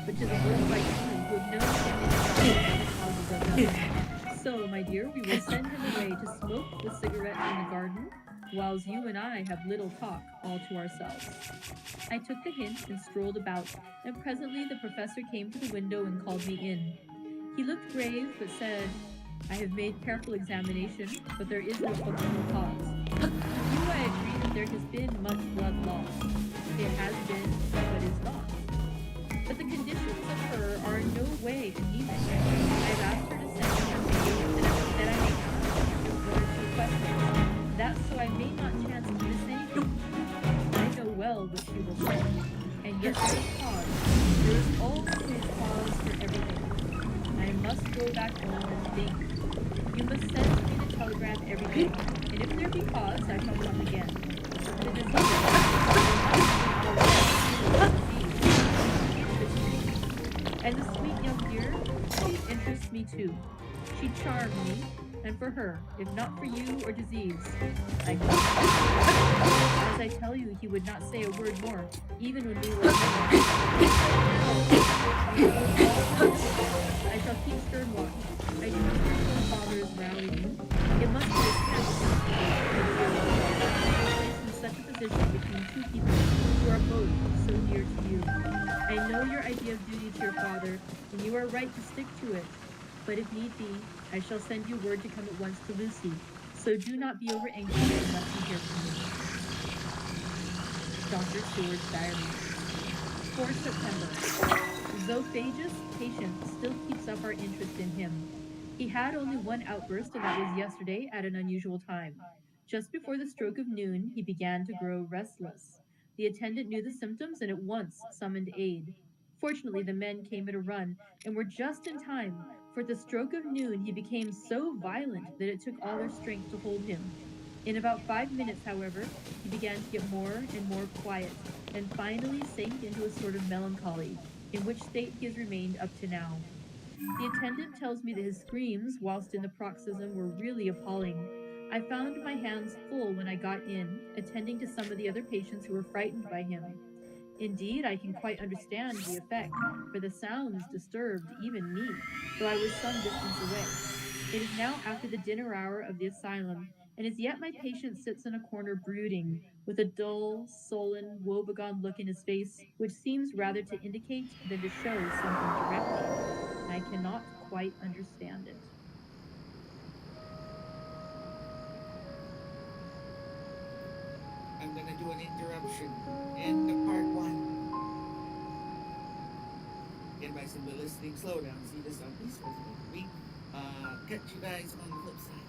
but to the old like you who have known him in his houses of them. So, my dear, we will send him away to smoke the cigarette in the garden, whilst you and I have little talk all to ourselves." I took the hint and strolled about, and presently the professor came to the window and called me in. He looked grave, but said, "I have made careful examination, but there is no probable cause. With you I agree that there has been much blood lost. It has been, but is not. But the conditions of her are in no way anemic. I have asked her to send me her maid, that I may ask her one or two questions. That so I may not chance to miss anything. I know well what she will say. And yet there is cause. There is always cause for everything. I must go back home and think. You must send me the telegram every day, and if there be cause, I shall come again. The and the sweet young dear, she interests me too. She charmed me, and for her, if not for you or disease, I could. As I tell you, he would not say a word more, even when we were alone. I shall keep stern watch. I do not think my father is rallying you. It must be a placed in such a position between two people who are both so dear to you. I know your idea of duty to your father, and you are right to stick to it. But if need be, I shall send you word to come at once to Lucy, so do not be over anxious unless you hear from me. Dr. Seward's Diary. 4 September. Zoophagous patience still keeps up our interest in him. He had only one outburst, and that was yesterday at an unusual time. Just before the stroke of noon, he began to grow restless. The attendant knew the symptoms and at once summoned aid. Fortunately, the men came at a run and were just in time, for at the stroke of noon he became so violent that it took all their strength to hold him. In about 5 minutes, however, he began to get more and more quiet, and finally sank into a sort of melancholy, in which state he has remained up to now. The attendant tells me that his screams, whilst in the paroxysm, were really appalling. I found my hands full when I got in, attending to some of the other patients who were frightened by him. Indeed, I can quite understand the effect, for the sounds disturbed even me, though I was some distance away. It is now after the dinner hour of the asylum, and as yet my patient sits in a corner brooding, with a dull, sullen, woebegone look in his face, which seems rather to indicate than to show something directly. I cannot quite understand it. I'm gonna do an interruption. End of part 1. Again, by simply listening, slow down. See this on peaceful week. Catch you guys on the flip side.